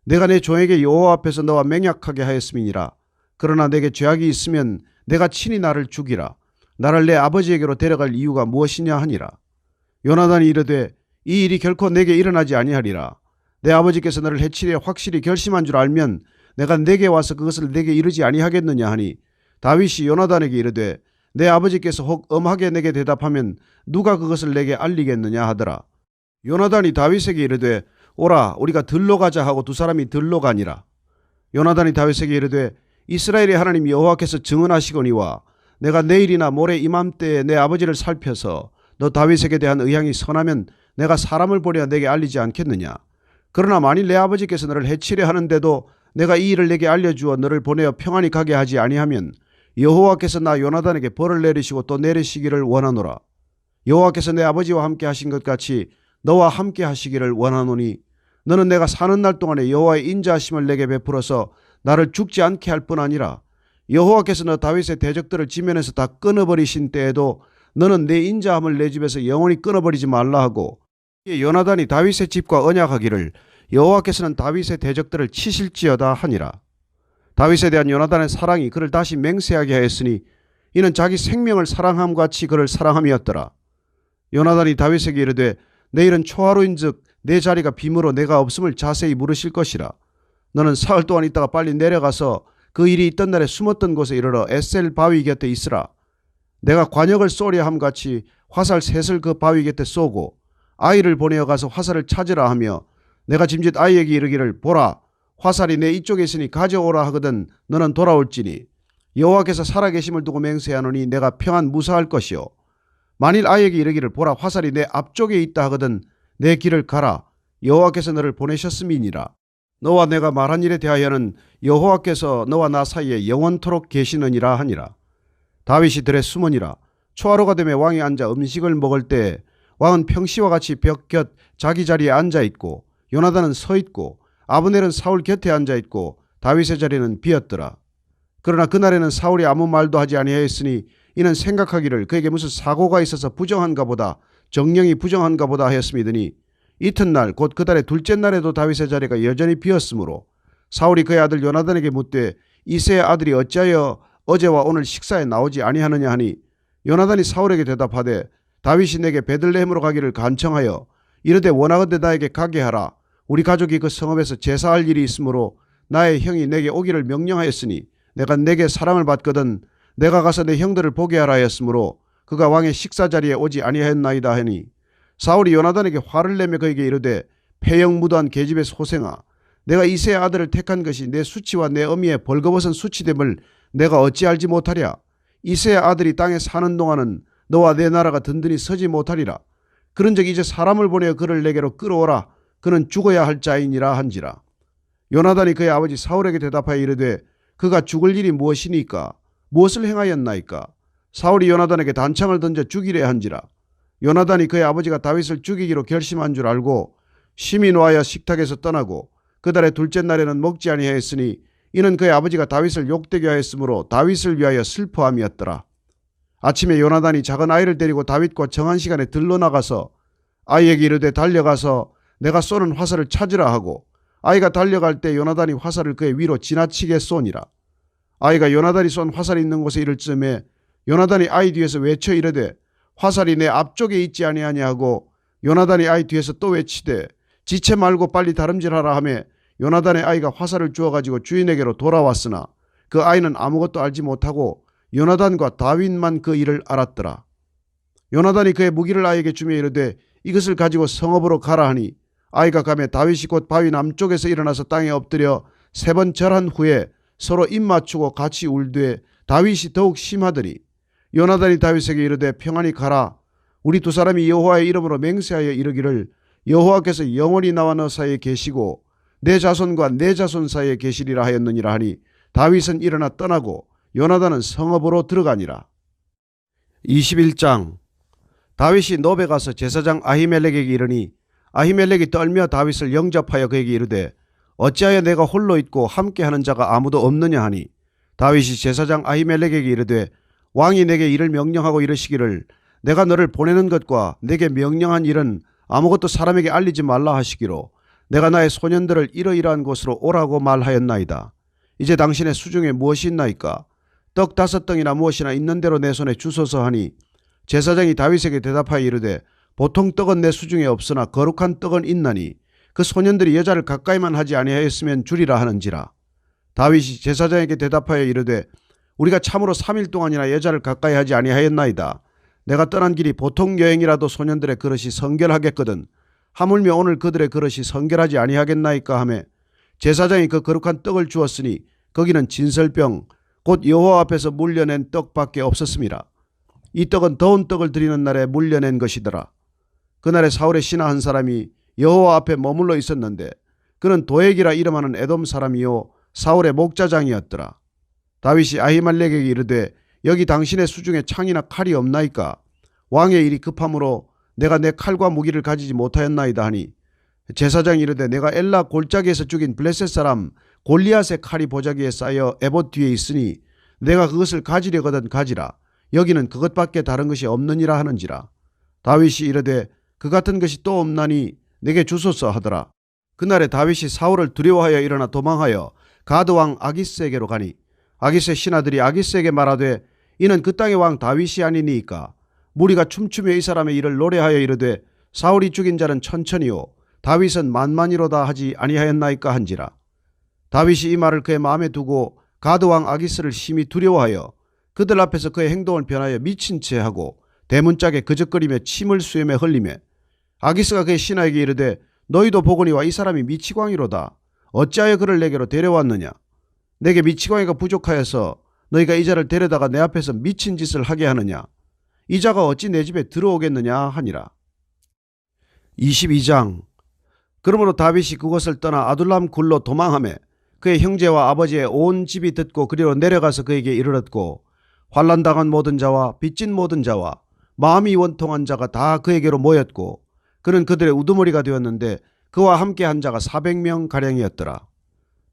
내가 내 종에게 여호와 앞에서 너와 맹약하게 하였음이니라. 그러나 내게 죄악이 있으면 내가 친히 나를 죽이라. 나를 내 아버지에게로 데려갈 이유가 무엇이냐 하니라. 요나단이 이르되 이 일이 결코 내게 일어나지 아니하리라. 내 아버지께서 너를 해치려 확실히 결심한 줄 알면 내가 내게 와서 그것을 내게 이르지 아니하겠느냐 하니 다윗이 요나단에게 이르되 내 아버지께서 혹 엄하게 내게 대답하면 누가 그것을 내게 알리겠느냐 하더라. 요나단이 다윗에게 이르되 오라 우리가 들로 가자 하고 두 사람이 들로 가니라. 요나단이 다윗에게 이르되 이스라엘의 하나님 여호와께서 증언하시거니와 내가 내일이나 모레 이맘때에 내 아버지를 살펴서 너 다윗에게 대한 의향이 선하면 내가 사람을 보려 내게 알리지 않겠느냐. 그러나 만일 내 아버지께서 너를 해치려 하는데도 내가 이 일을 내게 알려주어 너를 보내어 평안히 가게 하지 아니하면 여호와께서 나 요나단에게 벌을 내리시고 또 내리시기를 원하노라. 여호와께서 내 아버지와 함께 하신 것 같이 너와 함께 하시기를 원하노니 너는 내가 사는 날 동안에 여호와의 인자하심을 내게 베풀어서 나를 죽지 않게 할 뿐 아니라 여호와께서 너 다윗의 대적들을 지면에서 다 끊어버리신 때에도 너는 내 인자함을 내 집에서 영원히 끊어버리지 말라 하고 요나단이 다윗의 집과 언약하기를 여호와께서는 다윗의 대적들을 치실지어다 하니라. 다윗에 대한 요나단의 사랑이 그를 다시 맹세하게 하였으니 이는 자기 생명을 사랑함 같이 그를 사랑함이었더라. 요나단이 다윗에게 이르되 내일은 초하루인즉 내 자리가 빔으로 내가 없음을 자세히 물으실 것이라. 너는 사흘 동안 있다가 빨리 내려가서 그 일이 있던 날에 숨었던 곳에 이르러 에셀 바위 곁에 있으라. 내가 관역을 쏘려 함 같이 화살 셋을 그 바위 곁에 쏘고 아이를 보내어 가서 화살을 찾으라 하며 내가 짐짓 아이에게 이르기를 보라 화살이 내 이쪽에 있으니 가져오라 하거든 너는 돌아올지니 여호와께서 살아계심을 두고 맹세하노니 내가 평안 무사할 것이요 만일 아이에게 이르기를 보라 화살이 내 앞쪽에 있다 하거든 내 길을 가라 여호와께서 너를 보내셨음이니라. 너와 내가 말한 일에 대하여는 여호와께서 너와 나 사이에 영원토록 계시느니라 하니라. 다윗이 들에 숨으니라. 초하루가 되매 왕이 앉아 음식을 먹을 때 왕은 평시와 같이 벽 곁 자기 자리에 앉아있고 요나단은 서있고 아브넬은 사울 곁에 앉아있고 다윗의 자리는 비었더라. 그러나 그날에는 사울이 아무 말도 하지 아니하였으니 이는 생각하기를 그에게 무슨 사고가 있어서 부정한가 보다 정령이 부정한가 보다 하였음이더니 이튿날 곧 그 달의 둘째 날에도 다윗의 자리가 여전히 비었으므로 사울이 그의 아들 요나단에게 묻되 이새의 아들이 어찌하여 어제와 오늘 식사에 나오지 아니하느냐 하니 요나단이 사울에게 대답하되 다윗이 내게 베들레헴으로 가기를 간청하여 이르되 원하건대 나에게 가게 하라. 우리 가족이 그 성읍에서 제사할 일이 있으므로 나의 형이 내게 오기를 명령하였으니 내가 내게 사랑을 받거든 내가 가서 내 형들을 보게 하라 하였으므로 그가 왕의 식사 자리에 오지 아니하였나이다 하니 사울이 요나단에게 화를 내며 그에게 이르되 폐영무도한 계집의 소생아 내가 이새의 아들을 택한 것이 내 수치와 내 어미의 벌거벗은 수치됨을 내가 어찌 알지 못하랴. 이새의 아들이 땅에 사는 동안은 너와 내 나라가 든든히 서지 못하리라. 그런즉 이제 사람을 보내어 그를 내게로 끌어오라. 그는 죽어야 할 자이니라 한지라. 요나단이 그의 아버지 사울에게 대답하여 이르되 그가 죽을 일이 무엇이니까 무엇을 행하였나이까. 사울이 요나단에게 단창을 던져 죽이려 한지라. 요나단이 그의 아버지가 다윗을 죽이기로 결심한 줄 알고 심히 노하여 식탁에서 떠나고 그 달의 둘째 날에는 먹지 아니하였으니 이는 그의 아버지가 다윗을 욕되게 하였으므로 다윗을 위하여 슬퍼함이었더라. 아침에 요나단이 작은 아이를 데리고 다윗과 정한 시간에 들러 나가서 아이에게 이르되 달려가서 내가 쏘는 화살을 찾으라 하고 아이가 달려갈 때 요나단이 화살을 그의 위로 지나치게 쏘니라. 아이가 요나단이 쏜 화살이 있는 곳에 이를 즈음에 요나단이 아이 뒤에서 외쳐 이르되 화살이 내 앞쪽에 있지 아니하냐 하고 요나단의 아이 뒤에서 또 외치되 지체 말고 빨리 다름질하라 하며 요나단의 아이가 화살을 주어가지고 주인에게로 돌아왔으나 그 아이는 아무것도 알지 못하고 요나단과 다윗만 그 일을 알았더라. 요나단이 그의 무기를 아이에게 주며 이르되 이것을 가지고 성읍으로 가라 하니 아이가 가매 다윗이 곧 바위 남쪽에서 일어나서 땅에 엎드려 3번 절한 후에 서로 입 맞추고 같이 울되 다윗이 더욱 심하더니 요나단이 다윗에게 이르되 평안히 가라. 우리 두 사람이 여호와의 이름으로 맹세하여 이르기를 여호와께서 영원히 나와 너 사이에 계시고 내 자손과 내 자손 사이에 계시리라 하였느니라 하니 다윗은 일어나 떠나고 요나단은 성읍으로 들어가니라. 21장. 다윗이 노베 가서 제사장 아히멜렉에게 이르니 아히멜렉이 떨며 다윗을 영접하여 그에게 이르되 어찌하여 내가 홀로 있고 함께하는 자가 아무도 없느냐 하니 다윗이 제사장 아히멜렉에게 이르되 왕이 내게 이를 명령하고 이르시기를 내가 너를 보내는 것과 내게 명령한 일은 아무것도 사람에게 알리지 말라 하시기로 내가 나의 소년들을 이러이러한 곳으로 오라고 말하였나이다. 이제 당신의 수중에 무엇이 있나이까? 떡 5덩이나 무엇이나 있는 대로 내 손에 주소서 하니 제사장이 다윗에게 대답하여 이르되 보통 떡은 내 수중에 없으나 거룩한 떡은 있나니 그 소년들이 여자를 가까이만 하지 아니하였으면 주리라 하는지라. 다윗이 제사장에게 대답하여 이르되 우리가 참으로 3일 동안이나 여자를 가까이 하지 아니하였나이다. 내가 떠난 길이 보통 여행이라도 소년들의 그릇이 성결하겠거든 하물며 오늘 그들의 그릇이 성결하지 아니하겠나이까 하며 제사장이 그 거룩한 떡을 주었으니 거기는 진설병 곧 여호와 앞에서 물려낸 떡밖에 없었음이라. 이 떡은 더운 떡을 드리는 날에 물려낸 것이더라. 그날에 사울의 신하 한 사람이 여호와 앞에 머물러 있었는데 그는 도액이라 이름하는 에돔 사람이요 사울의 목자장이었더라. 다윗이 아히멜렉에게 이르되 여기 당신의 수중에 창이나 칼이 없나이까? 왕의 일이 급함으로 내가 내 칼과 무기를 가지지 못하였나이다 하니 제사장이 이르되 내가 엘라 골짜기에서 죽인 블레셋 사람 골리앗의 칼이 보자기에 쌓여 에봇 뒤에 있으니 내가 그것을 가지려거든 가지라. 여기는 그것밖에 다른 것이 없느니라 하는지라. 다윗이 이르되 그 같은 것이 또 없나니 내게 주소서 하더라. 그날에 다윗이 사울을 두려워하여 일어나 도망하여 가드 왕 아기스에게로 가니 아기스의 신하들이 아기스에게 말하되 이는 그 땅의 왕 다윗이 아니니이까? 무리가 춤추며 이 사람의 일을 노래하여 이르되 사울이 죽인 자는 천천히요 다윗은 만만이로다 하지 아니하였나이까 한지라. 다윗이 이 말을 그의 마음에 두고 가드 왕 아기스를 심히 두려워하여 그들 앞에서 그의 행동을 변하여 미친 채 하고 대문짝에 그적거리며 침을 수염에 흘리며 아기스가 그의 신하에게 이르되 너희도 보거니와 이 사람이 미치광이로다. 어찌하여 그를 내게로 데려왔느냐? 내게 미치광이가 부족하여서 너희가 이 자를 데려다가 내 앞에서 미친 짓을 하게 하느냐? 이 자가 어찌 내 집에 들어오겠느냐 하니라. 22장. 그러므로 다윗이 그곳을 떠나 아둘람 굴로 도망하며 그의 형제와 아버지의 온 집이 듣고 그리로 내려가서 그에게 이르렀고 환난당한 모든 자와 빚진 모든 자와 마음이 원통한 자가 다 그에게로 모였고 그는 그들의 우두머리가 되었는데 그와 함께 한 자가 400명 가량이었더라.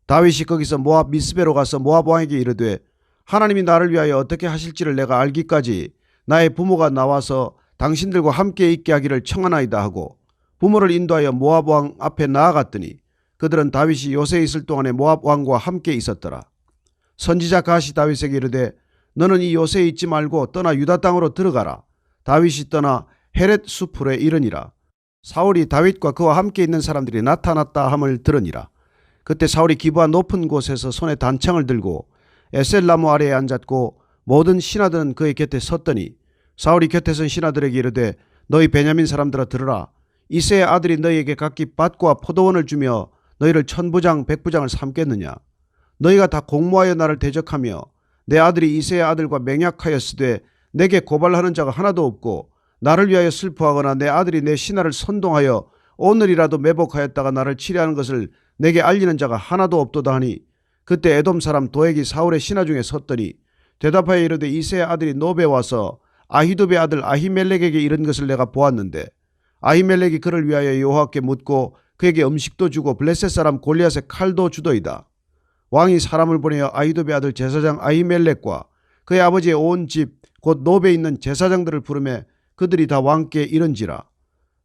다윗이 거기서 모압 미스베로 가서 모압 왕에게 이르되 하나님이 나를 위하여 어떻게 하실지를 내가 알기까지 나의 부모가 나와서 당신들과 함께 있게 하기를 청하나이다 하고 부모를 인도하여 모압 왕 앞에 나아갔더니 그들은 다윗이 요새에 있을 동안에 모압 왕과 함께 있었더라. 선지자 갓이 다윗에게 이르되 너는 이 요새에 있지 말고 떠나 유다 땅으로 들어가라. 다윗이 떠나 헤렛 수풀에 이르니라. 사울이 다윗과 그와 함께 있는 사람들이 나타났다 함을 들으니라. 그때 사울이 기브아 높은 곳에서 손에 단창을 들고 에셀나무 아래에 앉았고 모든 신하들은 그의 곁에 섰더니 사울이 곁에 선 신하들에게 이르되 너희 베냐민 사람들아 들으라. 이새의 아들이 너희에게 각기 밭과 포도원을 주며 너희를 천부장 백부장을 삼겠느냐? 너희가 다 공모하여 나를 대적하며 내 아들이 이새의 아들과 맹약하였으되 내게 고발하는 자가 하나도 없고 나를 위하여 슬퍼하거나 내 아들이 내 신하를 선동하여 오늘이라도 매복하였다가 나를 치려하는 것을 내게 알리는 자가 하나도 없도다 하니 그때 에돔 사람 도액이 사울의 신하 중에 섰더니 대답하여 이르되 이새의 아들이 노베 와서 아히도베 아들 아히멜렉에게 이른 것을 내가 보았는데 아히멜렉이 그를 위하여 여호와께 묻고 그에게 음식도 주고 블레셋 사람 골리앗의 칼도 주더이다. 왕이 사람을 보내어 아히도베 아들 제사장 아히멜렉과 그의 아버지의 온 집 곧 노베에 있는 제사장들을 부르매 그들이 다 왕께 이른지라.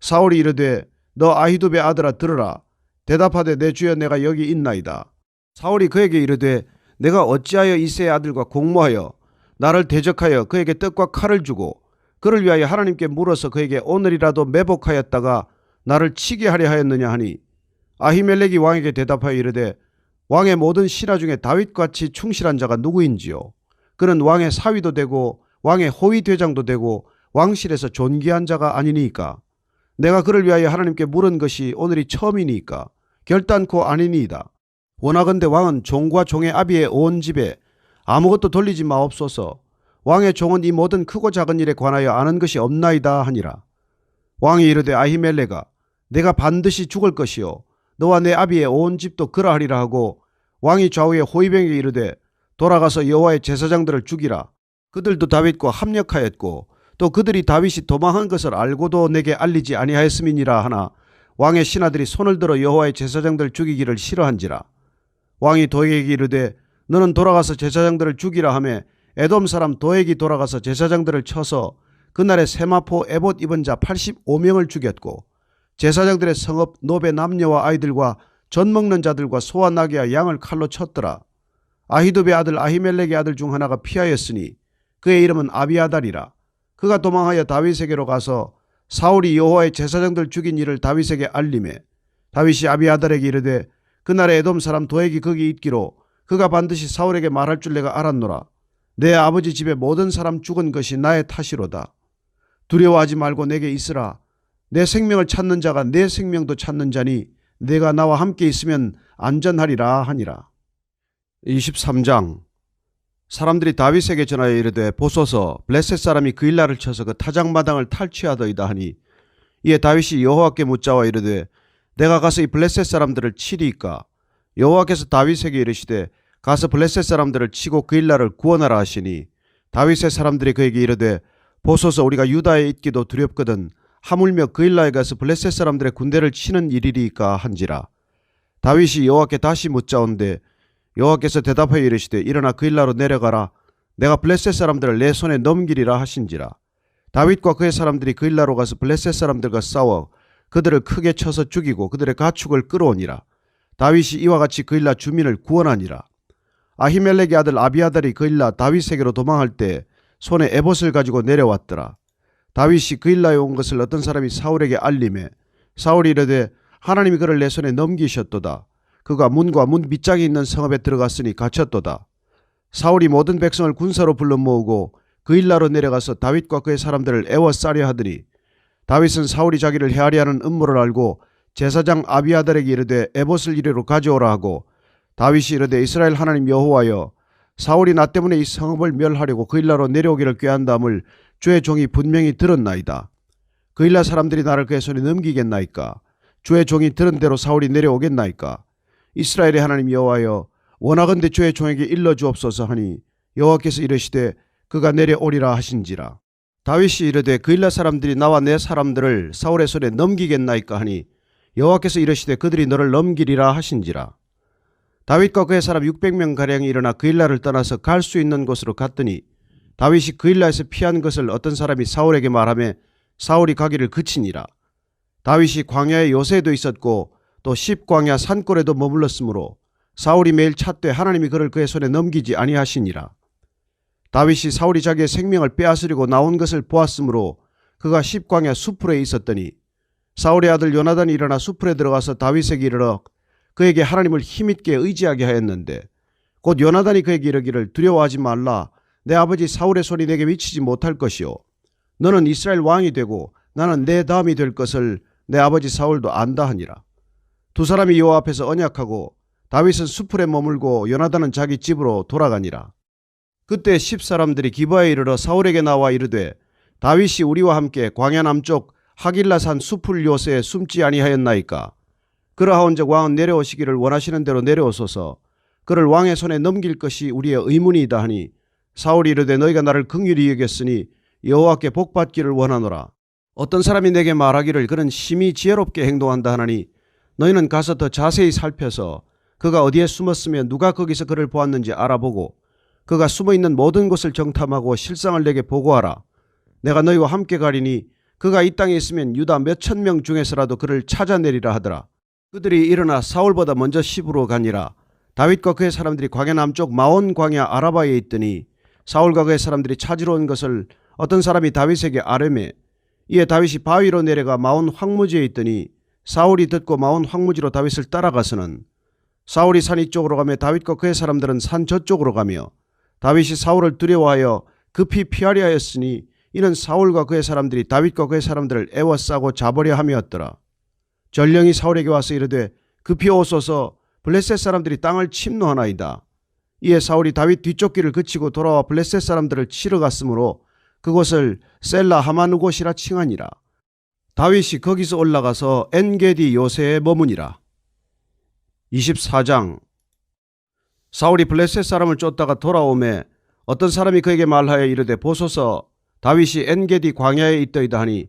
사울이 이르되 너 아히도베 아들아 들으라. 대답하되 내 주여 내가 여기 있나이다. 사울이 그에게 이르되 내가 어찌하여 이새의 아들과 공모하여 나를 대적하여 그에게 떡과 칼을 주고 그를 위하여 하나님께 물어서 그에게 오늘이라도 매복하였다가 나를 치게 하려 하였느냐 하니 아히멜렉이 왕에게 대답하여 이르되 왕의 모든 신하 중에 다윗같이 충실한 자가 누구인지요? 그는 왕의 사위도 되고 왕의 호위 대장도 되고 왕실에서 존귀한 자가 아니니까. 내가 그를 위하여 하나님께 물은 것이 오늘이 처음이니까 결단코 아니니이다. 원하건대 왕은 종과 종의 아비의 온 집에 아무것도 돌리지 마옵소서. 왕의 종은 이 모든 크고 작은 일에 관하여 아는 것이 없나이다 하니라. 왕이 이르되 아히멜렉아 내가 반드시 죽을 것이요 너와 내 아비의 온 집도 그러하리라 하고 왕이 좌우에 호위병에게 이르되 돌아가서 여호와의 제사장들을 죽이라. 그들도 다윗과 합력하였고 또 그들이 다윗이 도망한 것을 알고도 내게 알리지 아니하였음이니라 하나 왕의 신하들이 손을 들어 여호와의 제사장들을 죽이기를 싫어한지라. 왕이 도에게 이르되 너는 돌아가서 제사장들을 죽이라 하매 에돔 사람 도액이 돌아가서 제사장들을 쳐서 그날에 세마포 에봇 입은 자 85명을 죽였고 제사장들의 성읍 노베 남녀와 아이들과 젖 먹는 자들과 소와 나귀와 양을 칼로 쳤더라. 아히두베 아들 아히멜렉의 아들 중 하나가 피하였으니 그의 이름은 아비아달이라. 그가 도망하여 다윗에게로 가서 사울이 여호와의 제사장들 죽인 일을 다윗에게 알림해 다윗이 아비아달에게 이르되 그날에 에돔 사람 도액이 거기 있기로 그가 반드시 사울에게 말할 줄 내가 알았노라. 내 아버지 집에 모든 사람 죽은 것이 나의 탓이로다. 두려워하지 말고 내게 있으라. 내 생명을 찾는 자가 내 생명도 찾는 자니 내가 나와 함께 있으면 안전하리라 하니라. 23장. 사람들이 다윗에게 전하여 이르되 보소서 블레셋 사람이 그일라를 쳐서 그 타작마당을 탈취하더이다 하니 이에 다윗이 여호와께 묻자와 이르되 내가 가서 이 블레셋 사람들을 치리이까. 여호와께서 다윗에게 이르시되 가서 블레셋 사람들을 치고 그일라를 구원하라 하시니 다윗의 사람들이 그에게 이르되 보소서 우리가 유다에 있기도 두렵거든 하물며 그일라에 가서 블레셋 사람들의 군대를 치는 일이리이까 한지라. 다윗이 여호와께 다시 묻자온데 여호와께서 대답하여 이르시되 일어나 그일라로 내려가라. 내가 블레셋 사람들을 내 손에 넘기리라 하신지라. 다윗과 그의 사람들이 그일라로 가서 블레셋 사람들과 싸워 그들을 크게 쳐서 죽이고 그들의 가축을 끌어오니라. 다윗이 이와 같이 그일라 주민을 구원하니라. 아히멜렉의 아들 아비아달이 그일라 다윗에게로 도망할 때 손에 에봇을 가지고 내려왔더라. 다윗이 그일라에 온 것을 어떤 사람이 사울에게 알림해 사울이 이르되 하나님이 그를 내 손에 넘기셨도다. 그가 문과 문 밑짝에 있는 성읍에 들어갔으니 갇혔도다. 사울이 모든 백성을 군사로 불러 모으고 그일라로 내려가서 다윗과 그의 사람들을 애워싸려 하더니 다윗은 사울이 자기를 헤아려 하는 음모를 알고 제사장 아비아달에게 이르되 에봇을 이리로 가져오라 하고 다윗이 이르되 이스라엘 하나님 여호와여 사울이 나 때문에 이 성읍을 멸하려고 그일라로 내려오기를 꾀한다함을 주의 종이 분명히 들었나이다. 그일라 사람들이 나를 그의 손에 넘기겠나이까. 주의 종이 들은 대로 사울이 내려오겠나이까. 이스라엘의 하나님 여호와여 원하건대 주의 종에게 일러주옵소서 하니 여호와께서 이르시되 그가 내려오리라 하신지라. 다윗이 이르되 그일라 사람들이 나와 내 사람들을 사울의 손에 넘기겠나이까 하니 여호와께서 이르시되 그들이 너를 넘기리라 하신지라. 다윗과 그의 사람 600명가량이 일어나 그일라를 떠나서 갈 수 있는 곳으로 갔더니 다윗이 그일라에서 피한 것을 어떤 사람이 사울에게 말하며 사울이 가기를 그치니라. 다윗이 광야에 요새도 있었고 또 십광야 산골에도 머물렀으므로 사울이 매일 찾되 하나님이 그를 그의 손에 넘기지 아니하시니라. 다윗이 사울이 자기의 생명을 빼앗으려고 나온 것을 보았으므로 그가 십광야 수풀에 있었더니 사울의 아들 요나단이 일어나 수풀에 들어가서 다윗에게 이르러 그에게 하나님을 힘있게 의지하게 하였는데 곧 요나단이 그에게 이르기를 두려워하지 말라. 내 아버지 사울의 손이 내게 미치지 못할 것이요 너는 이스라엘 왕이 되고 나는 내 다음이 될 것을 내 아버지 사울도 안다 하니라. 두 사람이 여호와 앞에서 언약하고 다윗은 수풀에 머물고 요나단은 자기 집으로 돌아가니라. 그때 10사람들이 기브아에 이르러 사울에게 나와 이르되 다윗이 우리와 함께 광야 남쪽 하길라산 수풀 요새에 숨지 아니하였나이까. 그러하온즉 왕은 내려오시기를 원하시는 대로 내려오소서. 그를 왕의 손에 넘길 것이 우리의 의문이다 하니 사울이 이르되 너희가 나를 긍휼히 여겼으니 여호와께 복받기를 원하노라. 어떤 사람이 내게 말하기를 그는 심히 지혜롭게 행동한다 하나니 너희는 가서 더 자세히 살펴서 그가 어디에 숨었으며 누가 거기서 그를 보았는지 알아보고 그가 숨어있는 모든 곳을 정탐하고 실상을 내게 보고하라. 내가 너희와 함께 가리니 그가 이 땅에 있으면 유다 몇천 명 중에서라도 그를 찾아내리라 하더라. 그들이 일어나 사울보다 먼저 시브로 가니라. 다윗과 그의 사람들이 광야 남쪽 마온 광야 아라바에 있더니 사울과 그의 사람들이 찾으러 온 것을 어떤 사람이 다윗에게 아뢰매 이에 다윗이 바위로 내려가 마온 황무지에 있더니 사울이 듣고 마온 황무지로 다윗을 따라가서는 사울이 산 이쪽으로 가며 다윗과 그의 사람들은 산 저쪽으로 가며 다윗이 사울을 두려워하여 급히 피하려 하였으니 이는 사울과 그의 사람들이 다윗과 그의 사람들을 애워싸고 잡으려 함이었더라. 전령이 사울에게 와서 이르되 급히 오소서 블레셋 사람들이 땅을 침노하나이다. 이에 사울이 다윗 뒤쫓기를 그치고 돌아와 블레셋 사람들을 치러 갔으므로 그곳을 셀라 하마누곳이라 칭하니라. 다윗이 거기서 올라가서 엔게디 요새에 머무니라. 24장. 사울이 블레셋 사람을 쫓다가 돌아오매 어떤 사람이 그에게 말하여 이르되 보소서 다윗이 엔게디 광야에 있더이다 하니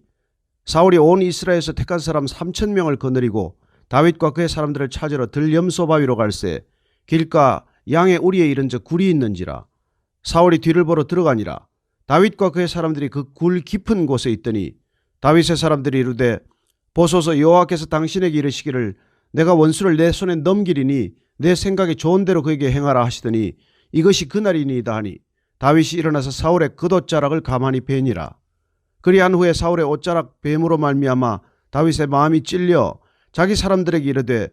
사울이 온 이스라엘에서 택한 사람 3,000명을 거느리고 다윗과 그의 사람들을 찾으러 들염소 바위로 갈새 길가 양의 우리에 이른즉 굴이 있는지라. 사울이 뒤를 보러 들어가니라. 다윗과 그의 사람들이 그 굴 깊은 곳에 있더니 다윗의 사람들이 이르되 보소서 여호와께서 당신에게 이르시기를 내가 원수를 내 손에 넘기리니 내 생각에 좋은 대로 그에게 행하라 하시더니 이것이 그날이니이다 하니 다윗이 일어나서 사울의 겉옷자락을 가만히 베니라. 그리한 후에 사울의 옷자락 뱀으로 말미암아 다윗의 마음이 찔려 자기 사람들에게 이르되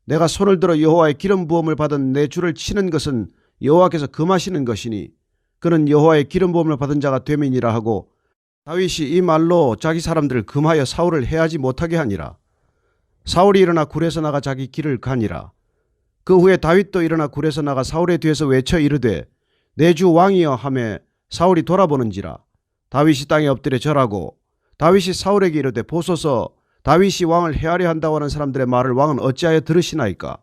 내가 손을 들어 여호와의 기름 부음을 받은 내 주를 치는 것은 여호와께서 금하시는 것이니 그는 여호와의 기름 부음을 받은 자가 됨이니라 하고 다윗이 이 말로 자기 사람들을 금하여 사울을 해하지 못하게 하니라. 사울이 일어나 굴에서 나가 자기 길을 가니라. 그 후에 다윗도 일어나 굴에서 나가 사울의 뒤에서 외쳐 이르되 내 주 왕이여 하매 사울이 돌아보는지라. 다윗이 땅에 엎드려 절하고 다윗이 사울에게 이르되 보소서 다윗이 왕을 해하려 한다고 하는 사람들의 말을 왕은 어찌하여 들으시나이까.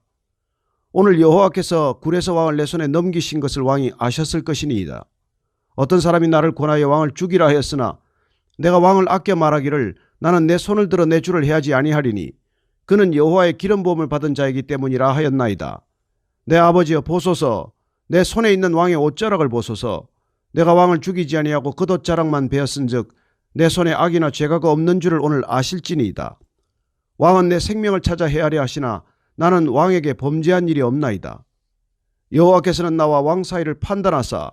오늘 여호와께서 굴에서 왕을 내 손에 넘기신 것을 왕이 아셨을 것이니이다. 어떤 사람이 나를 권하여 왕을 죽이라 하였으나 내가 왕을 아껴 말하기를 나는 내 손을 들어 내 주를 해하지 아니하리니 그는 여호와의 기름 부음을 받은 자이기 때문이라 하였나이다. 내 아버지여 보소서 내 손에 있는 왕의 옷자락을 보소서. 내가 왕을 죽이지 아니하고 겉옷자락만 베었은즉 내 손에 악이나 죄가가 없는 줄을 오늘 아실지니이다. 왕은 내 생명을 찾아 해하려 하시나 나는 왕에게 범죄한 일이 없나이다. 여호와께서는 나와 왕 사이를 판단하사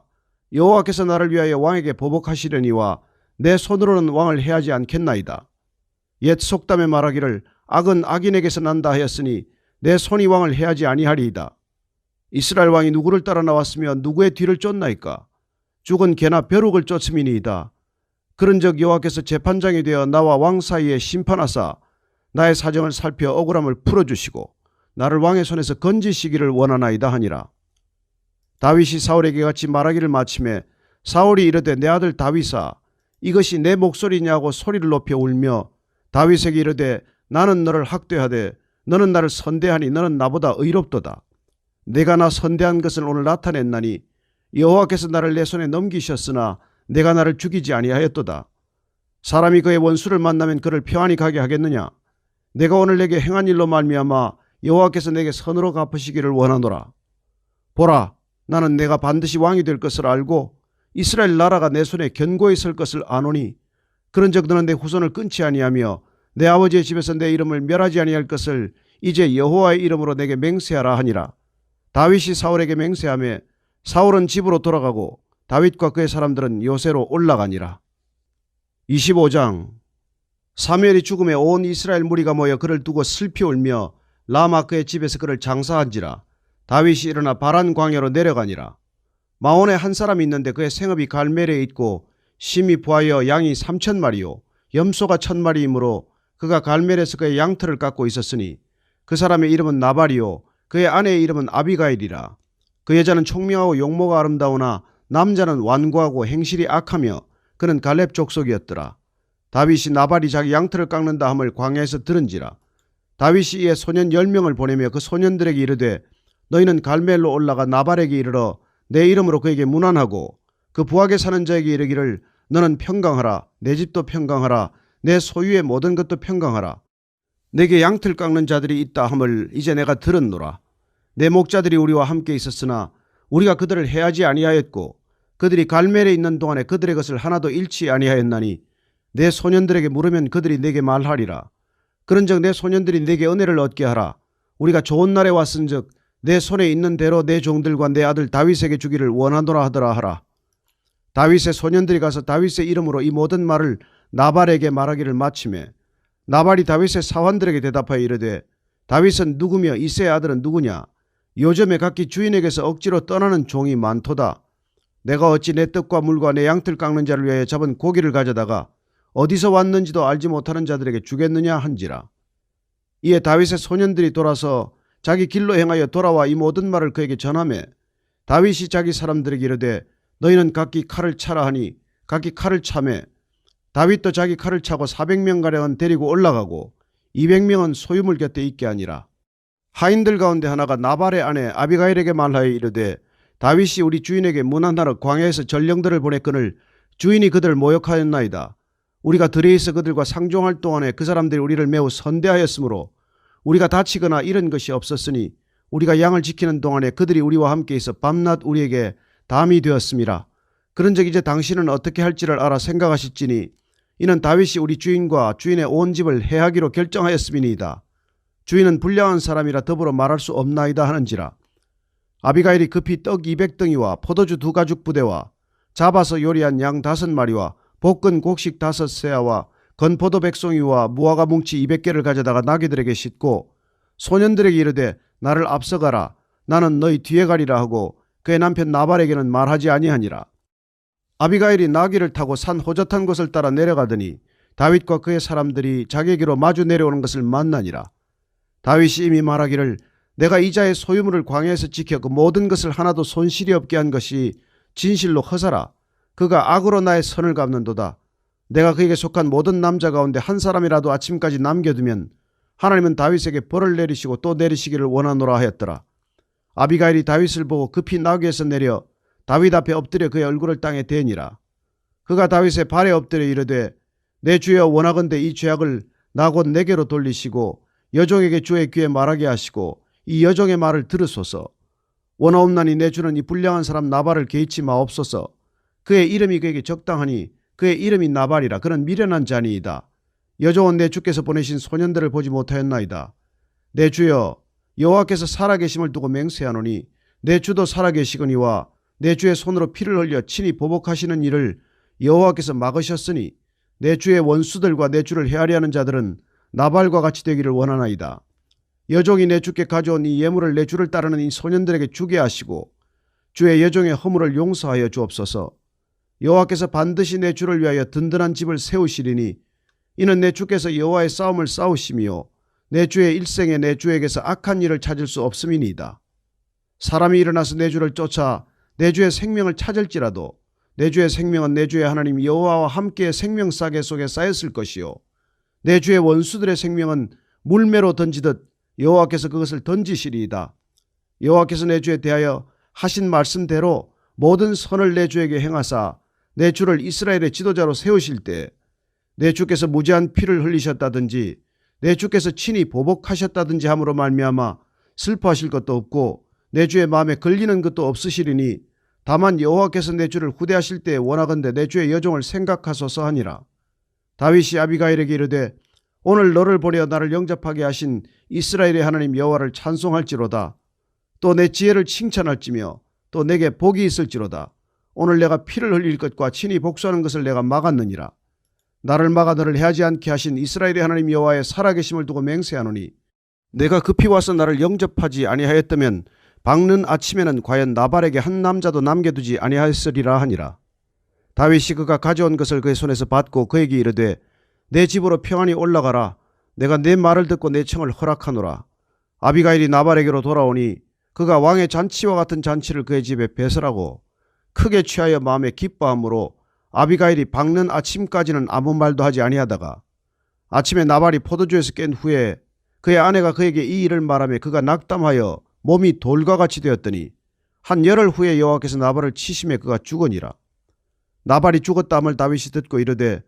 여호와께서 나를 위하여 왕에게 보복하시려니와 내 손으로는 왕을 해하지 않겠나이다. 옛 속담에 말하기를 악은 악인에게서 난다 하였으니 내 손이 왕을 해하지 아니하리이다. 이스라엘 왕이 누구를 따라 나왔으며 누구의 뒤를 쫓나이까. 죽은 개나 벼룩을 쫓음이니이다. 그런즉 여호와께서 재판장이 되어 나와 왕 사이에 심판하사 나의 사정을 살펴 억울함을 풀어주시고 나를 왕의 손에서 건지시기를 원하나이다 하니라. 다윗이 사울에게 같이 말하기를 마침에 사울이 이르되 내 아들 다윗아 이것이 내 목소리냐고 소리를 높여 울며 다윗에게 이르되 나는 너를 학대하되 너는 나를 선대하니 너는 나보다 의롭도다. 내가 나 선대한 것을 오늘 나타냈나니 여호와께서 나를 내 손에 넘기셨으나 내가 나를 죽이지 아니하였도다. 사람이 그의 원수를 만나면 그를 평안히 가게 하겠느냐. 내가 오늘 내게 행한 일로 말미암아 여호와께서 내게 선으로 갚으시기를 원하노라. 보라 나는 내가 반드시 왕이 될 것을 알고 이스라엘 나라가 내 손에 견고히 설 것을 아노니 그런즉 너는 내 후손을 끊지 아니하며 내 아버지의 집에서 내 이름을 멸하지 아니할 것을 이제 여호와의 이름으로 내게 맹세하라 하니라. 다윗이 사울에게 맹세하며 사울은 집으로 돌아가고 다윗과 그의 사람들은 요새로 올라가니라. 25장. 사무엘이 죽음에 온 이스라엘 무리가 모여 그를 두고 슬피 울며 라마 그의 집에서 그를 장사한지라. 다윗이 일어나 바란 광야로 내려가니라. 마온에 한 사람이 있는데 그의 생업이 갈멜에 있고 심히 부하여 양이 3,000마리요 염소가 1,000마리이므로 그가 갈멜에서 그의 양털을 깎고 있었으니 그 사람의 이름은 나발이요 그의 아내의 이름은 아비가일이라. 그 여자는 총명하고 용모가 아름다우나 남자는 완고하고 행실이 악하며 그는 갈렙 족속이었더라. 다윗이 나발이 자기 양털을 깎는다 함을 광야에서 들은지라. 다윗이 이에 소년 10명을 보내며 그 소년들에게 이르되 너희는 갈멜로 올라가 나발에게 이르러 내 이름으로 그에게 문안하고 그 부하게 사는 자에게 이르기를 너는 평강하라. 내 집도 평강하라. 내 소유의 모든 것도 평강하라. 내게 양털 깎는 자들이 있다 함을 이제 내가 들었노라. 내 목자들이 우리와 함께 있었으나 우리가 그들을 해하지 아니하였고 그들이 갈멜에 있는 동안에 그들의 것을 하나도 잃지 아니하였나니 내 소년들에게 물으면 그들이 내게 말하리라. 그런즉 내 소년들이 내게 은혜를 얻게 하라. 우리가 좋은 날에 왔은즉 내 손에 있는 대로 내 종들과 내 아들 다윗에게 주기를 원하노라 하더라 하라. 다윗의 소년들이 가서 다윗의 이름으로 이 모든 말을 나발에게 말하기를 마치매 나발이 다윗의 사환들에게 대답하여 이르되 다윗은 누구며 이새의 아들은 누구냐? 요즘에 각기 주인에게서 억지로 떠나는 종이 많도다. 내가 어찌 내 떡과 물과 내 양털 깎는 자를 위하여 잡은 고기를 가져다가 어디서 왔는지도 알지 못하는 자들에게 주겠느냐 한지라. 이에 다윗의 소년들이 돌아서 자기 길로 행하여 돌아와 이 모든 말을 그에게 전하매 다윗이 자기 사람들에게 이르되 너희는 각기 칼을 차라 하니 각기 칼을 차매 다윗도 자기 칼을 차고 400명가량은 데리고 올라가고 200명은 소유물 곁에 있게 하니라. 하인들 가운데 하나가 나발의 아내 아비가일에게 말하여 이르되 다윗이 우리 주인에게 문안하러 광야에서 전령들을 보냈거늘 주인이 그들을 모욕하였나이다. 우리가 들에 있어 그들과 상종할 동안에 그 사람들이 우리를 매우 선대하였으므로 우리가 다치거나 이런 것이 없었으니 우리가 양을 지키는 동안에 그들이 우리와 함께 있어 밤낮 우리에게 담이 되었음이라. 그런즉 이제 당신은 어떻게 할지를 알아 생각하실지니 이는 다윗이 우리 주인과 주인의 온 집을 해하기로 결정하였음이니이다. 주인은 불량한 사람이라 더불어 말할 수 없나이다 하는지라. 아비가일이 급히 떡 200덩이와 포도주 2가죽 부대와 잡아서 요리한 양 5마리와 볶은 곡식 5세아와 건포도 백송이와 무화과 뭉치 200개를 가져다가 나귀들에게 싣고 소년들에게 이르되 나를 앞서가라. 나는 너희 뒤에 가리라 하고 그의 남편 나발에게는 말하지 아니하니라. 아비가일이 나귀를 타고 산 호젓한 곳을 따라 내려가더니 다윗과 그의 사람들이 자기에게로 마주 내려오는 것을 만나니라. 다윗이 이미 말하기를 내가 이자의 소유물을 광야에서 지켜 그 모든 것을 하나도 손실이 없게 한 것이 진실로 허사라. 그가 악으로 나의 선을 갚는도다. 내가 그에게 속한 모든 남자 가운데 한 사람이라도 아침까지 남겨두면 하나님은 다윗에게 벌을 내리시고 또 내리시기를 원하노라 하였더라. 아비가일이 다윗을 보고 급히 나귀에서 내려 다윗 앞에 엎드려 그의 얼굴을 땅에 대니라. 그가 다윗의 발에 엎드려 이르되 내 주여 원하건대 이 죄악을 나 곧 내게로 돌리시고 여종에게 주의 귀에 말하게 하시고 이 여종의 말을 들으소서. 원하옵나니 내 주는 이 불량한 사람 나발을 개의치 마옵소서. 그의 이름이 그에게 적당하니 그의 이름이 나발이라. 그는 미련한 자니이다. 여종은 내 주께서 보내신 소년들을 보지 못하였나이다. 내 주여 여호와께서 살아계심을 두고 맹세하노니 내 주도 살아계시거니와 내 주의 손으로 피를 흘려 친히 보복하시는 일을 여호와께서 막으셨으니 내 주의 원수들과 내 주를 헤아려 하는 자들은 나발과 같이 되기를 원하나이다. 여종이 내 주께 가져온 이 예물을 내 주를 따르는 이 소년들에게 주게 하시고 주의 여종의 허물을 용서하여 주옵소서. 여호와께서 반드시 내 주를 위하여 든든한 집을 세우시리니 이는 내 주께서 여호와의 싸움을 싸우시며 내 주의 일생에 내 주에게서 악한 일을 찾을 수 없음이니이다. 사람이 일어나서 내 주를 쫓아 내 주의 생명을 찾을지라도 내 주의 생명은 내 주의 하나님 여호와와 함께 생명싸개 속에 쌓였을 것이요 내 주의 원수들의 생명은 물매로 던지듯 여호와께서 그것을 던지시리이다. 여호와께서 내 주에 대하여 하신 말씀대로 모든 선을 내 주에게 행하사 내 주를 이스라엘의 지도자로 세우실 때 내 주께서 무죄한 피를 흘리셨다든지 내 주께서 친히 보복하셨다든지 함으로 말미암아 슬퍼하실 것도 없고 내 주의 마음에 걸리는 것도 없으시리니 다만 여호와께서 내 주를 후대하실 때에 원하건대 내 주의 여종을 생각하소서 하니라. 다윗이 아비가일에게 이르되 오늘 너를 보내어 나를 영접하게 하신 이스라엘의 하나님 여호와를 찬송할지로다. 또 내 지혜를 칭찬할지며 또 내게 복이 있을지로다. 오늘 내가 피를 흘릴 것과 친히 복수하는 것을 내가 막았느니라. 나를 막아 너를 해하지 않게 하신 이스라엘의 하나님 여호와의 살아계심을 두고 맹세하노니 내가 급히 와서 나를 영접하지 아니하였다면 밝는 아침에는 과연 나발에게 한 남자도 남겨두지 아니하였으리라 하니라. 다윗이 그가 가져온 것을 그의 손에서 받고 그에게 이르되 내 집으로 평안히 올라가라. 내가 내 말을 듣고 내 청을 허락하노라. 아비가일이 나발에게로 돌아오니 그가 왕의 잔치와 같은 잔치를 그의 집에 배설하고 크게 취하여 마음에 기뻐함으로 아비가일이 밝는 아침까지는 아무 말도 하지 아니하다가 아침에 나발이 포도주에서 깬 후에 그의 아내가 그에게 이 일을 말하며 그가 낙담하여 몸이 돌과 같이 되었더니 한 열흘 후에 여호와께서 나발을 치심에 그가 죽으니라. 나발이 죽었다 함을 다윗이 듣고 이르되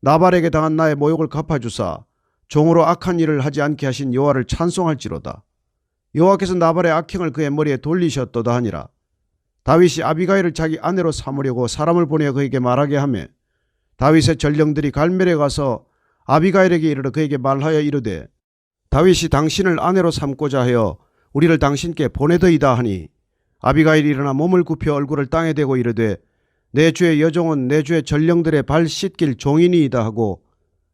나발에게 당한 나의 모욕을 갚아주사 종으로 악한 일을 하지 않게 하신 여호와를 찬송할지로다. 여호와께서 나발의 악행을 그의 머리에 돌리셨도다 하니라. 다윗이 아비가일을 자기 아내로 삼으려고 사람을 보내어 그에게 말하게 하며 다윗의 전령들이 갈멜에 가서 아비가일에게 이르러 그에게 말하여 이르되 다윗이 당신을 아내로 삼고자 하여 우리를 당신께 보내더이다 하니 아비가일이 일어나 몸을 굽혀 얼굴을 땅에 대고 이르되 내 주의 여종은 내 주의 전령들의 발 씻길 종이니이다 하고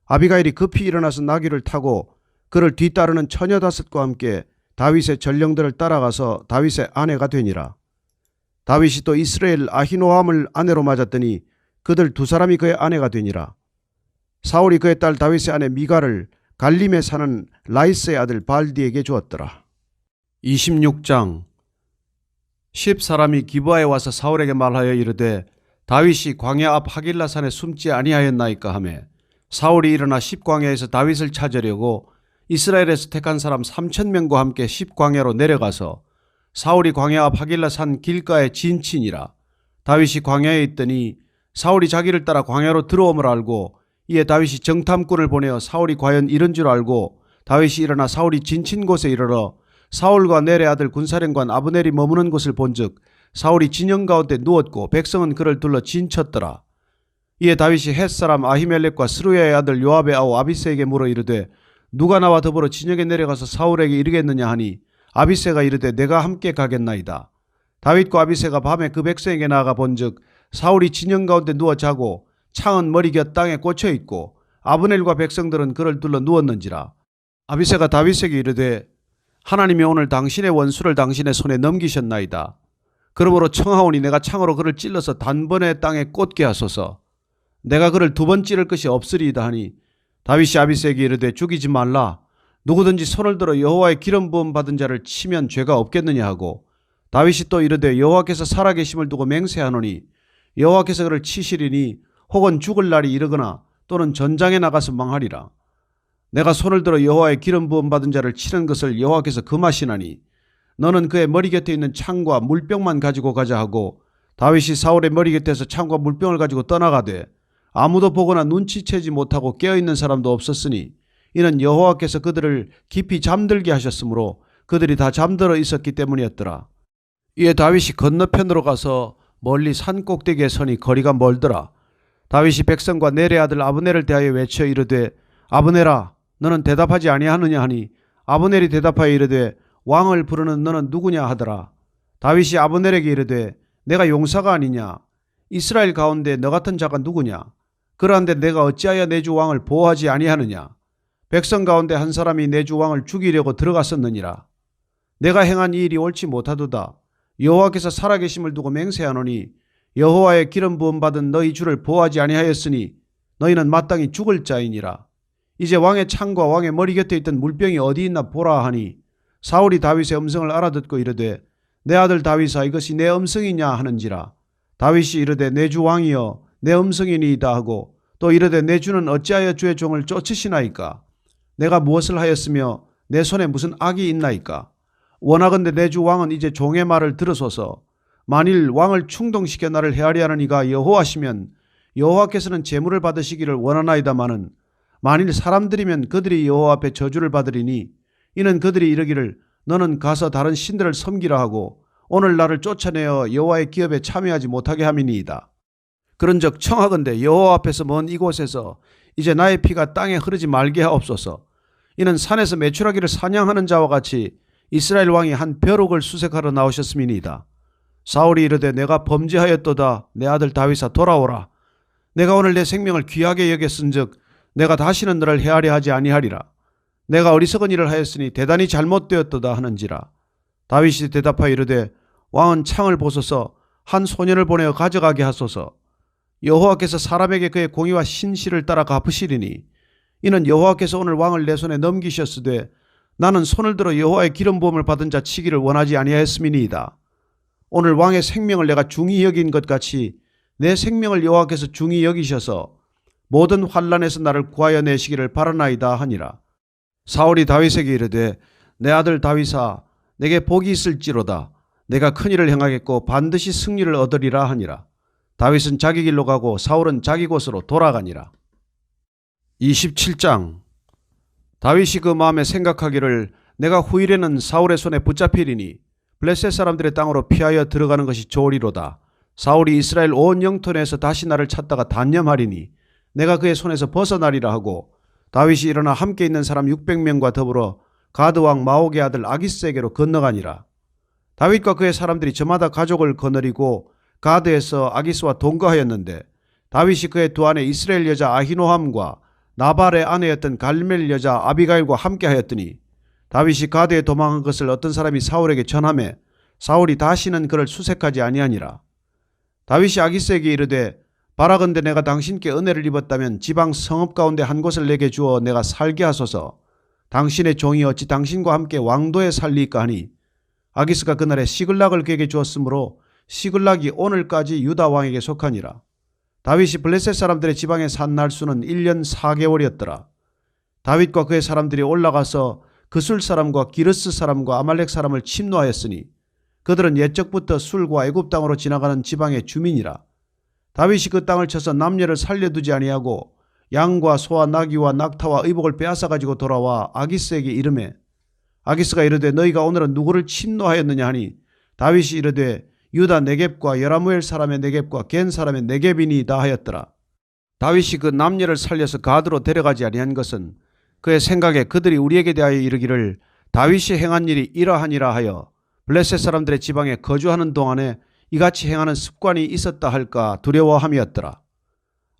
아비가일이 급히 일어나서 나귀를 타고 그를 뒤따르는 처녀 다섯과 함께 다윗의 전령들을 따라가서 다윗의 아내가 되니라. 다윗이 또 이스라엘 아히노함을 아내로 맞았더니 그들 두 사람이 그의 아내가 되니라. 사울이 그의 딸 다윗의 아내 미갈을 갈림에 사는 라이스의 아들 발디에게 주었더라. 26장. 10사람이 기브아에 와서 사울에게 말하여 이르되 다윗이 광야 앞 하길라산에 숨지 아니하였나이까 하매 사울이 일어나 10광야에서 다윗을 찾으려고 이스라엘에서 택한 사람 3,000명과 함께 10광야로 내려가서 사울이 광야 앞 하길라산 길가에 진친이라. 다윗이 광야에 있더니 사울이 자기를 따라 광야로 들어옴을 알고 이에 다윗이 정탐꾼을 보내어 사울이 과연 이런 줄 알고 다윗이 일어나 사울이 진친 곳에 이르러 사울과 넬의 아들 군사령관 아브넬이 머무는 곳을 본즉 사울이 진영 가운데 누웠고 백성은 그를 둘러 진쳤더라. 이에 다윗이 헷사람 아히멜렉과 스루야의 아들 요압의 아우 아비새에게 물어 이르되 누가 나와 더불어 진영에 내려가서 사울에게 이르겠느냐 하니 아비새가 이르되 내가 함께 가겠나이다. 다윗과 아비새가 밤에 그 백성에게 나아가 본즉 사울이 진영 가운데 누워 자고 창은 머리 곁 땅에 꽂혀 있고 아브넬과 백성들은 그를 둘러 누웠는지라. 아비새가 다윗에게 이르되 하나님이 오늘 당신의 원수를 당신의 손에 넘기셨나이다. 그러므로 청하오니 내가 창으로 그를 찔러서 단번에 땅에 꽂게 하소서. 내가 그를 두 번 찌를 것이 없으리이다 하니 다윗이 아비새에게 이르되 죽이지 말라. 누구든지 손을 들어 여호와의 기름 부음 받은 자를 치면 죄가 없겠느냐 하고 다윗이 또 이르되 여호와께서 살아계심을 두고 맹세하노니 여호와께서 그를 치시리니 혹은 죽을 날이 이르거나 또는 전장에 나가서 망하리라. 내가 손을 들어 여호와의 기름 부음 받은 자를 치는 것을 여호와께서 금하시나니 너는 그의 머리 곁에 있는 창과 물병만 가지고 가자 하고 다윗이 사울의 머리 곁에서 창과 물병을 가지고 떠나가되 아무도 보거나 눈치채지 못하고 깨어있는 사람도 없었으니 이는 여호와께서 그들을 깊이 잠들게 하셨으므로 그들이 다 잠들어 있었기 때문이었더라. 이에 다윗이 건너편으로 가서 멀리 산 꼭대기에 서니 거리가 멀더라. 다윗이 백성과 넬의 아들 아브넬을 대하여 외쳐 이르되 아브넬아 너는 대답하지 아니하느냐 하니 아브넬이 대답하여 이르되 왕을 부르는 너는 누구냐 하더라. 다윗이 아브넬에게 이르되 내가 용사가 아니냐. 이스라엘 가운데 너 같은 자가 누구냐. 그러한데 내가 어찌하여 내 주 왕을 보호하지 아니하느냐. 백성 가운데 한 사람이 내 주 왕을 죽이려고 들어갔었느니라. 내가 행한 이 일이 옳지 못하도다. 여호와께서 살아계심을 두고 맹세하노니 여호와의 기름 부음 받은 너희 주를 보호하지 아니하였으니 너희는 마땅히 죽을 자이니라. 이제 왕의 창과 왕의 머리 곁에 있던 물병이 어디 있나 보라 하니 사울이 다윗의 음성을 알아듣고 이르되 내 아들 다윗아 이것이 내 음성이냐 하는지라. 다윗이 이르되 내 주 왕이여 내 음성이니이다 하고 또 이르되 내 주는 어찌하여 주의 종을 쫓으시나이까. 내가 무엇을 하였으며 내 손에 무슨 악이 있나이까. 원하건대 내 주 왕은 이제 종의 말을 들으소서. 만일 왕을 충동시켜 나를 헤아리 하는 이가 여호와시면 여호와께서는 제물을 받으시기를 원하나이다마는 만일 사람들이면 그들이 여호와 앞에 저주를 받으리니 이는 그들이 이르기를 너는 가서 다른 신들을 섬기라 하고 오늘 나를 쫓아내어 여호와의 기업에 참여하지 못하게 함이니이다. 그런즉 청하건대 여호와 앞에서 먼 이곳에서 이제 나의 피가 땅에 흐르지 말게 하옵소서. 이는 산에서 메추라기를 사냥하는 자와 같이 이스라엘 왕이 한 벼룩을 수색하러 나오셨음이니이다. 사울이 이르되 내가 범죄하였도다. 내 아들 다윗아 돌아오라. 내가 오늘 내 생명을 귀하게 여겼은즉 내가 다시는 너를 헤아려 하지 아니하리라. 내가 어리석은 일을 하였으니 대단히 잘못되었도다 하는지라. 다윗이 대답하여 이르되 왕은 창을 보소서. 한 소년을 보내어 가져가게 하소서. 여호와께서 사람에게 그의 공의와 신실을 따라 갚으시리니 이는 여호와께서 오늘 왕을 내 손에 넘기셨으되 나는 손을 들어 여호와의 기름 부음을 받은 자 치기를 원하지 아니하였음이니이다. 오늘 왕의 생명을 내가 중히 여긴 것 같이 내 생명을 여호와께서 중히 여기셔서 모든 환난에서 나를 구하여 내시기를 바라나이다 하니라. 사울이 다윗에게 이르되 내 아들 다윗아 내게 복이 있을지로다. 내가 큰 일을 행하겠고 반드시 승리를 얻으리라 하니라. 다윗은 자기 길로 가고 사울은 자기 곳으로 돌아가니라. 27장. 다윗이 그 마음에 생각하기를 내가 후일에는 사울의 손에 붙잡히리니 블레셋 사람들의 땅으로 피하여 들어가는 것이 좋으리로다. 사울이 이스라엘 온 영토 내에서 다시 나를 찾다가 단념하리니 내가 그의 손에서 벗어나리라 하고 다윗이 일어나 함께 있는 사람 600명과 더불어 가드 왕 마옥의 아들 아기스에게로 건너가니라. 다윗과 그의 사람들이 저마다 가족을 거느리고 가드에서 아기스와 동거하였는데 다윗이 그의 두 아내 이스라엘 여자 아히노함과 나발의 아내였던 갈멜 여자 아비가일과 함께하였더니 다윗이 가드에 도망한 것을 어떤 사람이 사울에게 전하매 사울이 다시는 그를 수색하지 아니하니라. 다윗이 아기스에게 이르되 바라건대 내가 당신께 은혜를 입었다면 지방 성읍 가운데 한 곳을 내게 주어 내가 살게 하소서. 당신의 종이 어찌 당신과 함께 왕도에 살리까 하니 아기스가 그날에 시글락을 그에게 주었으므로 시글락이 오늘까지 유다 왕에게 속하니라. 다윗이 블레셋 사람들의 지방에 산 날수는 1년 4개월이었더라. 다윗과 그의 사람들이 올라가서 그술 사람과 기르스 사람과 아말렉 사람을 침노하였으니 그들은 옛적부터 술과 애굽 땅으로 지나가는 지방의 주민이라. 다윗이 그 땅을 쳐서 남녀를 살려두지 아니하고 양과 소와 나귀와 낙타와 의복을 빼앗아 가지고 돌아와 아기스에게 이르매 아기스가 이르되 너희가 오늘은 누구를 침노하였느냐 하니 다윗이 이르되 유다 네겝과 여라무엘 사람의 네겝과 겐 사람의 네겝이니이다 하였더라. 다윗이 그 남녀를 살려서 가드로 데려가지 아니한 것은 그의 생각에 그들이 우리에게 대하여 이르기를 다윗이 행한 일이 이러하니라 하여 블레셋 사람들의 지방에 거주하는 동안에 이같이 행하는 습관이 있었다 할까 두려워함이었더라.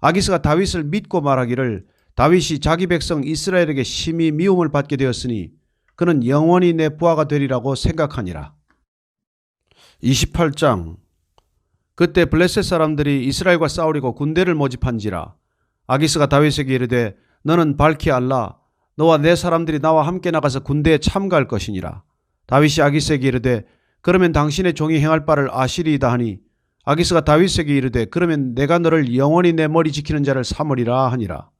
아기스가 다윗을 믿고 말하기를 다윗이 자기 백성 이스라엘에게 심히 미움을 받게 되었으니 그는 영원히 내 부하가 되리라고 생각하니라. 28장. 그때 블레셋 사람들이 이스라엘과 싸우려고 군대를 모집한지라. 아기스가 다윗에게 이르되 너는 밝히 알라. 너와 내 사람들이 나와 함께 나가서 군대에 참가할 것이니라. 다윗이 아기스에게 이르되 그러면 당신의 종이 행할 바를 아시리이다 하니 아기스가 다윗에게 이르되 그러면 내가 너를 영원히 내 머리 지키는 자를 삼으리라 하니라.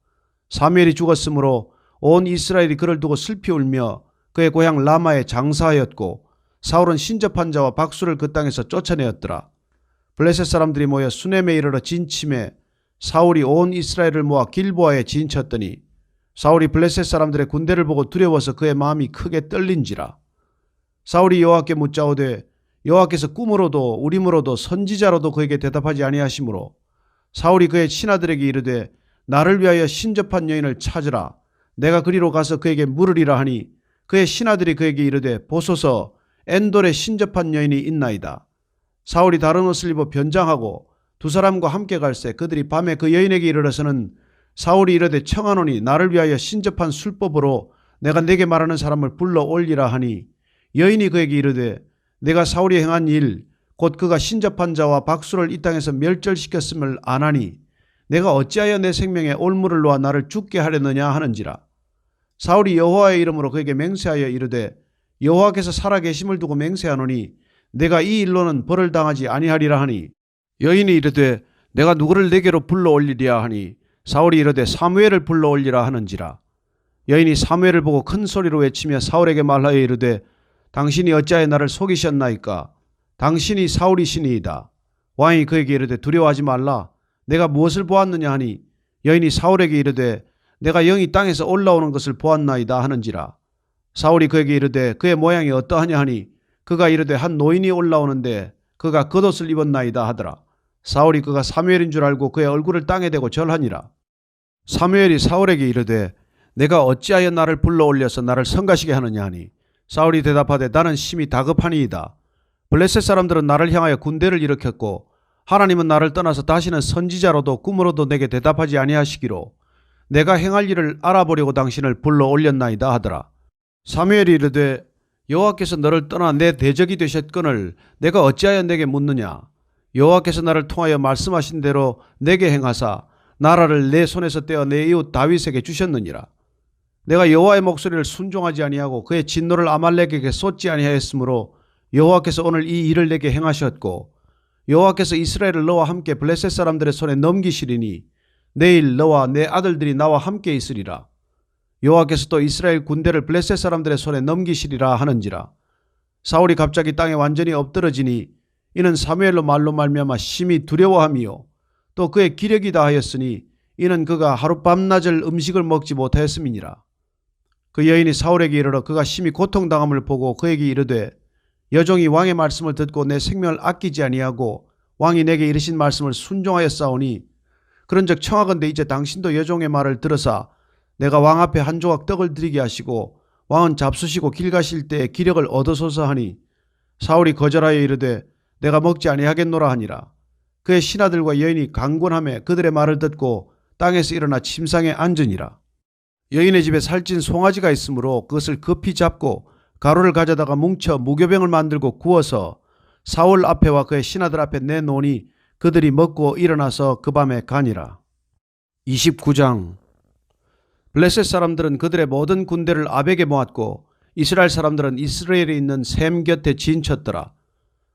사무엘이 죽었으므로 온 이스라엘이 그를 두고 슬피 울며 그의 고향 라마에 장사하였고 사울은 신접한 자와 박수를 그 땅에서 쫓아내었더라. 블레셋 사람들이 모여 수넴에 이르러 진침해 사울이 온 이스라엘을 모아 길보아에 진쳤더니 사울이 블레셋 사람들의 군대를 보고 두려워서 그의 마음이 크게 떨린지라. 사울이 여호와께 묻자오되 여호와께서 꿈으로도 우림으로도 선지자로도 그에게 대답하지 아니하시므로 사울이 그의 친아들에게 이르되 나를 위하여 신접한 여인을 찾으라. 내가 그리로 가서 그에게 물으리라 하니 그의 신아들이 그에게 이르되 보소서 엔돌에 신접한 여인이 있나이다. 사울이 다른 옷을 입어 변장하고 두 사람과 함께 갈새 그들이 밤에 그 여인에게 이르러서는 사울이 이르되 청하노니 나를 위하여 신접한 술법으로 내가 내게 말하는 사람을 불러 올리라 하니 여인이 그에게 이르되 내가 사울이 행한 일 곧 그가 신접한 자와 박수를 이 땅에서 멸절시켰음을 아나니 내가 어찌하여 내 생명에 올무를 놓아 나를 죽게 하려느냐 하는지라. 사울이 여호와의 이름으로 그에게 맹세하여 이르되 여호와께서 살아계심을 두고 맹세하노니 내가 이 일로는 벌을 당하지 아니하리라 하니 여인이 이르되 내가 누구를 내게로 불러 올리랴 하니 사울이 이르되 사무엘을 불러 올리라 하는지라. 여인이 사무엘을 보고 큰 소리로 외치며 사울에게 말하여 이르되 당신이 어찌하여 나를 속이셨나이까. 당신이 사울이시니이다. 왕이 그에게 이르되 두려워하지 말라. 내가 무엇을 보았느냐 하니 여인이 사울에게 이르되 내가 영이 땅에서 올라오는 것을 보았나이다 하는지라. 사울이 그에게 이르되 그의 모양이 어떠하냐 하니 그가 이르되 한 노인이 올라오는데 그가 겉옷을 입었나이다 하더라. 사울이 그가 사무엘인 줄 알고 그의 얼굴을 땅에 대고 절하니라. 사무엘이 사울에게 이르되 내가 어찌하여 나를 불러 올려서 나를 성가시게 하느냐 하니 사울이 대답하되 나는 심히 다급하니이다. 블레셋 사람들은 나를 향하여 군대를 일으켰고 하나님은 나를 떠나서 다시는 선지자로도 꿈으로도 내게 대답하지 아니하시기로 내가 행할 일을 알아보려고 당신을 불러 올렸나이다 하더라. 사무엘이 이르되 여호와께서 너를 떠나 내 대적이 되셨거늘 내가 어찌하여 내게 묻느냐. 여호와께서 나를 통하여 말씀하신 대로 내게 행하사 나라를 내 손에서 떼어 내 이웃 다윗에게 주셨느니라. 내가 여호와의 목소리를 순종하지 아니하고 그의 진노를 아말렉에게 쏟지 아니하였으므로 여호와께서 오늘 이 일을 내게 행하셨고 여호와께서 이스라엘을 너와 함께 블레셋 사람들의 손에 넘기시리니 내일 너와 내 아들들이 나와 함께 있으리라. 여호와께서 또 이스라엘 군대를 블레셋 사람들의 손에 넘기시리라 하는지라. 사울이 갑자기 땅에 완전히 엎드러지니 이는 사무엘로 말로 말미암아 심히 두려워함이요 또 그의 기력이다 하였으니 이는 그가 하룻밤낮을 음식을 먹지 못하였음이니라. 그 여인이 사울에게 이르러 그가 심히 고통당함을 보고 그에게 이르되 여종이 왕의 말씀을 듣고 내 생명을 아끼지 아니하고 왕이 내게 이르신 말씀을 순종하였사오니 그런즉 청하건대 이제 당신도 여종의 말을 들으사 내가 왕 앞에 한 조각 떡을 드리게 하시고 왕은 잡수시고 길 가실 때에 기력을 얻으소서 하니 사울이 거절하여 이르되 내가 먹지 아니하겠노라 하니라. 그의 신하들과 여인이 강권하며 그들의 말을 듣고 땅에서 일어나 침상에 앉으니라. 여인의 집에 살찐 송아지가 있으므로 그것을 급히 잡고 가루를 가져다가 뭉쳐 무교병을 만들고 구워서 사울 앞에와 그의 신하들 앞에 내놓으니 그들이 먹고 일어나서 그 밤에 가니라. 29장. 블레셋 사람들은 그들의 모든 군대를 아벡에 모았고 이스라엘 사람들은 이스라엘에 있는 셈 곁에 진쳤더라.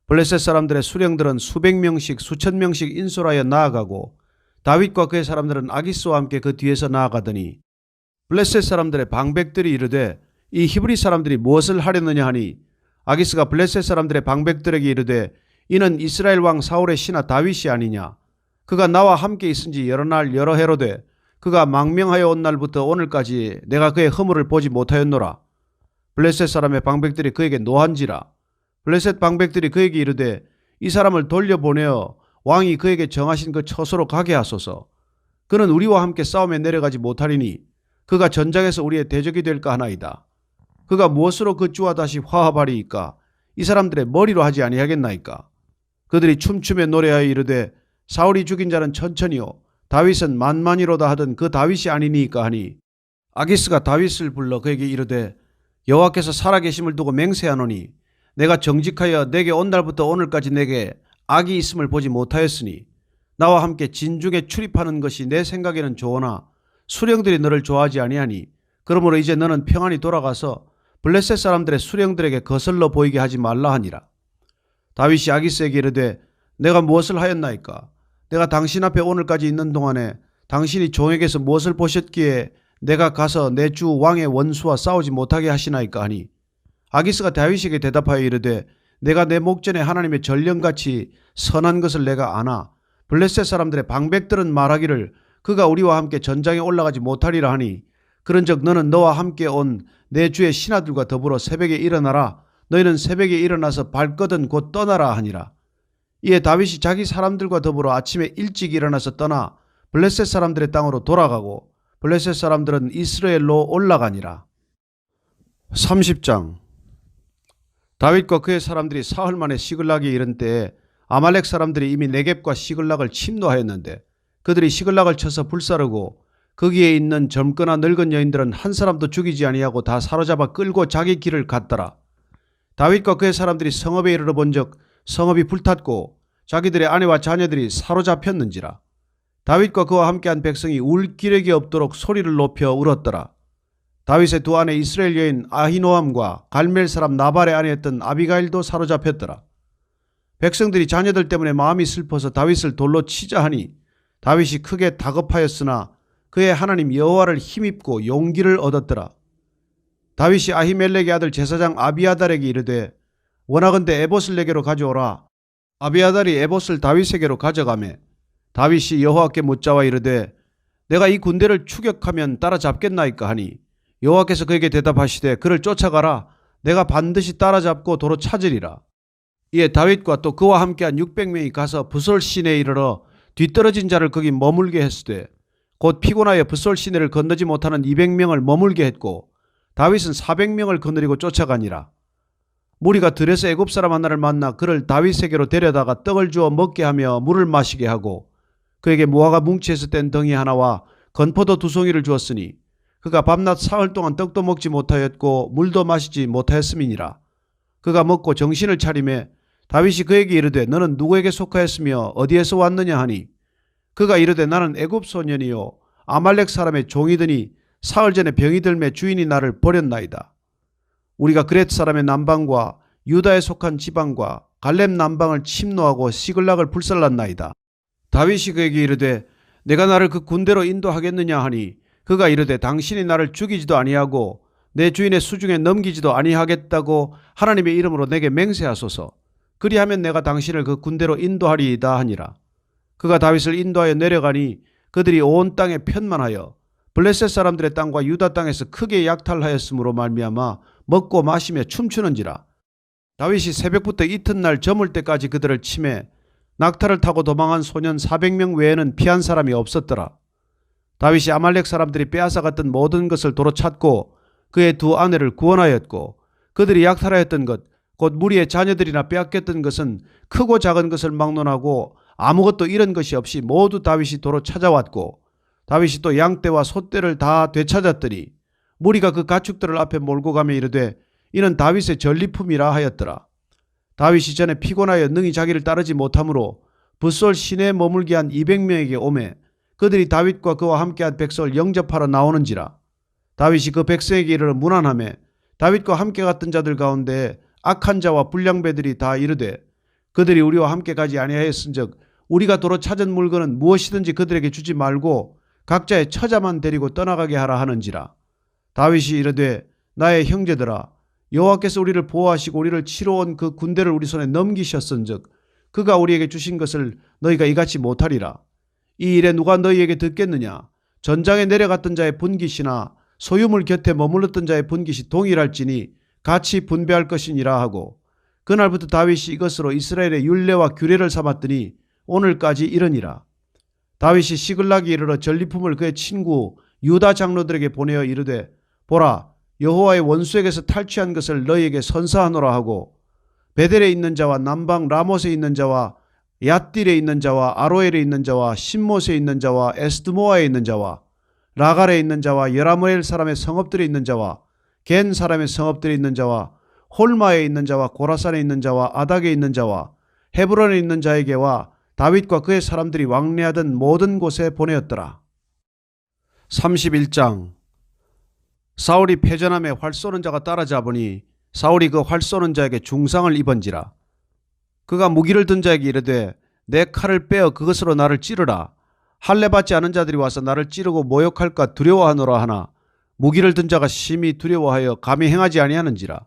블레셋 사람들의 수령들은 수백 명씩 수천 명씩 인솔하여 나아가고 다윗과 그의 사람들은 아기스와 함께 그 뒤에서 나아가더니 블레셋 사람들의 방백들이 이르되 이 히브리 사람들이 무엇을 하려느냐 하니 아기스가 블레셋 사람들의 방백들에게 이르되 이는 이스라엘 왕 사울의 신하 다윗이 아니냐. 그가 나와 함께 있은지 여러 날 여러 해로 돼 그가 망명하여 온 날부터 오늘까지 내가 그의 허물을 보지 못하였노라. 블레셋 사람의 방백들이 그에게 노한지라. 블레셋 방백들이 그에게 이르되 이 사람을 돌려보내어 왕이 그에게 정하신 그 처소로 가게 하소서. 그는 우리와 함께 싸움에 내려가지 못하리니 그가 전장에서 우리의 대적이 될까 하나이다. 그가 무엇으로 그 주와 다시 화합하리이까? 이 사람들의 머리로 하지 아니하겠나이까? 그들이 춤추며 노래하여 이르되 사울이 죽인 자는 천천히요 다윗은 만만이로다 하던 그 다윗이 아니니까 하니 아기스가 다윗을 불러 그에게 이르되 여호와께서 살아계심을 두고 맹세하노니 내가 정직하여 내게 온 날부터 오늘까지 내게 악이 있음을 보지 못하였으니 나와 함께 진중에 출입하는 것이 내 생각에는 좋으나 수령들이 너를 좋아하지 아니하니 그러므로 이제 너는 평안히 돌아가서 블레셋 사람들의 수령들에게 거슬러 보이게 하지 말라 하니라. 다윗이 아기스에게 이르되 내가 무엇을 하였나이까? 내가 당신 앞에 오늘까지 있는 동안에 당신이 종에게서 무엇을 보셨기에 내가 가서 내 주 왕의 원수와 싸우지 못하게 하시나이까 하니 아기스가 다윗에게 대답하여 이르되 내가 내 목전에 하나님의 전령같이 선한 것을 내가 아나 블레셋 사람들의 방백들은 말하기를 그가 우리와 함께 전장에 올라가지 못하리라 하니 그런즉 너는 너와 함께 온 내 주의 신하들과 더불어 새벽에 일어나라. 너희는 새벽에 일어나서 발거든 곧 떠나라 하니라. 이에 다윗이 자기 사람들과 더불어 아침에 일찍 일어나서 떠나 블레셋 사람들의 땅으로 돌아가고 블레셋 사람들은 이스라엘로 올라가니라. 30장. 다윗과 그의 사람들이 사흘 만에 시글락에 이른 때에 아말렉 사람들이 이미 네겝과 시글락을 침노하였는데 그들이 시글락을 쳐서 불사르고 거기에 있는 젊거나 늙은 여인들은 한 사람도 죽이지 아니하고 다 사로잡아 끌고 자기 길을 갔더라. 다윗과 그의 사람들이 성읍에 이르러 본즉 성읍이 불탔고 자기들의 아내와 자녀들이 사로잡혔는지라. 다윗과 그와 함께한 백성이 울 기력이 없도록 소리를 높여 울었더라. 다윗의 두 아내 이스라엘 여인 아히노암과 갈멜 사람 나발의 아내였던 아비가일도 사로잡혔더라. 백성들이 자녀들 때문에 마음이 슬퍼서 다윗을 돌로 치자 하니 다윗이 크게 다급하였으나 그의 하나님 여호와를 힘입고 용기를 얻었더라. 다윗이 아히멜렉의 아들 제사장 아비아달에게 이르되 원하건대 에봇을 내게로 가져오라. 아비아달이 에봇을 다윗에게로 가져가매 다윗이 여호와께 묻자와 이르되 내가 이 군대를 추격하면 따라잡겠나이까 하니 여호와께서 그에게 대답하시되 그를 쫓아가라. 내가 반드시 따라잡고 도로 찾으리라. 이에 다윗과 또 그와 함께한 600명이 가서 부솔 시내에 이르러 뒤떨어진 자를 거기 머물게 했으되 곧 피곤하여 부솔 시내를 건너지 못하는 200명을 머물게 했고 다윗은 400명을 거느리고 쫓아가니라. 무리가 들에서 애굽 사람 하나를 만나 그를 다윗에게로 데려다가 떡을 주어 먹게 하며 물을 마시게 하고 그에게 무화과 뭉치에서 뗀 덩이 하나와 건포도 2송이를 주었으니 그가 밤낮 사흘 동안 떡도 먹지 못하였고 물도 마시지 못하였음이니라. 그가 먹고 정신을 차리매 다윗이 그에게 이르되 너는 누구에게 속하였으며 어디에서 왔느냐 하니 그가 이르되 나는 애굽 소년이요 아말렉 사람의 종이더니 사흘 전에 병이 들매 주인이 나를 버렸나이다. 우리가 그렛 사람의 남방과 유다에 속한 지방과 갈렙 남방을 침노하고 시글락을 불살랐나이다. 다윗이 그에게 이르되 내가 나를 그 군대로 인도하겠느냐 하니 그가 이르되 당신이 나를 죽이지도 아니하고 내 주인의 수중에 넘기지도 아니하겠다고 하나님의 이름으로 내게 맹세하소서. 그리하면 내가 당신을 그 군대로 인도하리이다 하니라. 그가 다윗을 인도하여 내려가니 그들이 온 땅에 편만하여 블레셋 사람들의 땅과 유다 땅에서 크게 약탈하였으므로 말미암아 먹고 마시며 춤추는지라. 다윗이 새벽부터 이튿날 저물 때까지 그들을 치매 낙타를 타고 도망한 소년 400명 외에는 피한 사람이 없었더라. 다윗이 아말렉 사람들이 빼앗아갔던 모든 것을 도로 찾고 그의 두 아내를 구원하였고 그들이 약탈하였던 것 곧 무리의 자녀들이나 빼앗겼던 것은 크고 작은 것을 막론하고 아무것도 잃은 것이 없이 모두 다윗이 도로 찾아왔고 다윗이 또 양떼와 소떼를 다 되찾았더니 무리가 그 가축들을 앞에 몰고 가며 이르되 이는 다윗의 전리품이라 하였더라. 다윗이 전에 피곤하여 능히 자기를 따르지 못하므로 붓솔 시내에 머물게 한 200명에게 오매 그들이 다윗과 그와 함께한 백성을 영접하러 나오는지라. 다윗이 그 백성에게 이르러 문안하매 다윗과 함께 갔던 자들 가운데 악한 자와 불량배들이 다 이르되 그들이 우리와 함께 가지 아니하였은즉 우리가 도로 찾은 물건은 무엇이든지 그들에게 주지 말고 각자의 처자만 데리고 떠나가게 하라 하는지라. 다윗이 이르되 나의 형제들아 여호와께서 우리를 보호하시고 우리를 치러 온 그 군대를 우리 손에 넘기셨은즉 그가 우리에게 주신 것을 너희가 이같이 못하리라. 이 일에 누가 너희에게 듣겠느냐. 전장에 내려갔던 자의 분깃이나 소유물 곁에 머물렀던 자의 분깃이 동일할지니 같이 분배할 것이니라 하고 그날부터 다윗이 이것으로 이스라엘의 율례와 규례를 삼았더니 오늘까지 이르니라. 다윗이 시글락에 이르러 전리품을 그의 친구 유다 장로들에게 보내어 이르되 보라 여호와의 원수에게서 탈취한 것을 너희에게 선사하노라 하고 베델에 있는 자와 남방 라못에 있는 자와 얏딜에 있는 자와 아로엘에 있는 자와 신못에 있는 자와 에스드모아에 있는 자와 라갈에 있는 자와 여라무엘 사람의 성읍들에 있는 자와 겐 사람의 성읍들에 있는 자와 홀마에 있는 자와 고라산에 있는 자와 아닥에 있는 자와 헤브론에 있는 자에게와 다윗과 그의 사람들이 왕래하던 모든 곳에 보내었더라. 31장. 사울이 패전함에 활 쏘는 자가 따라잡으니 사울이 그 활 쏘는 자에게 중상을 입은지라. 그가 무기를 든 자에게 이르되 내 칼을 빼어 그것으로 나를 찌르라. 할례 받지 않은 자들이 와서 나를 찌르고 모욕할까 두려워하노라 하나 무기를 든 자가 심히 두려워하여 감히 행하지 아니하는지라.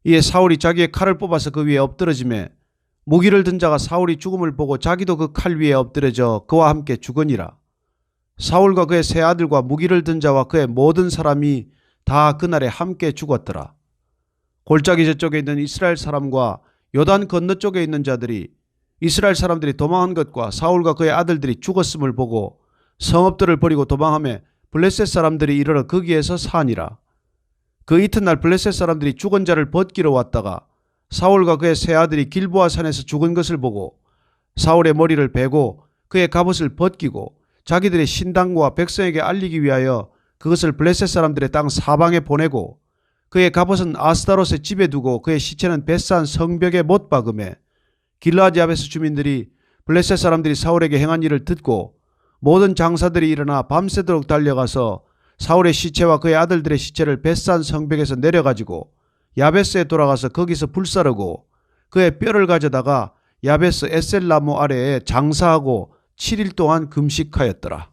이에 사울이 자기의 칼을 뽑아서 그 위에 엎드러지매 무기를 든 자가 사울이 죽음을 보고 자기도 그 칼 위에 엎드려져 그와 함께 죽으니라. 사울과 그의 세 아들과 무기를 든 자와 그의 모든 사람이 다 그날에 함께 죽었더라. 골짜기 저쪽에 있는 이스라엘 사람과 요단 건너쪽에 있는 자들이 이스라엘 사람들이 도망한 것과 사울과 그의 아들들이 죽었음을 보고 성읍들을 버리고 도망하며 블레셋 사람들이 이르러 거기에서 사니라. 그 이튿날 블레셋 사람들이 죽은 자를 벗기러 왔다가 사울과 그의 세 아들이 길보아 산에서 죽은 것을 보고 사울의 머리를 베고 그의 갑옷을 벗기고 자기들의 신당과 백성에게 알리기 위하여 그것을 블레셋 사람들의 땅 사방에 보내고 그의 갑옷은 아스타롯의 집에 두고 그의 시체는 벳산 성벽에 못 박음에 길르앗 야베스 주민들이 블레셋 사람들이 사울에게 행한 일을 듣고 모든 장사들이 일어나 밤새도록 달려가서 사울의 시체와 그의 아들들의 시체를 벳산 성벽에서 내려가지고 야베스에 돌아가서 거기서 불사르고 그의 뼈를 가져다가 야베스 에셀나무 아래에 장사하고 7일 동안 금식하였더라.